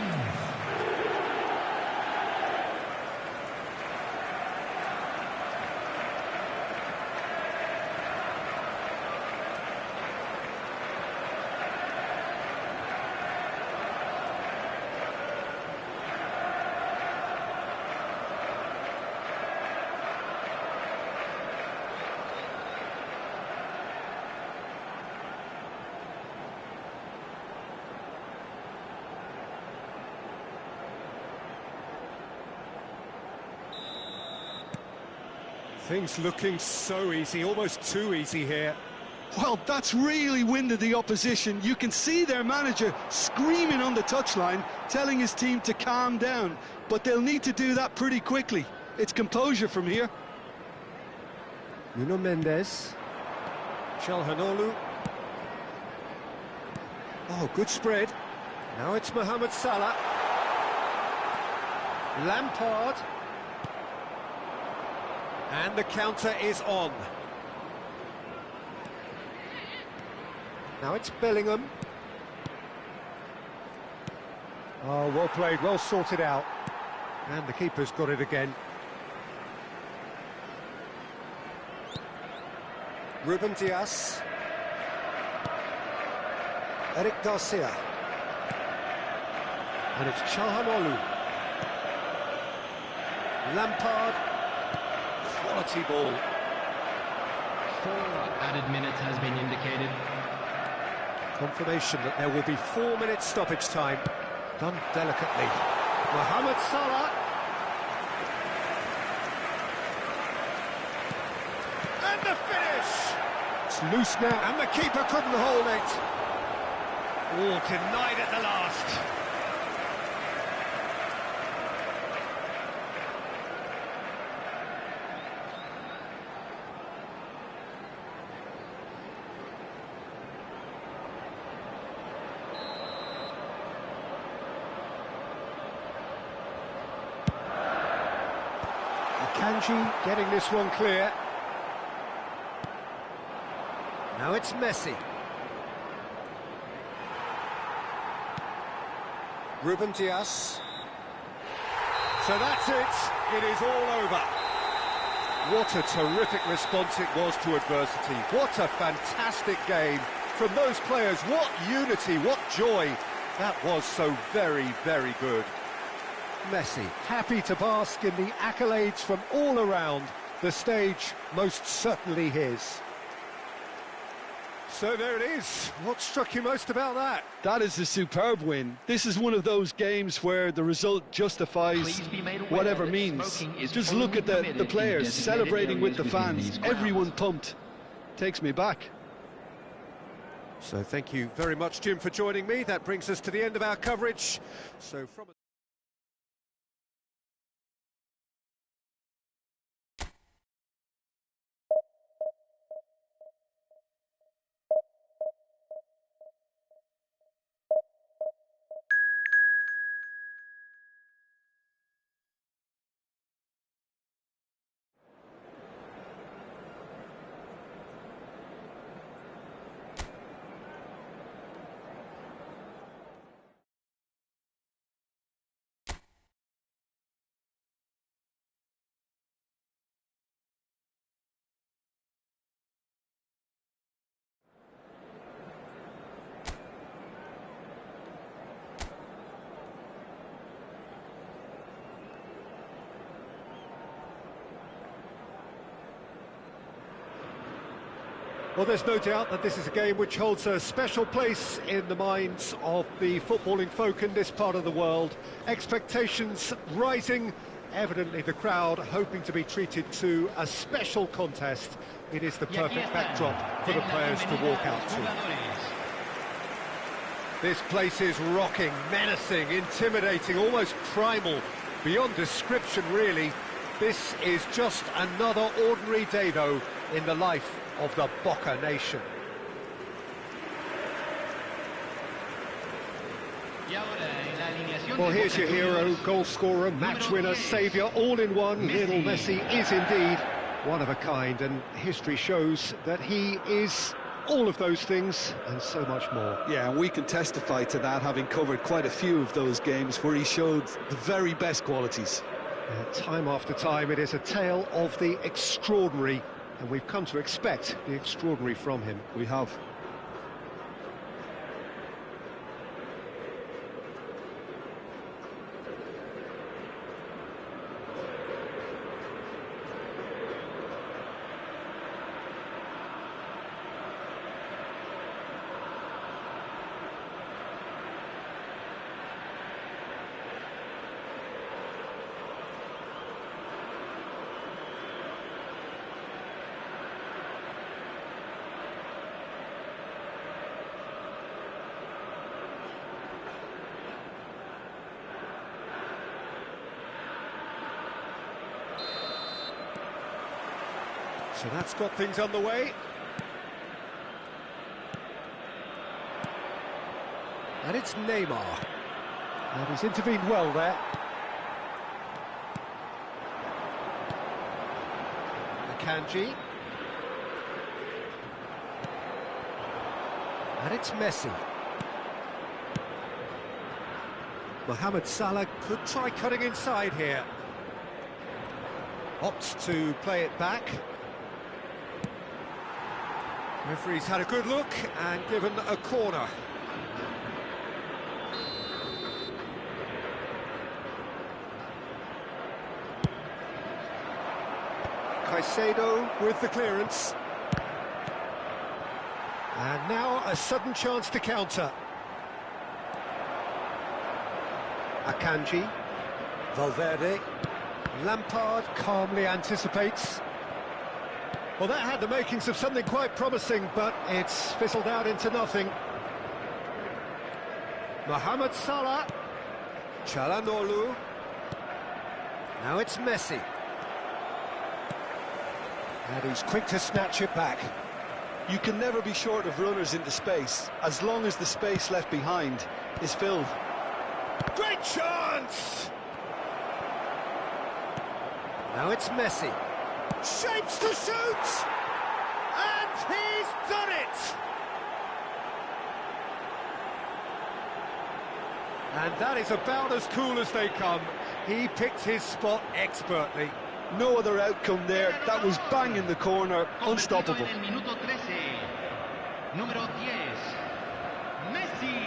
Speaker 1: Things looking so easy, almost too easy here.
Speaker 4: Well, that's really winded the opposition. You can see their manager screaming on the touchline, telling his team to calm down. But they'll need to do that pretty quickly. It's composure from here.
Speaker 1: Nuno Mendes. Çalhanoğlu. Oh, good spread. Now it's Mohamed Salah. Lampard. And the counter is on. Now it's Bellingham. Oh, well played, well sorted out. And the keeper's got it again. Ruben Dias. Eric Garcia. And it's Çalhanoğlu. Lampard. Quality ball.
Speaker 6: 4 added minutes has been indicated.
Speaker 1: Confirmation that there will be 4 minutes stoppage time. Done delicately. Mohamed Salah. And the finish! It's loose now, and the keeper couldn't hold it. Oh, denied at the last. Kanji getting this one clear. Now it's Messi. Ruben Dias. So that's it. It is all over. What a terrific response it was to adversity. What a fantastic game from those players. What unity, what joy. That was so very, very good. Messi, happy to bask in the accolades from all around. The stage most certainly his. So there it is. What struck you most about that?
Speaker 4: That is a superb win. This is one of those games where the result justifies whatever means. Just look at the players celebrating with the fans. Everyone pumped. Takes me back.
Speaker 1: So thank you very much, Jim, for joining me. That brings us to the end of our coverage. So from Well, there's no doubt that this is a game which holds a special place in the minds of the footballing folk in this part of the world. Expectations rising, evidently the crowd hoping to be treated to a special contest. It is the perfect backdrop for the players to walk out to. This place is rocking, menacing, intimidating, almost primal, beyond description really. This is just another ordinary day, though, in the life of the Boca Nation. Well, here's your hero, goal scorer, match winner, saviour, all in one. Lionel Messi is indeed one of a kind, and history shows that he is all of those things and so much more.
Speaker 4: Yeah, and we can testify to that, having covered quite a few of those games where he showed the very best qualities.
Speaker 1: Time after time, it is a tale of the extraordinary, and we've come to expect the extraordinary from him.
Speaker 4: We have.
Speaker 1: So that's got things on the way. And it's Neymar. And he's intervened well there. Akanji. And it's Messi. Mohamed Salah could try cutting inside here. Opts to play it back. Referee's had a good look and given a corner. Caicedo with the clearance. And now a sudden chance to counter. Akanji. Valverde. Lampard calmly anticipates. Well, that had the makings of something quite promising, but it's fizzled out into nothing. Mohamed Salah. Çalhanoğlu. Now it's Messi. And he's quick to snatch it back.
Speaker 4: You can never be short of runners into space, as long as the space left behind is filled.
Speaker 1: Great chance! Now it's Messi. Shapes to shoot! And he's done it! And that is about as cool as they come. He picked his spot expertly.
Speaker 4: No other outcome there. That was bang in the corner, unstoppable.
Speaker 5: Minuto 13. Número 10. Messi.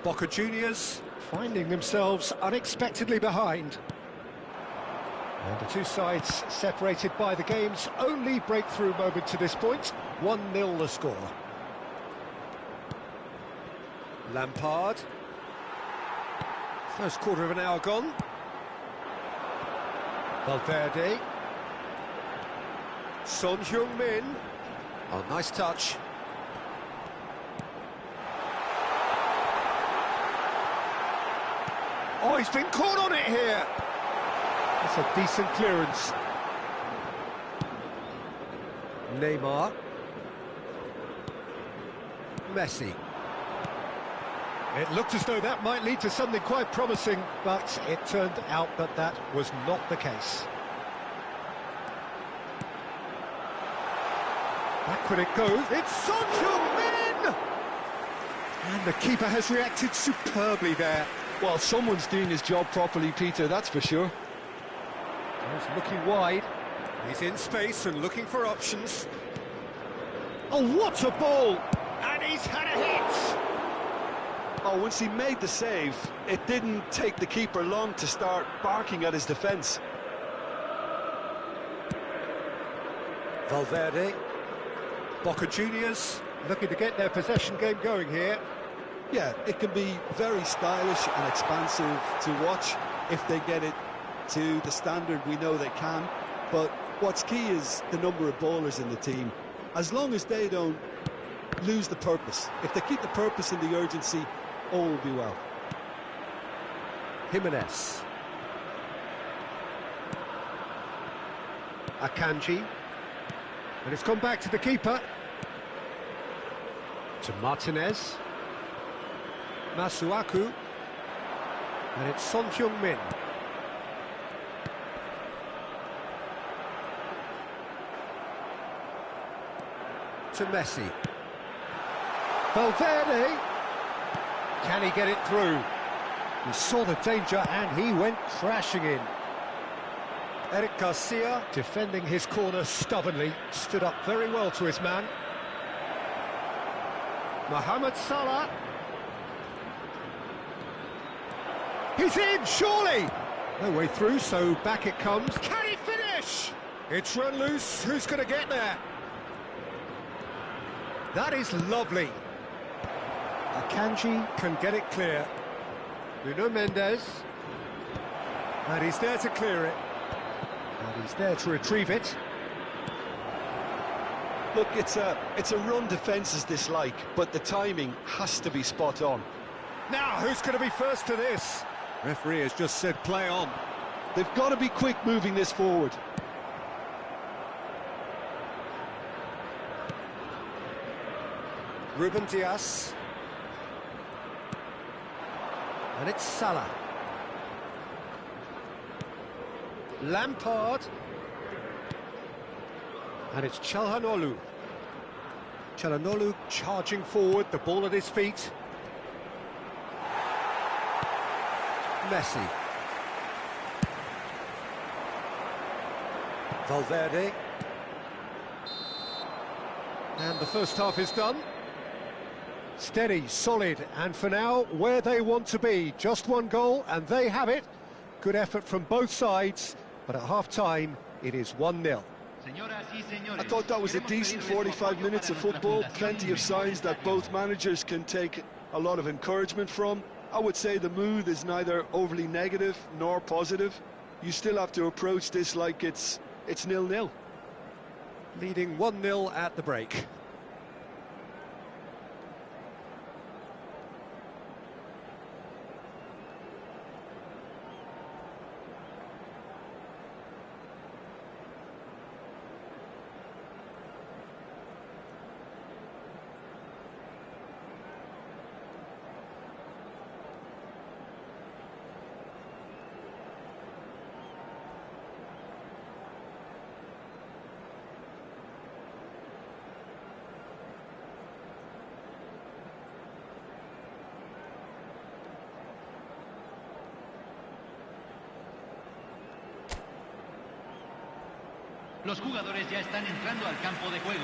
Speaker 1: Boca Juniors finding themselves unexpectedly behind. And the two sides separated by the game's only breakthrough moment to this point. 1-0 the score. Lampard. First quarter of an hour gone. Valverde. Son Heung-min. Oh, nice touch. Oh, he's been caught on it here. That's a decent clearance. Neymar. Messi. It looked as though that might lead to something quite promising, but it turned out that that was not the case. Backward it goes. It's Son Heung-min! And the keeper has reacted superbly there.
Speaker 4: Well, someone's doing his job properly, Peter, that's for sure.
Speaker 1: He's looking wide. He's in space and looking for options. Oh, what a ball! And he's had a hit!
Speaker 4: Oh, once he made the save, it didn't take the keeper long to start barking at his defence.
Speaker 1: Valverde. Boca Juniors Looking to get their possession game going here.
Speaker 4: Yeah, it can be very stylish and expansive to watch if they get it to the standard we know they can. But what's key is the number of ballers in the team. As long as they don't lose the purpose, if they keep the purpose and the urgency, all will be well.
Speaker 1: Jimenez. Akanji. And it's gone back to the keeper. To Martinez. Masuaku. And it's Son Heung-min. To Messi. Valverde. Can he get it through? He saw the danger and he went crashing in. Eric Garcia, defending his corner stubbornly, stood up very well to his man. Mohamed Salah. He's in, surely! No way through, so back it comes. Can he finish? It's run loose, who's going to get there? That is lovely. Akanji can get it clear. Nuno Mendes. And he's there to clear it. And he's there to retrieve it.
Speaker 2: Look, it's a run defence's dislike, but the timing has to be spot on.
Speaker 1: Now, who's going to be first to this? Referee has just said play on.
Speaker 2: They've got to be quick moving this forward.
Speaker 1: Ruben Dias. And it's Salah. Lampard. And it's Çalhanoğlu. Çalhanoğlu charging forward, the ball at his feet. Messi. Valverde. And the first half is done. Steady, solid, and for now, where they want to be. Just one goal, and they have it. Good effort from both sides, but at half-time, it is 1-0.
Speaker 2: I thought that was a decent 45 minutes of football. Plenty of signs that both managers can take a lot of encouragement from. I would say the mood is neither overly negative nor positive. You still have to approach this like it's 0-0.
Speaker 1: Leading 1-0 at the break.
Speaker 6: Los jugadores ya están entrando al campo de juego.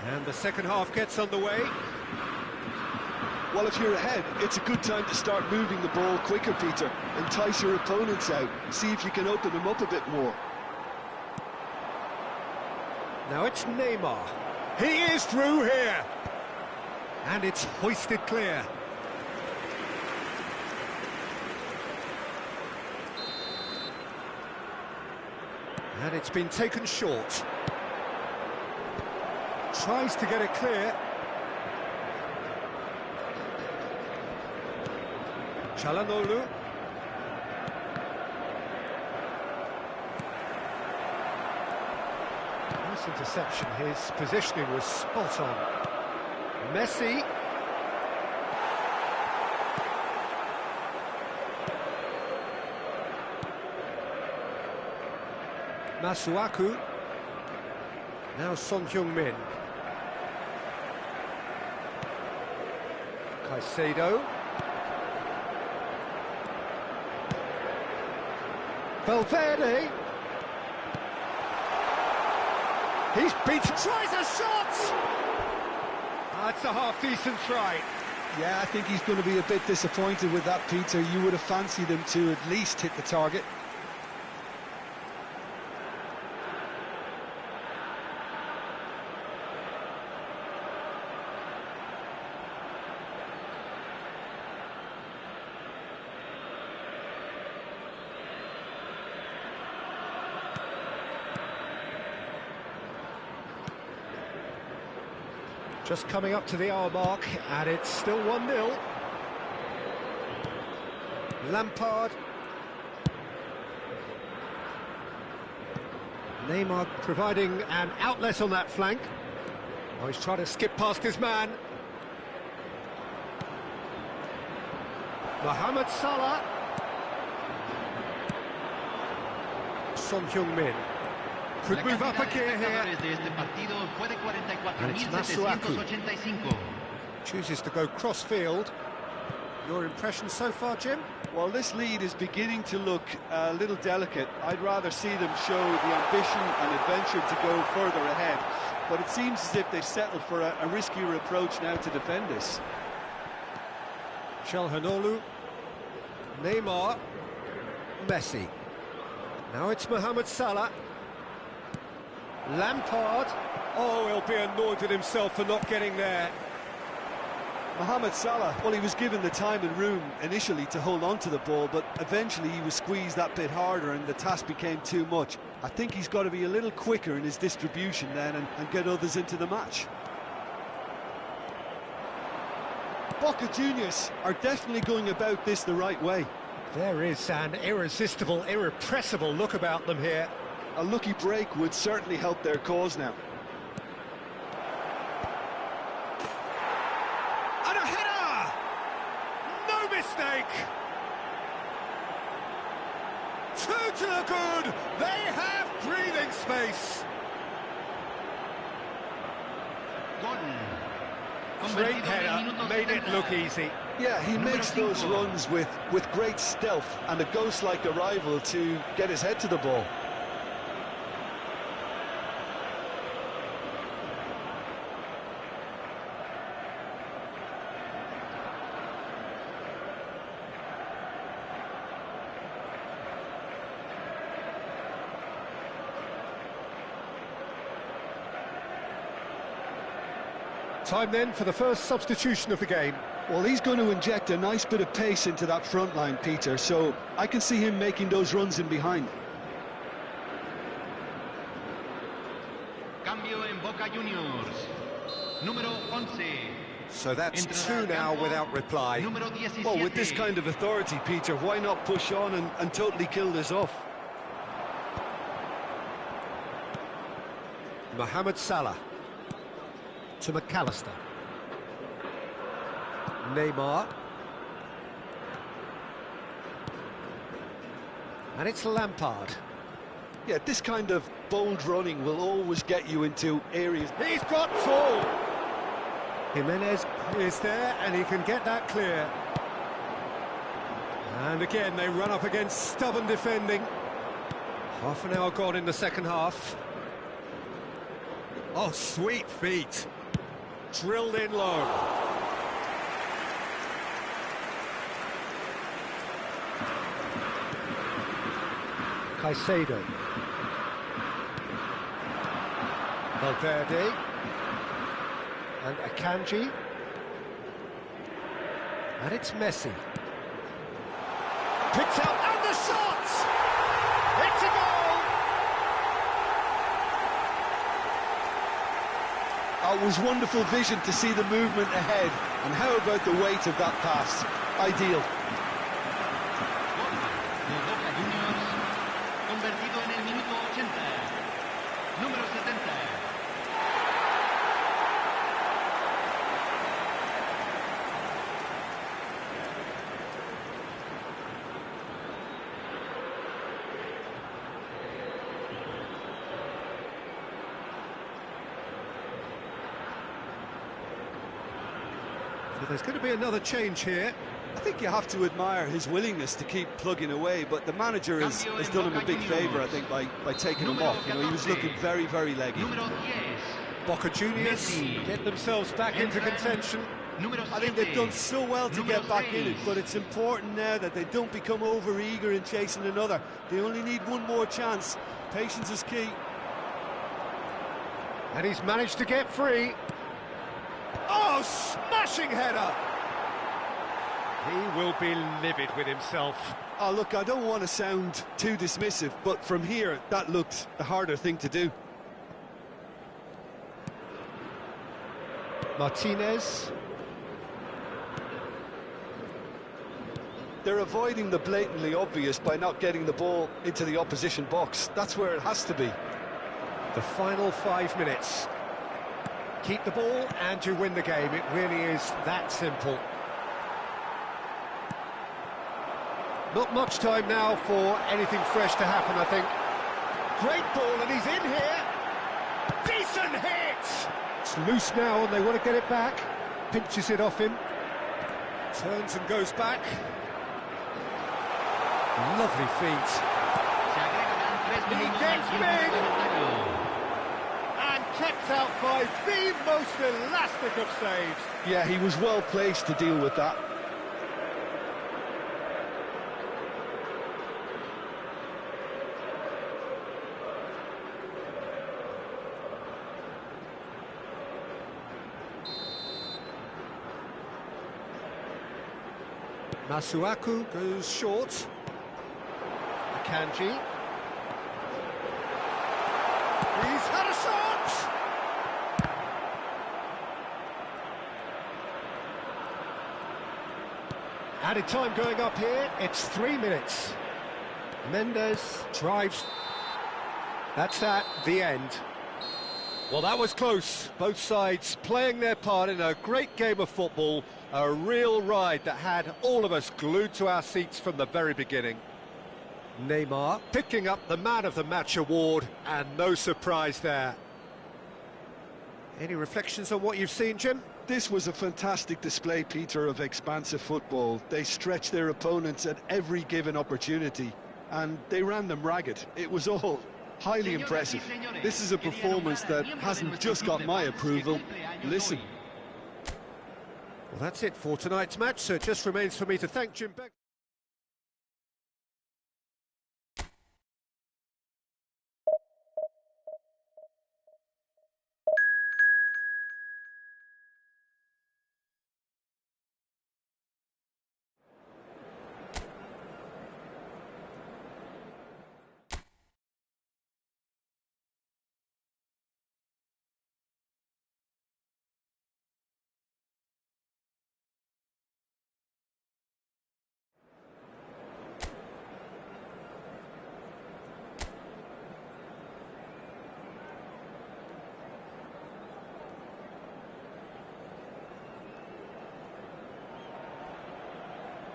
Speaker 1: And the second half gets underway.
Speaker 2: Well, if you're ahead, it's a good time to start moving the ball quicker, Peter. Entice your opponents out. See if you can open them up a bit more.
Speaker 1: Now it's Neymar. He is through here. And it's hoisted clear. And it's been taken short. Tries to get it clear. Çalhanoğlu. Nice interception, his positioning was spot on. Messi. Masuaku. Now Son Heung-min. Caicedo. He's beaten, tries a shot! That's a half-decent try.
Speaker 4: Yeah, I think he's going to be a bit disappointed with that, Peter. You would have fancied him to at least hit the target.
Speaker 1: Just coming up to the hour mark, and it's still 1-0. Lampard. Neymar providing an outlet on that flank. Oh, he's trying to skip past his man. Mohamed Salah. Son Heung-min. Could move up a gear here. And it's Masuaku. Chooses to go cross-field. Your impression so far, Jim?
Speaker 4: Well, this lead is beginning to look a little delicate. I'd rather see them show the ambition and adventure to go further ahead. But it seems as if they've settled for a riskier approach now to defend this.
Speaker 1: Calhanoglu. Neymar. Messi. Now it's Mohamed Salah. Lampard. Oh, he'll be annoyed with himself for not getting there.
Speaker 4: Mohamed Salah, well, he was given the time and room initially to hold on to the ball, but eventually he was squeezed that bit harder and the task became too much. I think he's got to be a little quicker in his distribution then and get others into the match. Boca Juniors are definitely going about this the right way.
Speaker 1: There is an irresistible, irrepressible look about them here.
Speaker 4: A lucky break would certainly help their cause now.
Speaker 1: And a header! No mistake! Two to the good! They have breathing space! Great header, made it look easy.
Speaker 4: Yeah, he makes those runs with great stealth and a ghost-like arrival to get his head to the ball.
Speaker 1: Time then for the first substitution of the game.
Speaker 4: Well, he's going to inject a nice bit of pace into that front line, Peter, so I can see him making those runs in behind.
Speaker 6: Cambio en Boca Juniors. Número 11.
Speaker 1: So that's two now without reply.
Speaker 4: Well, with this kind of authority, Peter, why not push on and totally kill this off?
Speaker 1: Mohamed Salah. To McAllister. Neymar. And it's Lampard.
Speaker 4: Yeah, this kind of bold running will always get you into areas.
Speaker 1: He's got full. Jimenez is there and he can get that clear. And again they run up against stubborn defending. Half an hour gone in the second half. Oh, sweet feet. Drilled in low. Caicedo. Valverde. And Akanji. And it's Messi. Picked out, and the shot! It's a goal!
Speaker 4: It was wonderful vision to see the movement ahead. And how about the weight of that pass? Ideal.
Speaker 6: Convertido en el minuto 80. Número 70.
Speaker 1: So there's going to be another change here.
Speaker 4: I think you have to admire his willingness to keep plugging away, but the manager has done him a big favour, I think, by taking him off. You know, he was looking very, very leggy.
Speaker 1: Boca Juniors get themselves back into contention.
Speaker 4: I think they've done so well to get back in it, but it's important now that they don't become over-eager in chasing another. They only need one more chance. Patience is key.
Speaker 1: And he's managed to get free. Oh, smashing header! He will be livid with himself.
Speaker 4: Oh, look, I don't want to sound too dismissive, but from here, that looked the harder thing to do.
Speaker 1: Martinez.
Speaker 4: They're avoiding the blatantly obvious by not getting the ball into the opposition box. That's where it has to be.
Speaker 1: The final 5 minutes. Keep the ball and you win the game. It really is that simple. Not much time now for anything fresh to happen, I think. Great ball, and he's in here. Decent hit! It's loose now, and they want to get it back. Pinches it off him. Turns and goes back. Lovely feet. He gets big! And kept out by the most elastic of saves.
Speaker 4: Yeah, he was well placed to deal with that.
Speaker 1: Masuaku goes short. Akanji. He's had a shot! Added time going up here, it's 3 minutes. Mendes drives. That's that, the end. Well, that was close. Both sides playing their part in a great game of football. A real ride that had all of us glued to our seats from the very beginning. Neymar picking up the Man of the Match award, and no surprise there. Any reflections on what you've seen, Jim?
Speaker 4: This was a fantastic display, Peter, of expansive football. They stretched their opponents at every given opportunity, and they ran them ragged. It was all highly impressive. This is a performance that hasn't just got my approval. Listen.
Speaker 1: Well, that's it for tonight's match, so it just remains for me to thank Jim Beck.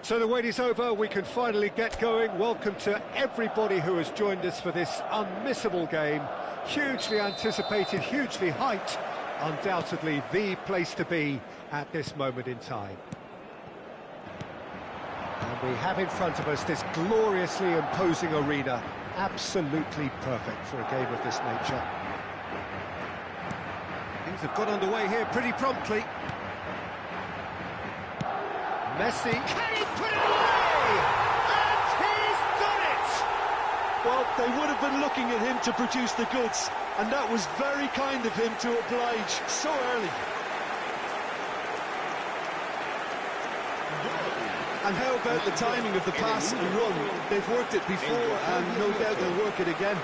Speaker 1: So the wait is over, we can finally get going. Welcome to everybody who has joined us for this unmissable game. Hugely anticipated, hugely hyped, undoubtedly the place to be at this moment in time. And we have in front of us this gloriously imposing arena, absolutely perfect for a game of this nature. Things have got underway here pretty promptly. Messi, can he put it away? And he's done it!
Speaker 4: Well, they would have been looking at him to produce the goods, and that was very kind of him to oblige so early. And how about the timing of the pass and run? They've worked it before, and no doubt they'll work it again.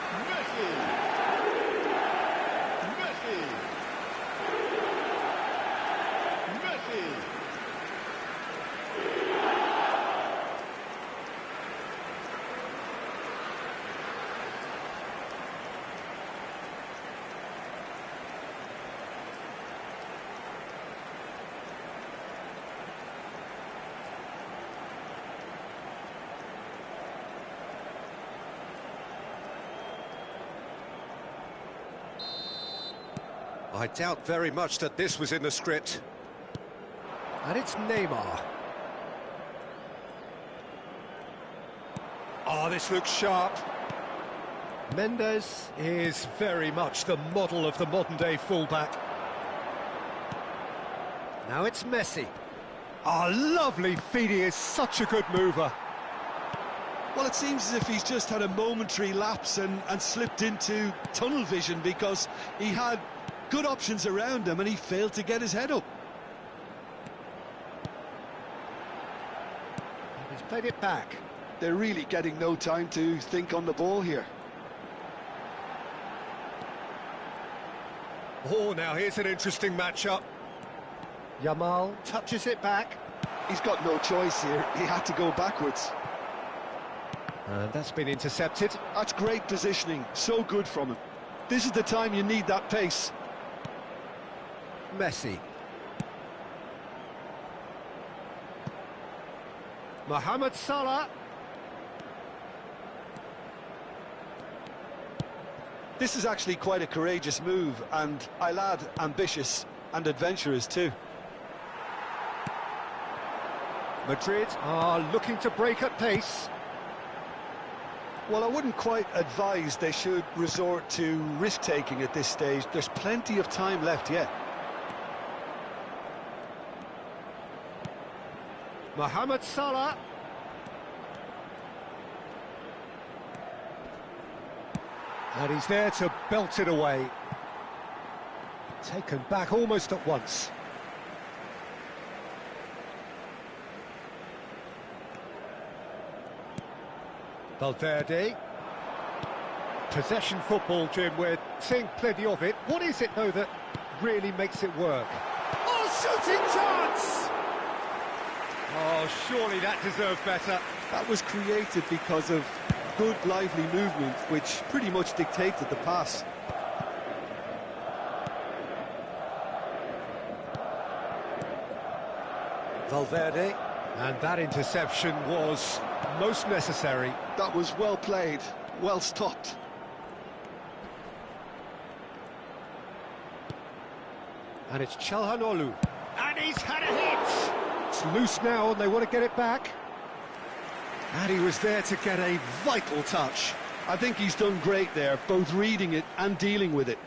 Speaker 1: I doubt very much that this was in the script. And it's Neymar. Oh, this looks sharp. Mendes is very much the model of the modern-day fullback. Now it's Messi. Oh, lovely feet, he is such a good mover.
Speaker 4: Well, it seems as if he's just had a momentary lapse and slipped into tunnel vision, because he had good options around him and he failed to get his head up.
Speaker 1: He's played it back.
Speaker 2: They're really getting no time to think on the ball here.
Speaker 1: Oh, now here's an interesting matchup. Yamal touches it back.
Speaker 2: He's got no choice here. He had to go backwards.
Speaker 1: And that's been intercepted.
Speaker 2: That's great positioning. So good from him. This is the time you need that pace.
Speaker 1: Messi. Mohamed Salah.
Speaker 2: This is actually quite a courageous move, and I'll add ambitious and adventurous too.
Speaker 1: Madrid are looking to break at pace.
Speaker 2: Well, I wouldn't quite advise they should resort to risk-taking at this stage. There's plenty of time left yet.
Speaker 1: Mohamed Salah. And he's there to belt it away. Taken back almost at once. Valverde. Possession football, Jim, we're seeing plenty of it. What is it, though, that really makes it work? Oh, shooting chance! Oh, surely that deserved better.
Speaker 4: That was created because of good, lively movement, which pretty much dictated the pass.
Speaker 1: Valverde. And that interception was most necessary.
Speaker 2: That was well played, well stopped.
Speaker 1: And it's Çalhanoğlu. And he's had a hit! It's loose now and they want to get it back. And he was there to get a vital touch.
Speaker 2: I think he's done great there, both reading it and dealing with it.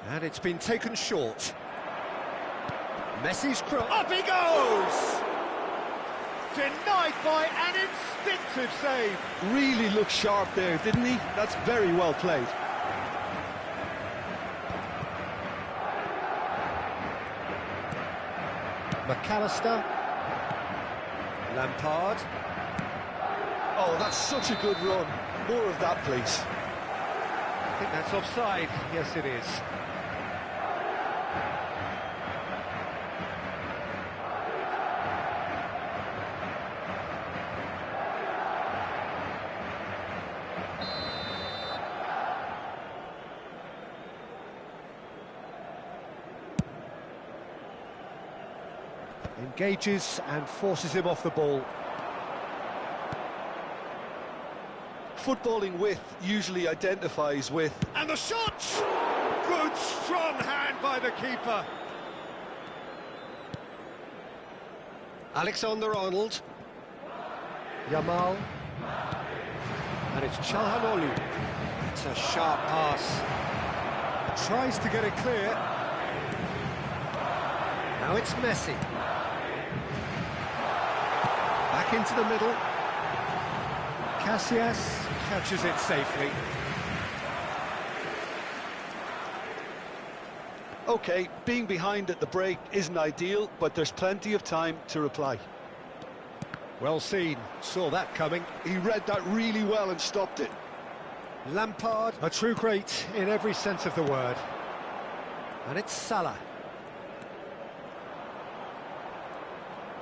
Speaker 1: And it's been taken short. Messi's cross. Up he goes! Denied by an instinctive save.
Speaker 2: Really looked sharp there, didn't he? That's very well played.
Speaker 1: McAllister. Lampard.
Speaker 2: Oh, that's such a good run. More of that, please.
Speaker 1: I think that's offside. Yes, it is. Engages and forces him off the ball.
Speaker 2: Footballing width usually identifies with...
Speaker 1: And the shot! Good, strong hand by the keeper. Alexander-Arnold. Yamal. And it's Çalhanoğlu. It's a sharp pass. Tries to get it clear. Now it's Messi. Back into the middle. Casillas catches it safely.
Speaker 2: OK, being behind at the break isn't ideal, but there's plenty of time to reply.
Speaker 1: Well seen, saw that coming.
Speaker 2: He read that really well and stopped it.
Speaker 1: Lampard, a true great in every sense of the word. And it's Salah.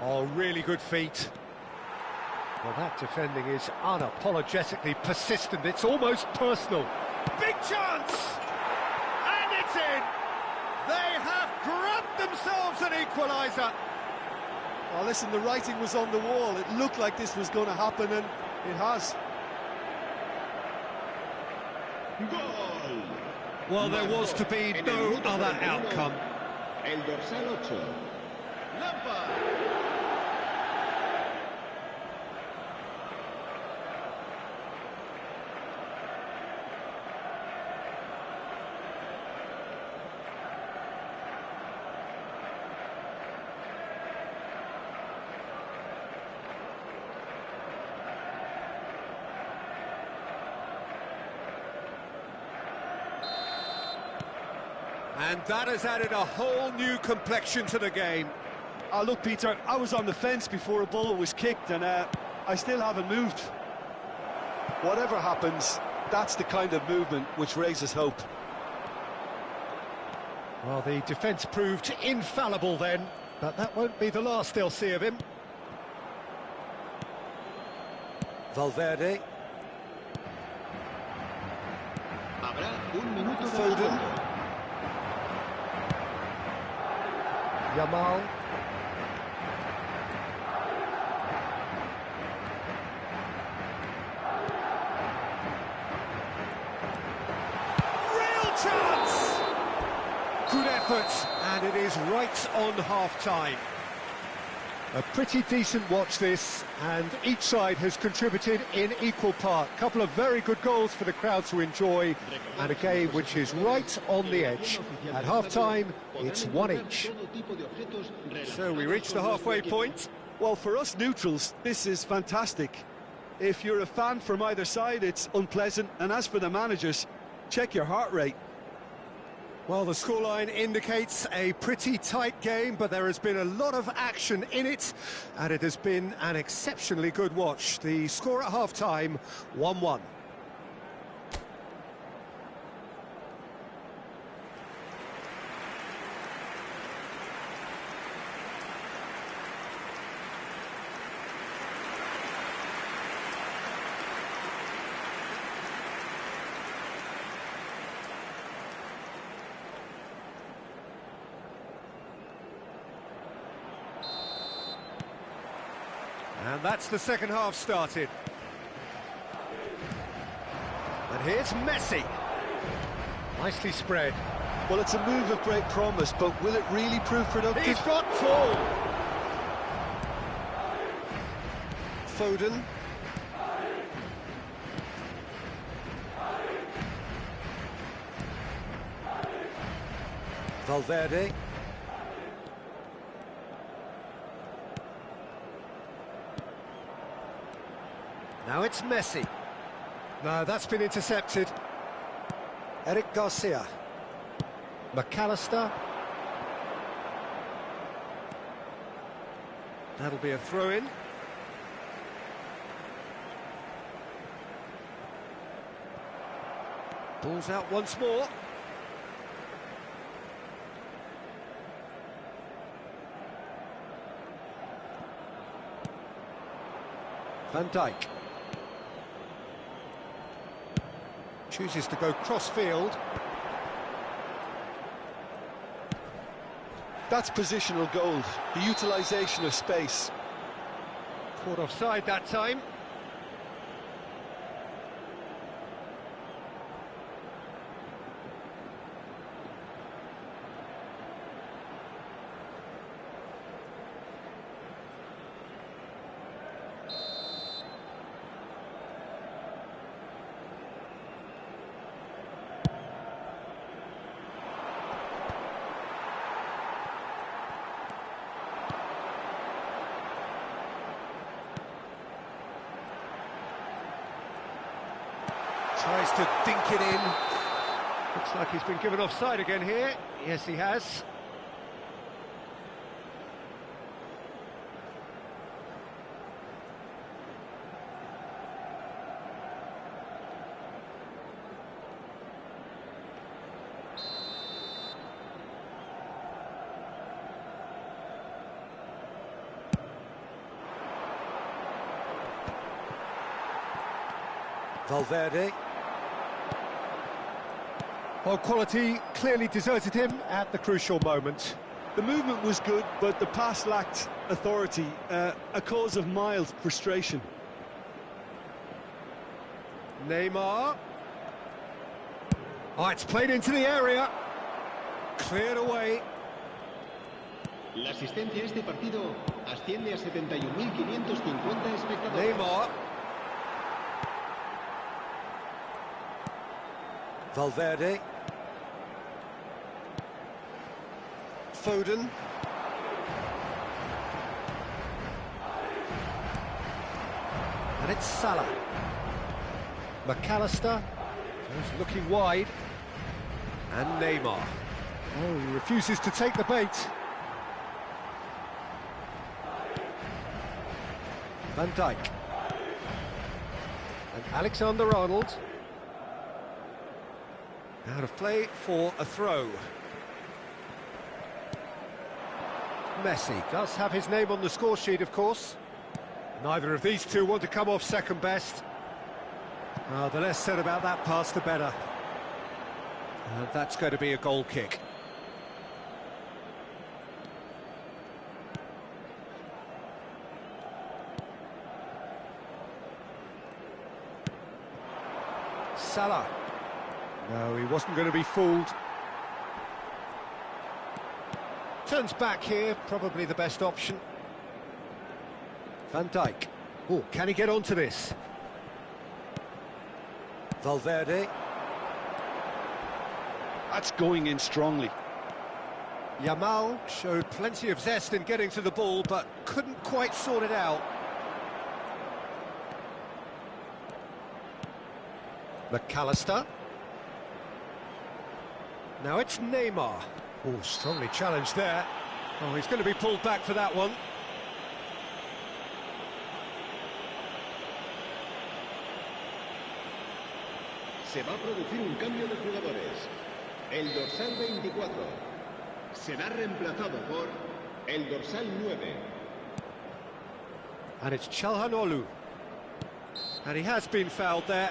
Speaker 1: Oh, really good feet. Well, that defending is unapologetically persistent. It's almost personal. Big chance! And it's in! They have grabbed themselves an equaliser.
Speaker 4: Well, listen, the writing was on the wall. It looked like this was going to happen, and it has.
Speaker 3: Goal.
Speaker 1: Well, there was to be no other outcome.
Speaker 3: El dorsal 8. Lampard.
Speaker 1: And that has added a whole new complexion to the game.
Speaker 4: Look, Peter, I was on the fence before a ball was kicked, and I still haven't moved.
Speaker 2: Whatever happens, that's the kind of movement which raises hope.
Speaker 1: Well, the defence proved infallible then, but that won't be the last they'll see of him. Valverde.
Speaker 3: Habrá un minuto de
Speaker 1: Foden.
Speaker 3: descuento.
Speaker 1: Yamal. Real chance! Good effort, and it is right on half-time. A pretty decent watch this, and each side has contributed in equal part. A couple of very good goals for the crowd to enjoy, and a game which is right on the edge. At half-time, it's one each. So we reach the halfway point.
Speaker 4: Well, for us neutrals, this is fantastic. If you're a fan from either side, it's unpleasant. And as for the managers, check your heart rate.
Speaker 1: Well, the scoreline indicates a pretty tight game, but there has been a lot of action in it, and it has been an exceptionally good watch. The score at half-time, 1-1. And that's the second half started. And here's Messi. Nicely spread.
Speaker 2: Well, it's a move of great promise, but will it really prove productive?
Speaker 1: He's got full. Foden. Valverde. Now it's Messi. No, that's been intercepted. Eric Garcia. McAllister. That'll be a throw-in. Ball's out once more. Van Dijk. Chooses to go cross-field.
Speaker 2: That's positional gold, the utilisation of space.
Speaker 1: Caught offside that time. Tries to dink it in. Looks like he's been given offside again here. Yes, he has. Valverde. Well, quality clearly deserted him at the crucial moment.
Speaker 4: The movement was good, but the pass lacked authority, a cause of mild frustration.
Speaker 1: Neymar. Oh, it's played into the area. Cleared away.
Speaker 7: La asistencia a este partido asciende a 71.550 espectadores.
Speaker 1: Neymar. Valverde. Foden. And it's Salah. McAllister. He's looking wide. And Neymar. Oh, he refuses to take the bait. Van Dijk. And Alexander-Arnold. Out of play for a throw. Messi does have his name on the score sheet, of course. Neither of these two want to come off second best. The less said about that pass, the better. And that's going to be a goal kick. Salah. No, he wasn't going to be fooled. Turns back here, probably the best option. Van Dijk. Oh, can he get onto this? Valverde.
Speaker 4: That's going in strongly.
Speaker 1: Yamal showed plenty of zest in getting to the ball, but couldn't quite sort it out. McAllister. Now it's Neymar. Oh, strongly challenged there. Oh, he's going to be pulled back for that one.
Speaker 7: Se va a producir un cambio de jugadores. El dorsal 24 será reemplazado por el dorsal 9.
Speaker 1: And it's Çalhanoğlu. And he has been fouled there.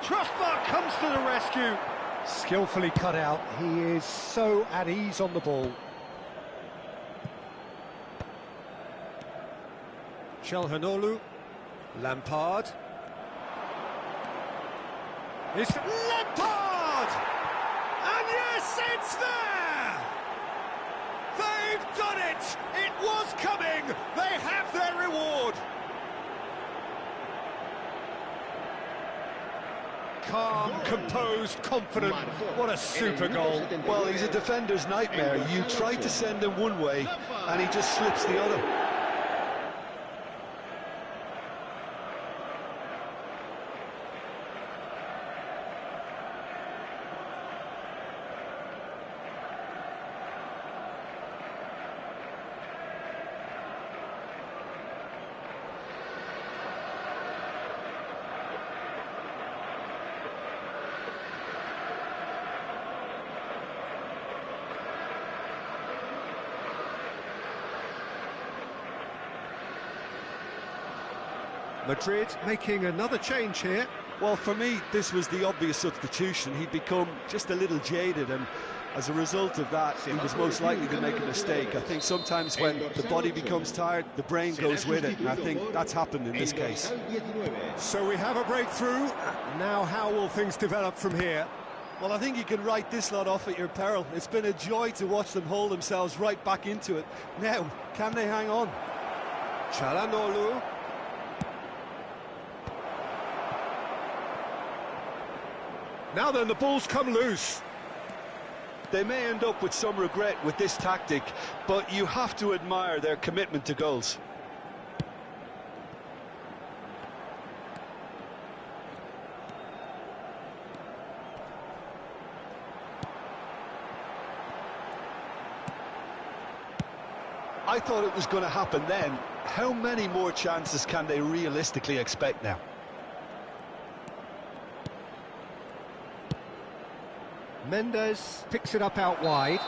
Speaker 1: Crossbar comes to the rescue. Skillfully cut out. He is so at ease on the ball. Çalhanoğlu. Lampard. It's Lampard! And yes, it's there! They've done it! It was coming! They have their reward! Calm, composed, confident. What a super goal.
Speaker 4: Well, he's a defender's nightmare. You try to send him one way, and he just slips the other.
Speaker 1: Madrid making another change here.
Speaker 4: Well, for me, this was the obvious substitution. He'd become just a little jaded, and as a result of that, he was most likely to make a mistake. I think sometimes when the body becomes tired, the brain goes with it, and I think that's happened in this case.
Speaker 1: So we have a breakthrough. Now how will things develop from here?
Speaker 4: Well, I think you can write this lot off at your peril. It's been a joy to watch them hold themselves right back into it. Now, can they hang on?
Speaker 1: Çalhanoğlu. Now then, the ball's come loose.
Speaker 4: They may end up with some regret with this tactic, but you have to admire their commitment to goals. I thought it was going to happen then. How many more chances can they realistically expect now?
Speaker 1: Mendes picks it up out wide.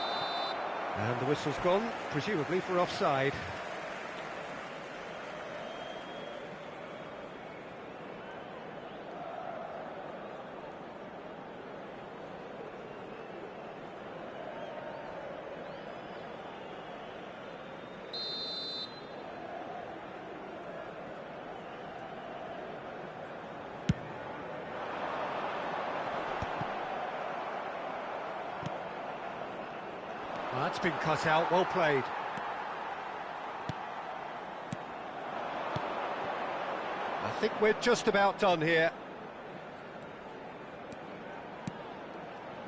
Speaker 1: And the whistle's gone, presumably for offside. Well, that's been cut out, well played. I think we're just about done here.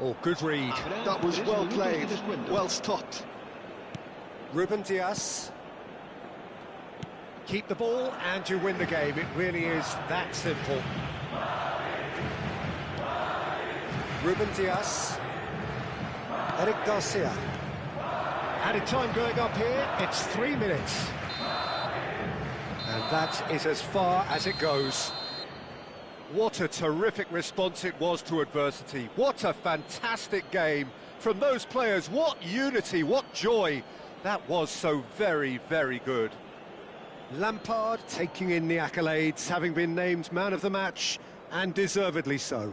Speaker 1: Oh, good read.
Speaker 4: That was well played, well stopped.
Speaker 1: Ruben Dias. Keep the ball and you win the game. It really is that simple. Ruben Dias. Eric Garcia. Added time going up here, it's 3 minutes. And that is as far as it goes. What a terrific response it was to adversity. What a fantastic game from those players. What unity, what joy. That was so very, very good. Lampard taking in the accolades, having been named man of the match, and deservedly so.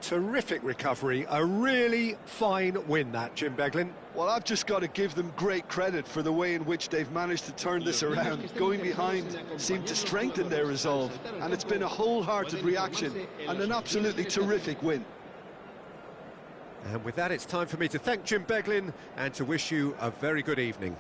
Speaker 1: Terrific recovery, a really fine win that, Jim Beglin.
Speaker 4: Well, I've just got to give them great credit for the way in which they've managed to turn this around. Going behind seemed to strengthen their resolve, and it's been a wholehearted reaction and an absolutely terrific win.
Speaker 1: And with that, it's time for me to thank Jim Beglin and to wish you a very good evening.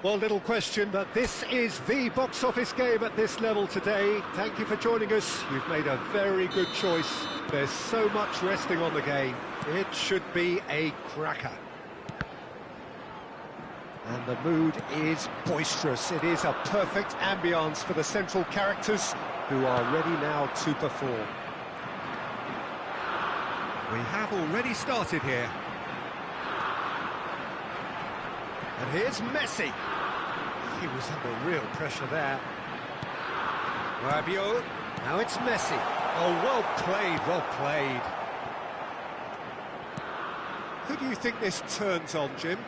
Speaker 1: Well, little question, but this is the box office game at this level today. Thank you for joining us. You've made a very good choice. There's so much resting on the game. It should be a cracker. And the mood is boisterous. It is a perfect ambience for the central characters who are ready now to perform. We have already started here. And here's Messi. He was under real pressure there. Rabiot. Now it's Messi. Oh, well played, well played. Who do you think this turns on, Jim?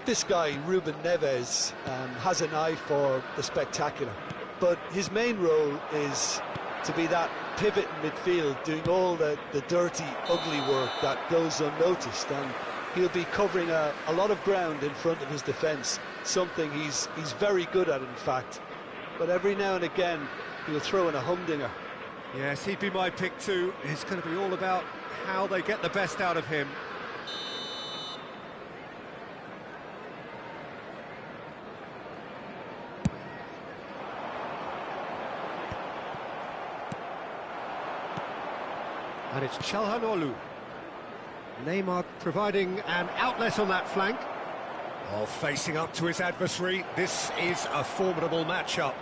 Speaker 4: This guy, Ruben Neves, has an eye for the spectacular. But his main role is to be that pivot in midfield, doing all the dirty, ugly work that goes unnoticed. And he'll be covering a lot of ground in front of his defence, something he's very good at, in fact. But every now and again, he'll throw in a humdinger.
Speaker 1: Yes, he'd be my pick too. It's going to be all about how they get the best out of him. And it's Çalhanoğlu. Neymar providing an outlet on that flank. Oh, facing up to his adversary. This is a formidable matchup.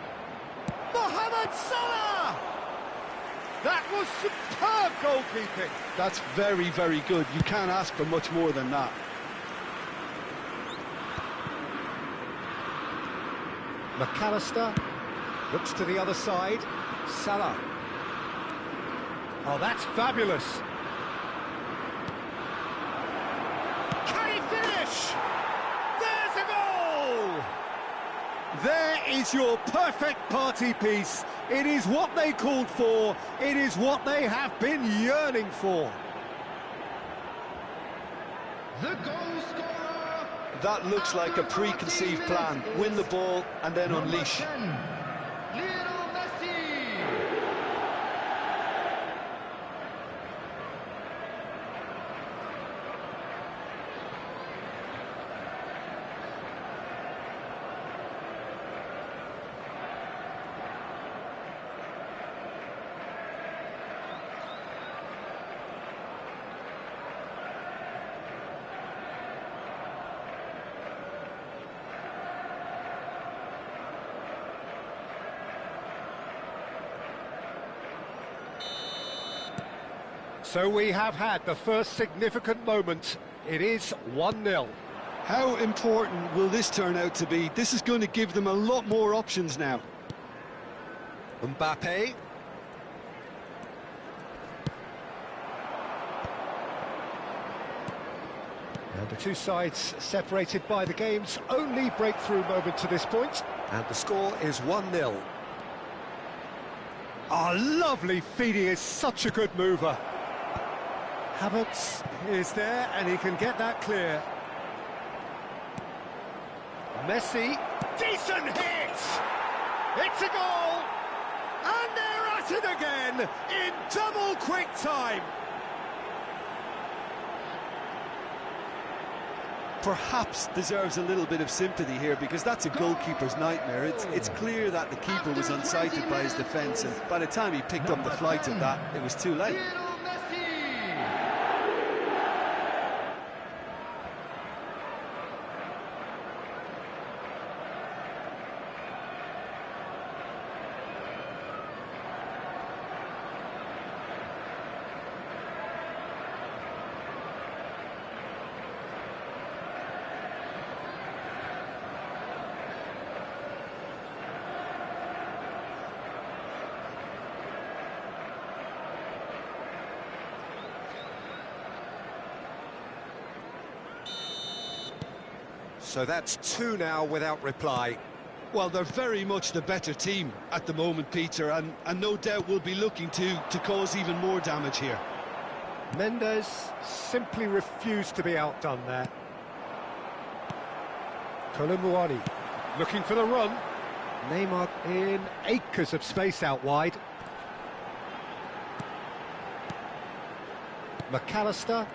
Speaker 1: Mohamed Salah! That was superb goalkeeping.
Speaker 4: That's very, very good. You can't ask for much more than that.
Speaker 1: McAllister looks to the other side. Salah. Oh, that's fabulous. Can he finish? There's a goal! There is your perfect party piece. It is what they called for. It is what they have been yearning for.
Speaker 6: The goal scorer.
Speaker 4: That looks like a preconceived plan. Win the ball and then unleash.
Speaker 6: Number 10, Lionel Messi.
Speaker 1: So we have had the first significant moment. It is 1-0.
Speaker 4: How important will this turn out to be? This is going to give them a lot more options now.
Speaker 1: Mbappe. And the two sides separated by the game's only breakthrough moment to this point. And the score is 1-0. Oh, lovely feed. He is such a good mover. Havertz is there, and he can get that clear. Messi, decent hit! It's a goal! And they're at it again, in double quick time!
Speaker 4: Perhaps deserves a little bit of sympathy here, because that's a goalkeeper's nightmare. It's clear that the keeper was unsighted by his defence, and by the time he picked up the flight of that, it was too late.
Speaker 1: So that's two now without reply.
Speaker 4: Well, they're very much the better team at the moment, Peter, and no doubt will be looking to cause even more damage here.
Speaker 1: Mendes simply refused to be outdone there. Kolumuani looking for the run. Neymar in acres of space out wide. McAllister.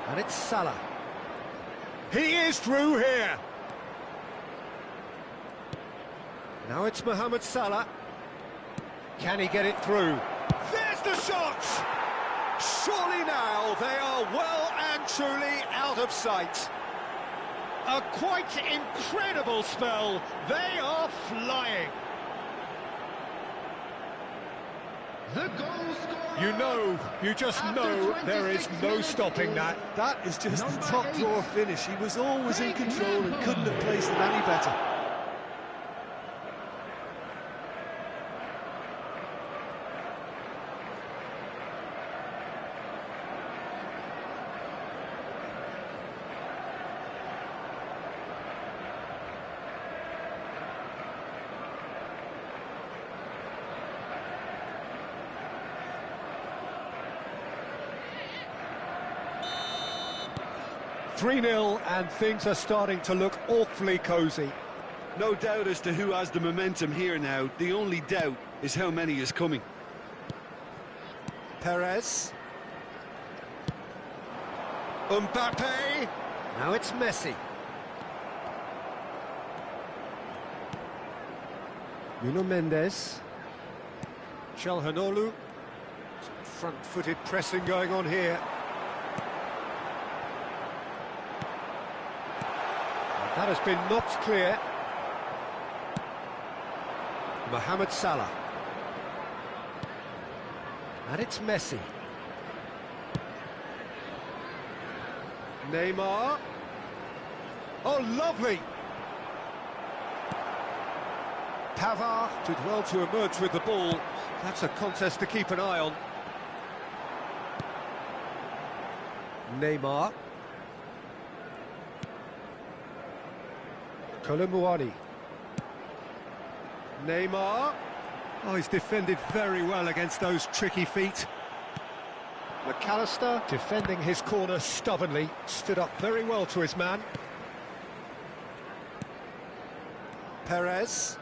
Speaker 1: And it's Salah. He is through here. Now it's Mohamed Salah. Can he get it through? There's the shot! Surely now they are well and truly out of sight. A quite incredible spell. They are flying.
Speaker 6: The goal scorer.
Speaker 1: You just know there is no stopping that.
Speaker 4: That is just
Speaker 6: Number
Speaker 4: the top
Speaker 6: 8.
Speaker 4: drawer finish. He was always in control and couldn't have placed it any better.
Speaker 1: .3-0 and things are starting to look awfully cosy.
Speaker 4: No doubt as to who has the momentum here now. The only doubt is how many is coming.
Speaker 1: Perez. Mbappe. Now it's Messi. Nuno Mendes. Çalhanoğlu. Some front-footed pressing going on here. That has been knocked clear. Mohamed Salah. And it's Messi. Neymar. Oh, lovely! Pavard did well to emerge with the ball. That's a contest to keep an eye on. Neymar. Kolomuani. Neymar. Oh, he's defended very well against those tricky feet. McAllister defending his corner stubbornly, stood up very well to his man. Perez.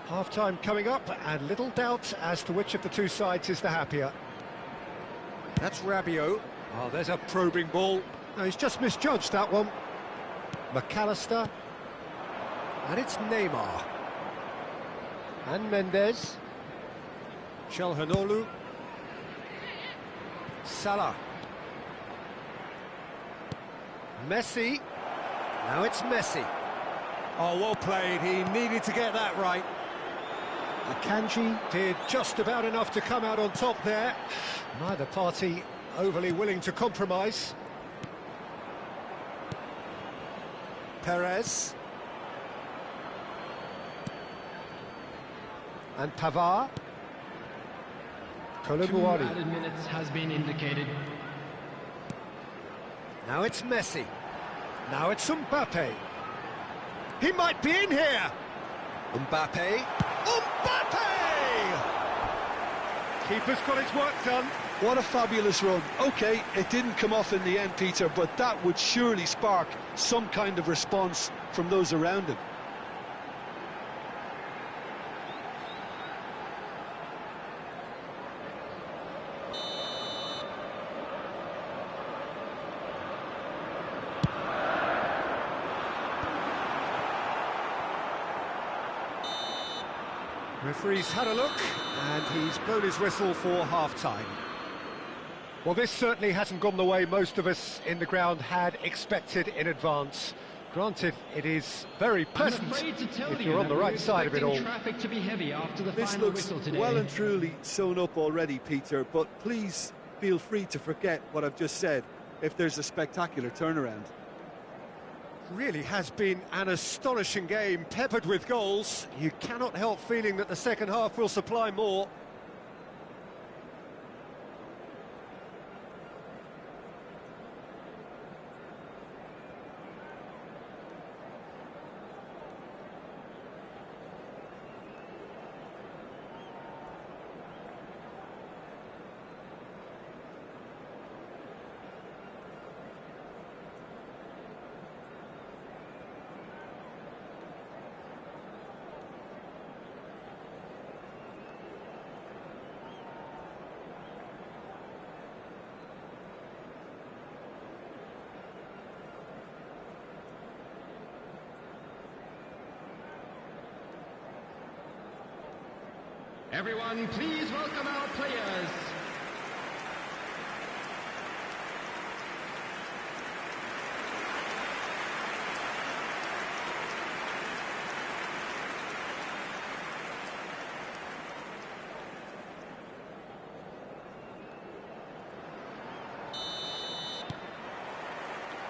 Speaker 1: Half-time coming up, and little doubt as to which of the two sides is the happier. That's Rabiot. Oh, there's a probing ball. No, he's just misjudged that one. McAllister. And it's Neymar. And Mendes. Çalhanoğlu. Salah. Messi. Now it's Messi. Oh, well played. He needed to get that right. Akanji did just about enough to come out on top there. Neither party overly willing to compromise. Perez. And Pavard. Kolomuani.
Speaker 6: 2 added minutes has been indicated.
Speaker 1: Now it's Messi. Now it's Mbappe. He might be in here. Mbappe. Mbappe! Keeper's got his work done.
Speaker 4: What a fabulous run. OK, it didn't come off in the end, Peter, but that would surely spark some kind of response from those around him.
Speaker 1: Referee's had a look, and he's blown his whistle for half-time. Well, this certainly hasn't gone the way most of us in the ground had expected in advance. Granted, it is very pleasant if you're on the right side of it all.
Speaker 6: Traffic to be heavy after the
Speaker 4: This
Speaker 6: final
Speaker 4: looks
Speaker 6: whistle today.
Speaker 4: well and truly sewn up already, Peter, but please feel free to forget what I've just said if there's a spectacular turnaround.
Speaker 1: Really has been an astonishing game, peppered with goals. You cannot help feeling that the second half will supply more.
Speaker 6: Everyone, please welcome our players.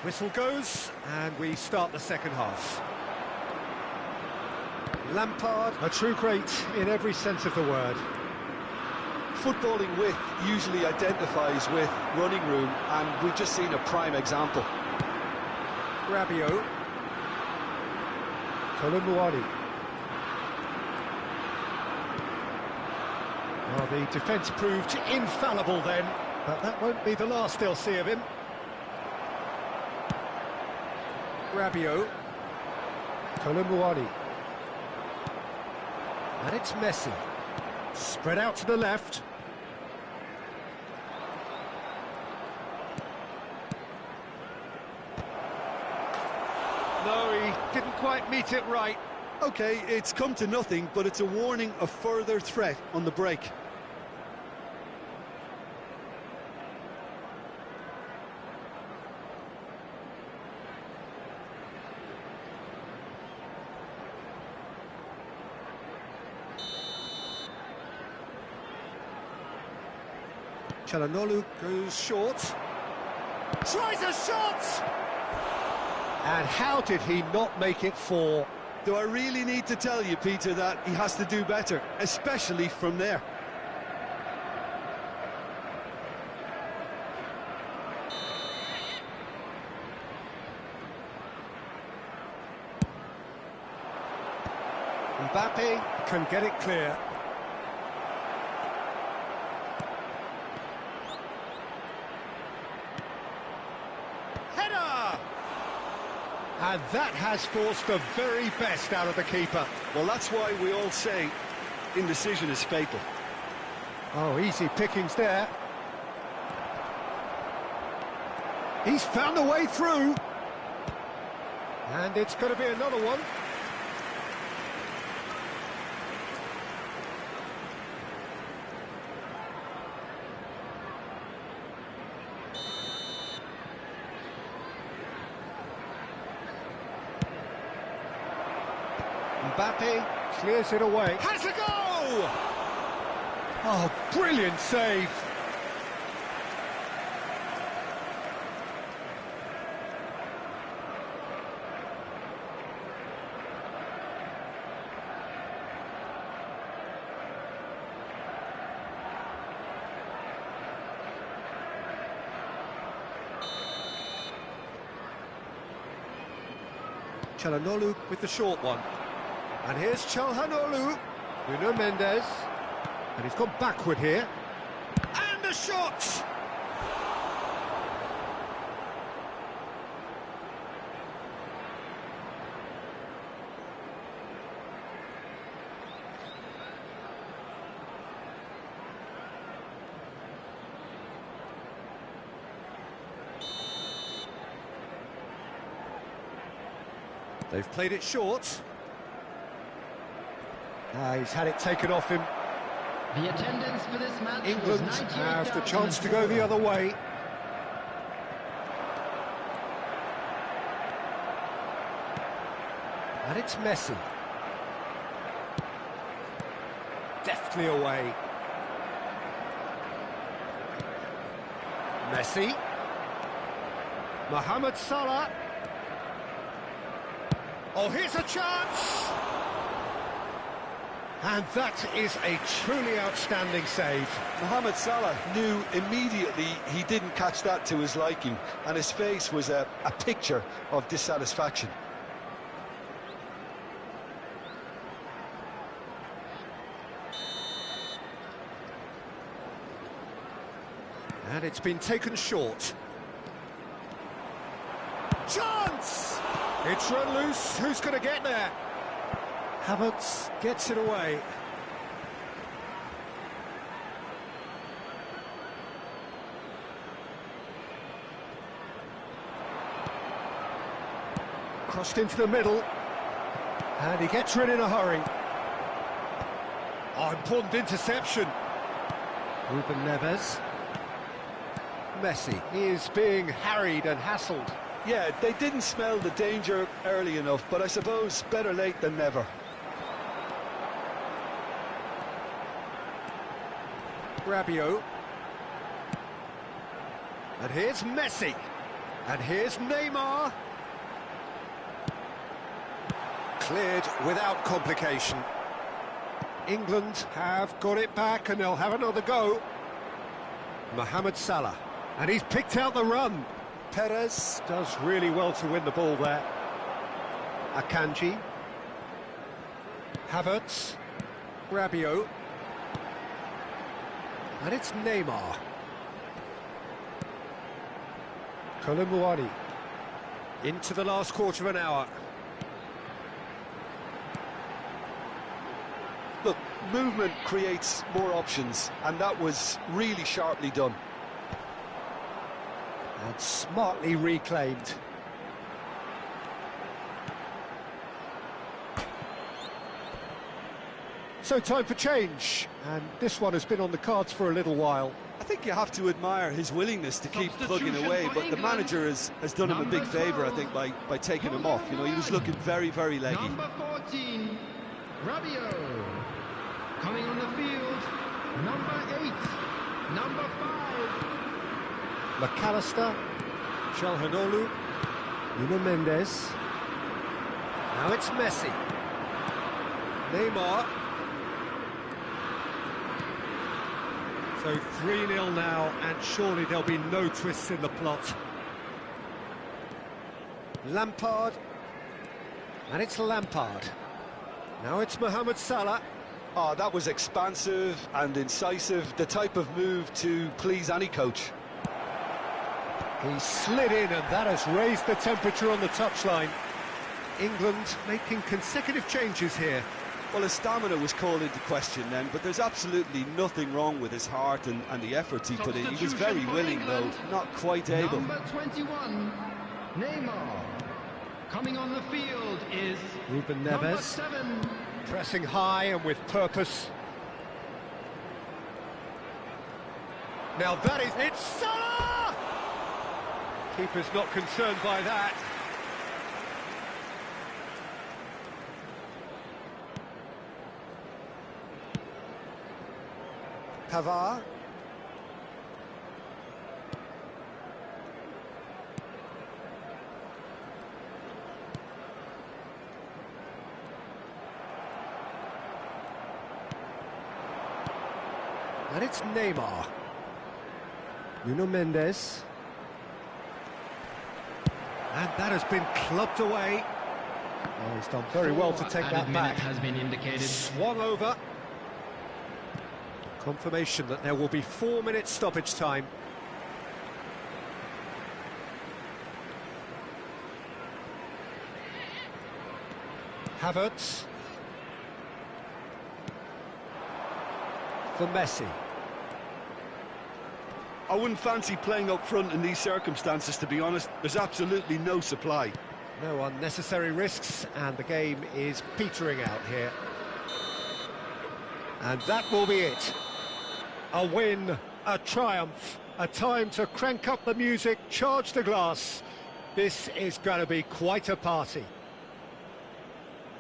Speaker 1: Whistle goes, and we start the second half. Lampard, a true great in every sense of the word.
Speaker 4: Footballing width usually identifies with running room, and we've just seen a prime example.
Speaker 1: Rabiot. Kolomuani. Well, the defence proved infallible then, but that won't be the last they'll see of him. Rabiot. Kolomuani. And it's Messi. Spread out to the left. No, he didn't quite meet it right.
Speaker 4: OK, it's come to nothing, but it's a warning of further threat on the break.
Speaker 1: Çalhanoğlu goes short. Tries a shot! And how did he not make it 4?
Speaker 4: Do I really need to tell you, Peter, that he has to do better, especially from there?
Speaker 1: Mbappe can get it clear. Header! And that has forced the very best out of the keeper.
Speaker 4: Well, that's why we all say indecision is fatal.
Speaker 1: Oh, easy pickings there. He's found a way through. And it's going to be another one. Mbappe clears it away. Has a go! Oh, brilliant save. Çalhanoğlu with the short one. And here's Çalhanoğlu. Nuno Mendes. And he's gone backward here. And a shot! They've played it short. He's had it taken off him.
Speaker 6: The attendance for this match
Speaker 1: England have the chance to go the other way. And it's Messi. Deftly away. Messi. Mohamed Salah. Oh, here's a chance! And that is a truly outstanding save.
Speaker 4: Mohamed Salah knew immediately he didn't catch that to his liking, and his face was a picture of dissatisfaction.
Speaker 1: And it's been taken short. Chance! It's run loose. Who's going to get there? Havertz gets it away. Crossed into the middle. And he gets rid in a hurry. Oh, important interception. Ruben Neves. Messi is being harried and hassled.
Speaker 4: Yeah, they didn't smell the danger early enough, but I suppose better late than never.
Speaker 1: Rabiot. And here's Messi. And here's Neymar. Cleared without complication. England have got it back and they'll have another go. Mohamed Salah. And he's picked out the run. Perez does really well to win the ball there. Akanji. Havertz. Rabiot. And it's Neymar. Kolumuani. Into the last quarter of an hour.
Speaker 4: Look, movement creates more options, and that was really sharply done.
Speaker 1: And smartly reclaimed. So time for change, and this one has been on the cards for a little while.
Speaker 4: I think you have to admire his willingness to keep plugging away, but the manager has done him a big favour, I think, by taking him off. You know, he was looking very, very leggy.
Speaker 6: Number 14, Rabiot. Coming on the field, number 8, number 5,
Speaker 1: McAllister, Calhanoglu, Nuno Mendes. Now it's Messi. Neymar. So 3-0 now, and surely there'll be no twists in the plot. Lampard. And it's Lampard. Now it's Mohamed Salah.
Speaker 2: Oh, that was expansive and incisive, the type of move to please any coach.
Speaker 1: He slid in, and that has raised the temperature on the touchline. England making consecutive changes here.
Speaker 4: Well, his stamina was called into question then, but there's absolutely nothing wrong with his heart and the efforts he put in. He was very willing, though, not quite able.
Speaker 6: Number 21, Neymar. Coming on the field is
Speaker 1: Ruben
Speaker 6: number
Speaker 1: Neves.
Speaker 6: 7.
Speaker 1: Pressing high and with purpose. Now that is... It's Salah! Keeper's not concerned by that. Pavard. And it's Neymar. Nuno Mendes. And that has been clubbed away. Oh, he's done very well to take that back.
Speaker 6: Has been indicated.
Speaker 1: Swung over. Confirmation that there will be 4 minutes stoppage time. Havertz. For Messi.
Speaker 4: I wouldn't fancy playing up front in these circumstances, to be honest. There's absolutely no supply.
Speaker 1: No unnecessary risks, and the game is petering out here. And that will be it. A win, a triumph, a time to crank up the music, charge the glass. This is going to be quite a party.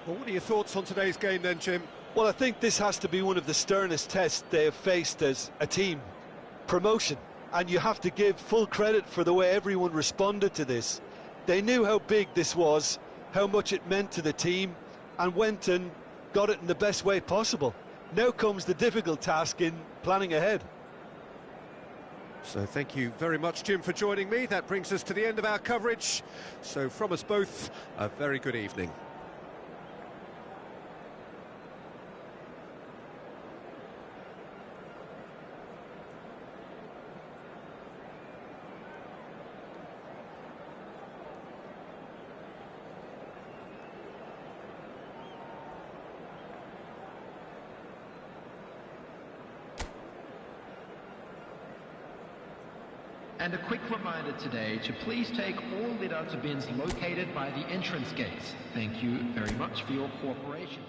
Speaker 1: Well, what are your thoughts on today's game then, Jim?
Speaker 2: Well, I think this has to be one of the sternest tests they have faced as a team. Promotion. And you have to give full credit for the way everyone responded to this. They knew how big this was, how much it meant to the team, and went and got it in the best way possible. Now comes the difficult task in planning ahead.
Speaker 1: So thank you very much, Jim, for joining me. That brings us to the end of our coverage. So from us both, a very good evening.
Speaker 6: And a quick reminder today to please take all litter bins located by the entrance gates. Thank you very much for your cooperation.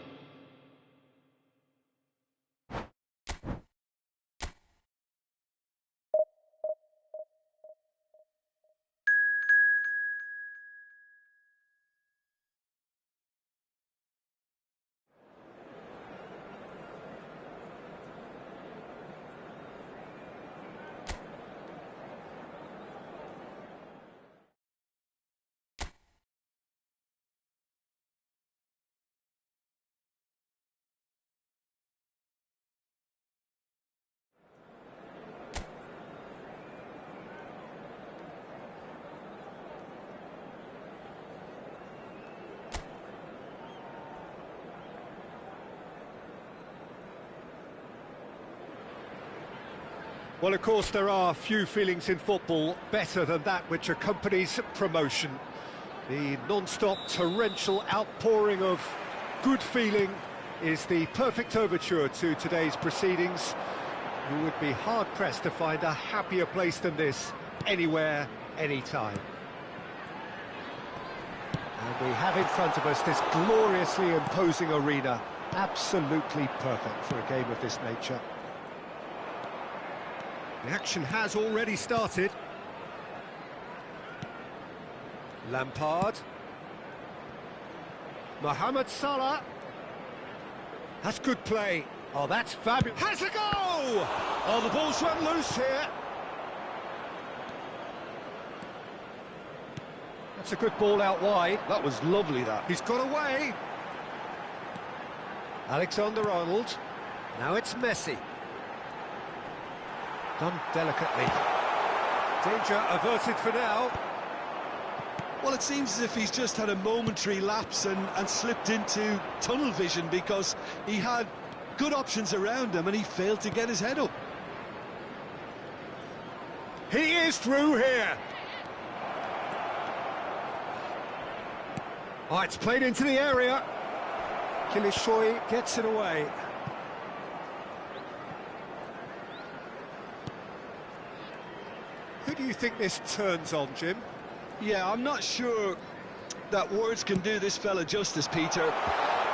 Speaker 1: Well, of course, there are few feelings in football better than that which accompanies promotion. The non-stop torrential outpouring of good feeling is the perfect overture to today's proceedings. You would be hard-pressed to find a happier place than this, anywhere, anytime. And we have in front of us this gloriously imposing arena, absolutely perfect for a game of this nature. The action has already started. Lampard. Mohamed Salah. That's good play. Oh, that's fabulous. Has a go! Oh, the ball's run loose here. That's a good ball out wide.
Speaker 4: That was lovely, that.
Speaker 1: He's got away. Alexander-Arnold. Now it's Messi. Done delicately. Danger averted for now.
Speaker 4: Well, it seems as if he's just had a momentary lapse and slipped into tunnel vision, because he had good options around him and he failed to get his head up.
Speaker 1: He is through here. Oh, it's played into the area. Kilishoy gets it away. Who do you think this turns on, Jim?
Speaker 4: Yeah, I'm not sure that words can do this fella justice, Peter.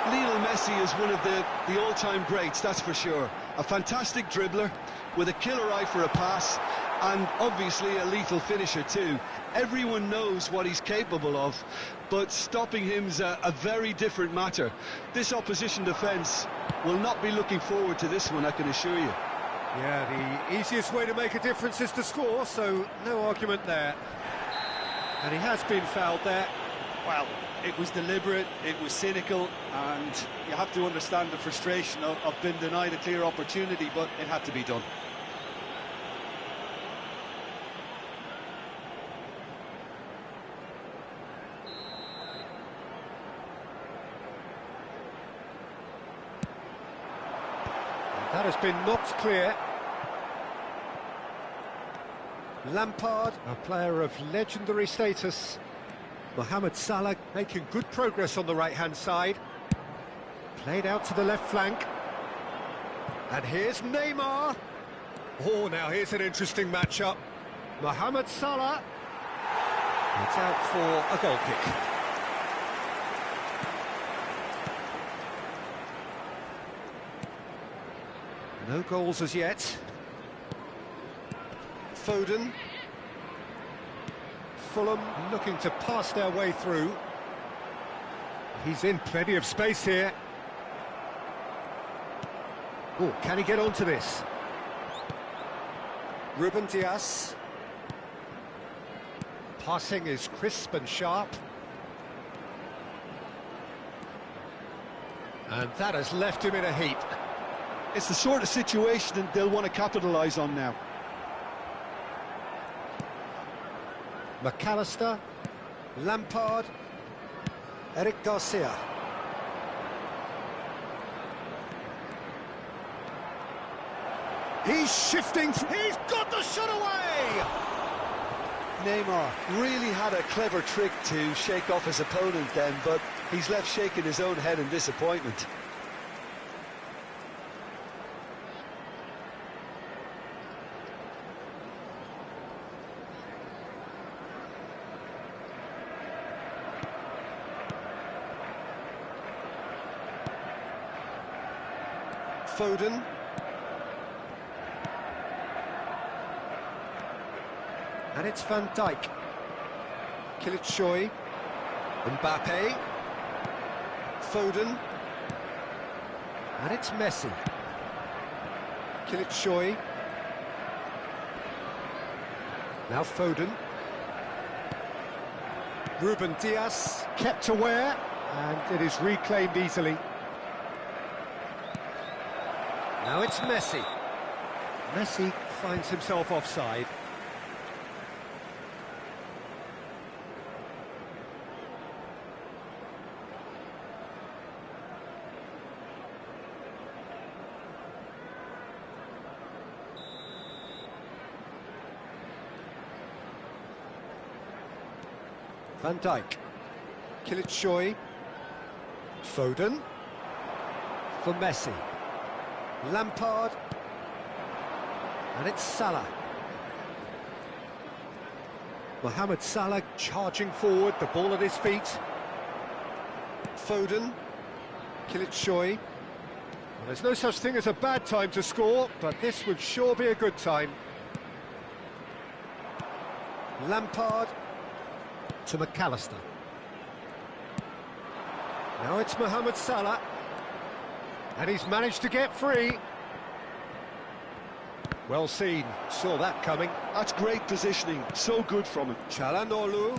Speaker 4: Lionel Messi is one of the all-time greats, that's for sure. A fantastic dribbler with a killer eye for a pass, and obviously a lethal finisher too. Everyone knows what he's capable of, but stopping him's a very different matter. This opposition defence will not be looking forward to this one, I can assure you.
Speaker 1: Yeah, the easiest way to make a difference is to score, so no argument there. And he has been fouled there.
Speaker 4: Well, it was deliberate, it was cynical, and you have to understand the frustration of being denied a clear opportunity, but it had to be done.
Speaker 1: That has been knocked clear. Lampard, a player of legendary status. Mohamed Salah making good progress on the right-hand side. Played out to the left flank. And here's Neymar. Oh, now here's an interesting matchup. Mohamed Salah. It's out for a goal kick. No goals as yet. Foden. Fulham looking to pass their way through. He's in plenty of space here. Oh, can he get onto this? Ruben Dias. Passing is crisp and sharp. And that has left him in a heap.
Speaker 4: It's the sort of situation that they'll want to capitalise on now.
Speaker 1: McAllister, Lampard, Eric Garcia. He's shifting, he's got the shot away!
Speaker 4: Neymar really had a clever trick to shake off his opponent then, but he's left shaking his own head in disappointment.
Speaker 1: Foden. And it's Van Dijk. Kilicioy. Mbappe. Foden. And it's Messi. Kilicioy. Now Foden. Ruben Dias kept aware, and it is reclaimed easily. Now it's Messi. Messi finds himself offside. Van Dijk. Kilicioy. Foden. For Messi. Lampard. And it's Salah. Mohamed Salah charging forward, the ball at his feet. Foden. Kilicioy. Well, there's no such thing as a bad time to score, but this would sure be a good time. Lampard to McAllister. Now it's Mohamed Salah. And he's managed to get free. Well seen, saw that coming.
Speaker 4: That's great positioning, so good from him.
Speaker 1: Çalhanoğlu.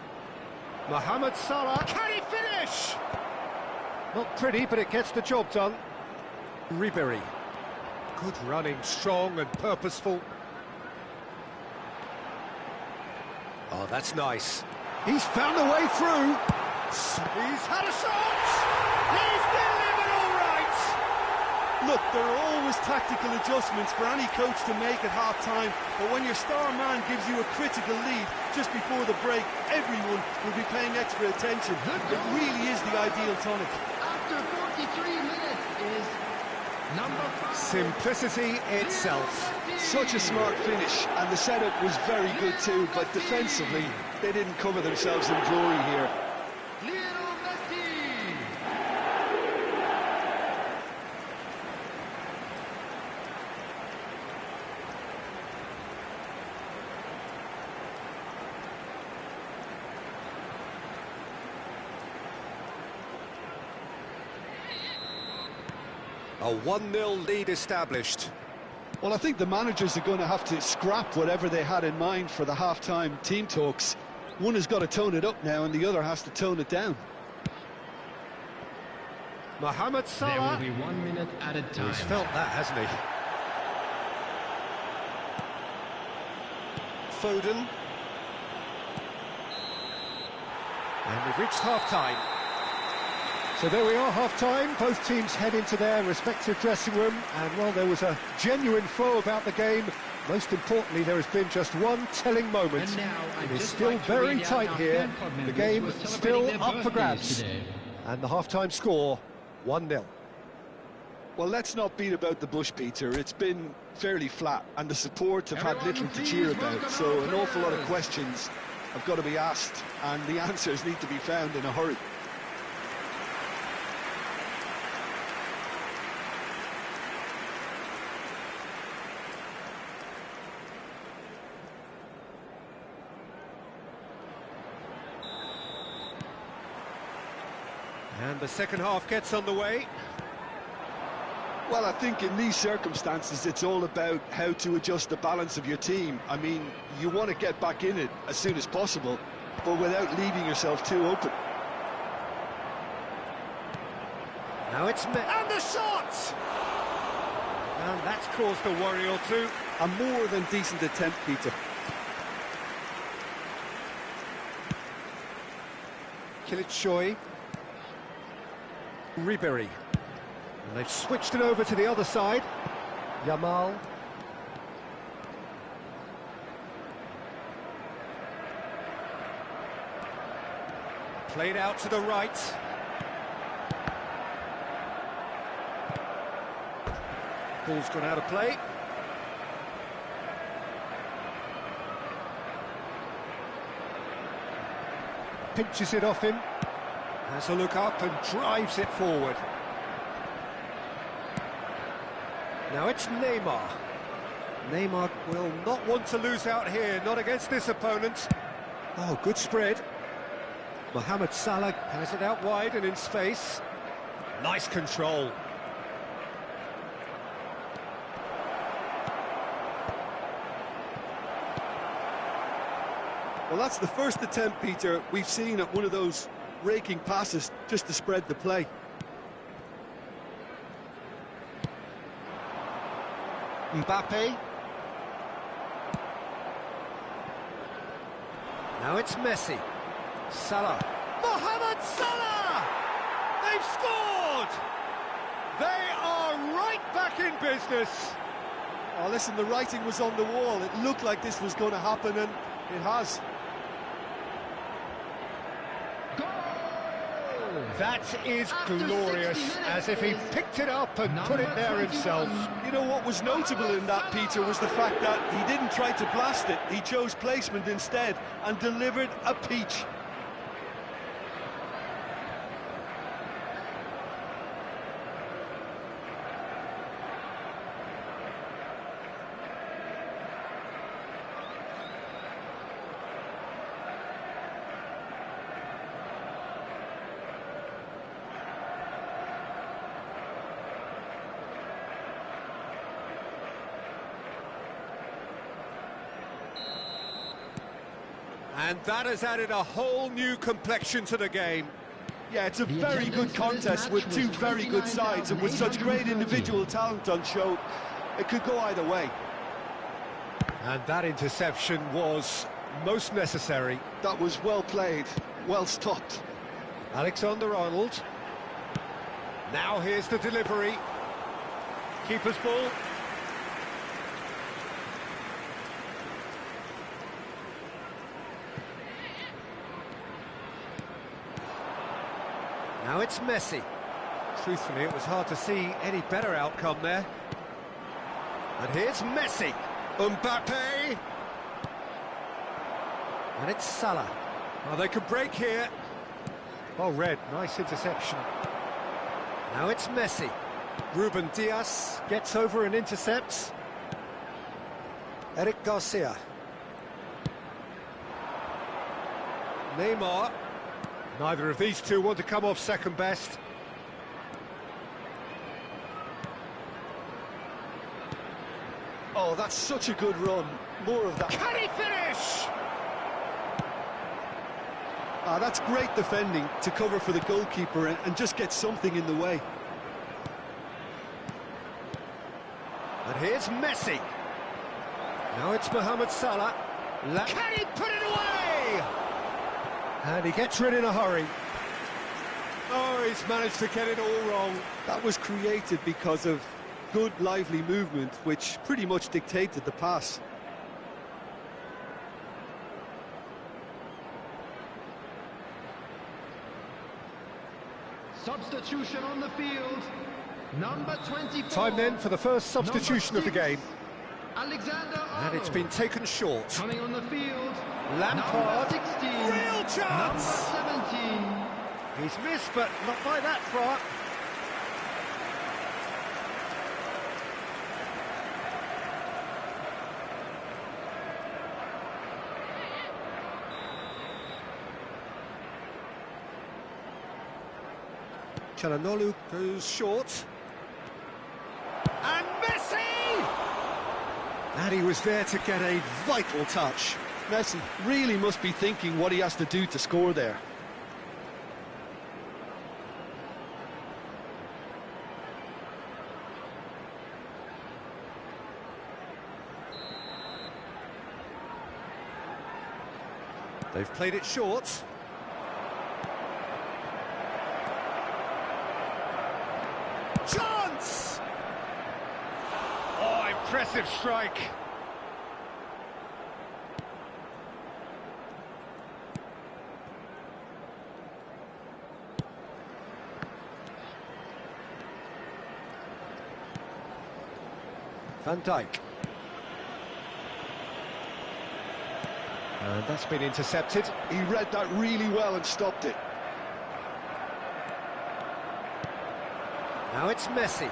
Speaker 1: Mohamed Salah, can he finish? Not pretty, but it gets the job done. Ribery. Good running, strong and purposeful. Oh, that's nice. He's found a way through. He's had a shot! He's delivered all right!
Speaker 4: Look, there are always tactical adjustments for any coach to make at half-time, but when your star man gives you a critical lead just before the break, everyone will be paying extra attention. It really is the ideal tonic.
Speaker 3: After 43 minutes is number 5.
Speaker 1: Simplicity itself.
Speaker 2: Such a smart finish, and the setup was very good too, but defensively, they didn't cover themselves in glory here.
Speaker 3: Lionel Messi.
Speaker 1: A 1-0 lead established.
Speaker 4: Well, I think the managers are going to have to scrap whatever they had in mind for the half-time team talks. One has got to tone it up now, and the other has to tone it down.
Speaker 1: Mohamed
Speaker 6: There
Speaker 1: Salah.
Speaker 6: will be 1 minute added time.
Speaker 1: He's felt that, hasn't he? Foden. And we've reached half-time. So there we are, half-time. Both teams head into their respective dressing room. And, well, there was a genuine flow about the game. Most importantly, there has been just one telling moment.
Speaker 6: And now, I'd
Speaker 1: It is
Speaker 6: just
Speaker 1: still
Speaker 6: like to
Speaker 1: very
Speaker 6: read out
Speaker 1: tight
Speaker 6: our
Speaker 1: here.
Speaker 6: fan club
Speaker 1: The
Speaker 6: members
Speaker 1: game
Speaker 6: who are
Speaker 1: still
Speaker 6: celebrating their
Speaker 1: up for
Speaker 6: birthdays
Speaker 1: grabs.
Speaker 6: today.
Speaker 1: And the half-time score, 1-0.
Speaker 2: Well, let's not beat about the bush, Peter. It's been fairly flat, and the support have had little to cheer about, so an awful lot of questions have got to be asked, and the answers need to be found in a hurry.
Speaker 1: And the second half gets underway.
Speaker 2: Well, I think in these circumstances, it's all about how to adjust the balance of your team. I mean, you want to get back in it as soon as possible, but without leaving yourself too open.
Speaker 1: Now it's and the shot! And that's caused a worry or two.
Speaker 4: A more than decent attempt, Peter.
Speaker 1: Kilit Ribery. And they've switched it over to the other side. Yamal. Played out to the right. Ball's gone out of play. Pinches it off him. Has a look up and drives it forward. Now it's Neymar. Neymar will not want to lose out here, not against this opponent. Oh, good spread. Mohamed Salah has it out wide and in space. Nice control.
Speaker 4: Well, that's the first attempt, Peter, we've seen at one of those raking passes just to spread the play.
Speaker 1: Mbappe. Now it's Messi. Salah. Mohamed Salah! They've scored! They are right back in business.
Speaker 4: Oh, listen, the writing was on the wall. It looked like this was going to happen, and it has.
Speaker 1: That is glorious, as if he picked it up and put it there himself.
Speaker 4: You know what was notable in that, Peter, was the fact that he didn't try to blast it. He chose placement instead and delivered a peach.
Speaker 1: And that has added a whole new complexion to the game.
Speaker 4: Yeah, it's a
Speaker 6: The
Speaker 4: very good
Speaker 6: attendance for this
Speaker 4: contest
Speaker 6: match
Speaker 4: with
Speaker 6: was
Speaker 4: two very good sides, and with such great
Speaker 6: 29,830.
Speaker 4: individual talent on show, it could go either way.
Speaker 1: And that interception was most necessary.
Speaker 4: That was well played, well stopped.
Speaker 1: Alexander-Arnold. Now here's the delivery. Keeper's ball. Now it's Messi. Truthfully, it was hard to see any better outcome there. And here's Messi. Mbappe. And it's Salah. Well, they could break here. Well read, nice interception. Now it's Messi. Ruben Diaz gets over and intercepts. Eric Garcia. Neymar. Neither of these two want to come off second best.
Speaker 4: Oh, that's such a good run. More of that.
Speaker 1: Can he finish?
Speaker 4: Ah, that's great defending to cover for the goalkeeper and just get something in the way.
Speaker 1: And here's Messi. Now it's Mohamed Salah. Can he put it away? And he gets rid in a hurry. Oh, he's managed to get it all wrong.
Speaker 4: That was created because of good, lively movement, which pretty much dictated the pass.
Speaker 6: Substitution on the field. Number 24.
Speaker 1: Time then for the first substitution of the game.
Speaker 6: Alexander-Arnold.
Speaker 1: And it's been taken short.
Speaker 6: Coming on the field.
Speaker 1: Lampard.
Speaker 6: Number 16.
Speaker 1: Real chance.
Speaker 6: Number 17.
Speaker 1: He's missed, but not by that far. Çalhanoğlu goes short. And Messi! And he was there to get a vital touch.
Speaker 4: Messi really must be thinking what he has to do to score there.
Speaker 1: They've played it short. Chance! Oh, impressive strike. Van Dijk. And that's been intercepted.
Speaker 4: He read that really well and stopped it.
Speaker 1: Now it's Messi.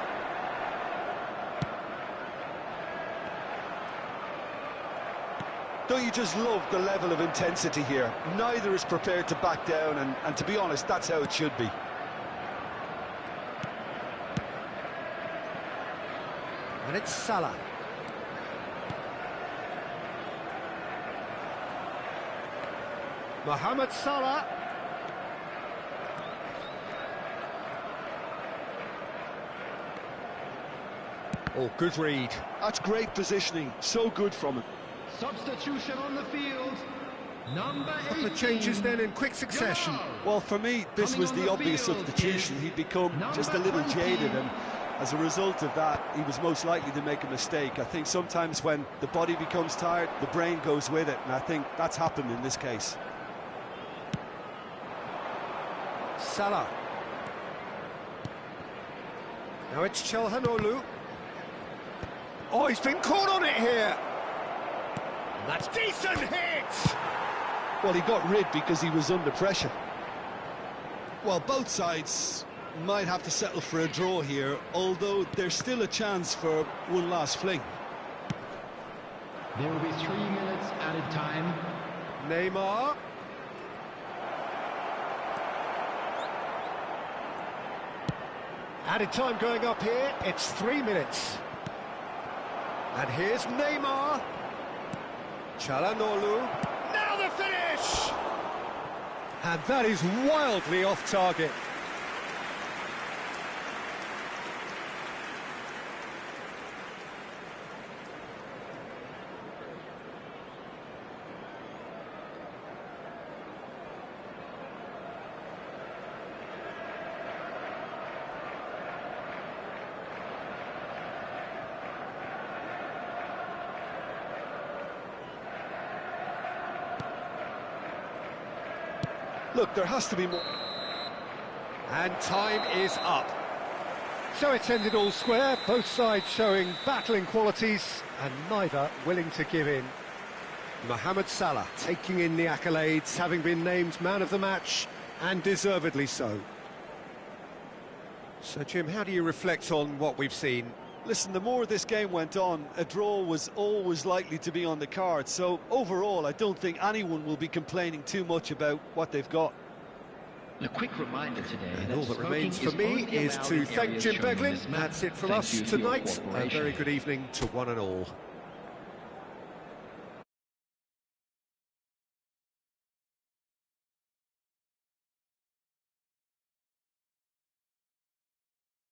Speaker 4: Don't you just love the level of intensity here? Neither is prepared to back down, and to be honest, that's how it should be.
Speaker 1: And it's Salah. Mohamed Salah. Oh, good read.
Speaker 4: That's great positioning, so good from him.
Speaker 6: Substitution on the field. Number 18.
Speaker 1: Couple of changes then in quick succession.
Speaker 4: Well, for me, this
Speaker 6: Coming
Speaker 4: was
Speaker 6: on
Speaker 4: the
Speaker 6: the
Speaker 4: obvious
Speaker 6: field
Speaker 4: substitution.
Speaker 6: is
Speaker 4: He'd become just a
Speaker 6: number
Speaker 4: little
Speaker 6: 20.
Speaker 4: jaded, and as a result of that, he was most likely to make a mistake. I think sometimes when the body becomes tired, the brain goes with it, and I think that's happened in this case.
Speaker 1: Salah. Now it's Çalhanoğlu. Oh, he's been caught on it here. That's decent hit.
Speaker 4: Well, he got rid because he was under pressure. Well, both sides might have to settle for a draw here, although there's still a chance for one last fling.
Speaker 6: There will be 3 minutes added time.
Speaker 1: Neymar. Added time going up here, it's 3 minutes. And here's Neymar. Çalhanoğlu. Now the finish! And that is wildly off target.
Speaker 4: Look, there has to be more.
Speaker 1: And time is up. So it's ended all square, both sides showing battling qualities and neither willing to give in. Mohamed Salah taking in the accolades, having been named man of the match, and deservedly so. So Jim, how do you reflect on what we've seen?
Speaker 4: Listen, the more this game went on, a draw was always likely to be on the card. So overall, I don't think anyone will be complaining too much about what they've got.
Speaker 6: A quick reminder today
Speaker 1: And
Speaker 6: that
Speaker 1: all that
Speaker 6: smoking
Speaker 1: remains for
Speaker 6: is
Speaker 1: me
Speaker 6: only
Speaker 1: is
Speaker 6: allowed
Speaker 1: to
Speaker 6: in
Speaker 1: thank
Speaker 6: areas
Speaker 1: Jim
Speaker 6: shown on
Speaker 1: Beglin.
Speaker 6: this map.
Speaker 1: That's it from
Speaker 6: Thank
Speaker 1: us
Speaker 6: you for your
Speaker 1: tonight. A
Speaker 6: cooperation.
Speaker 1: very good evening to one and all.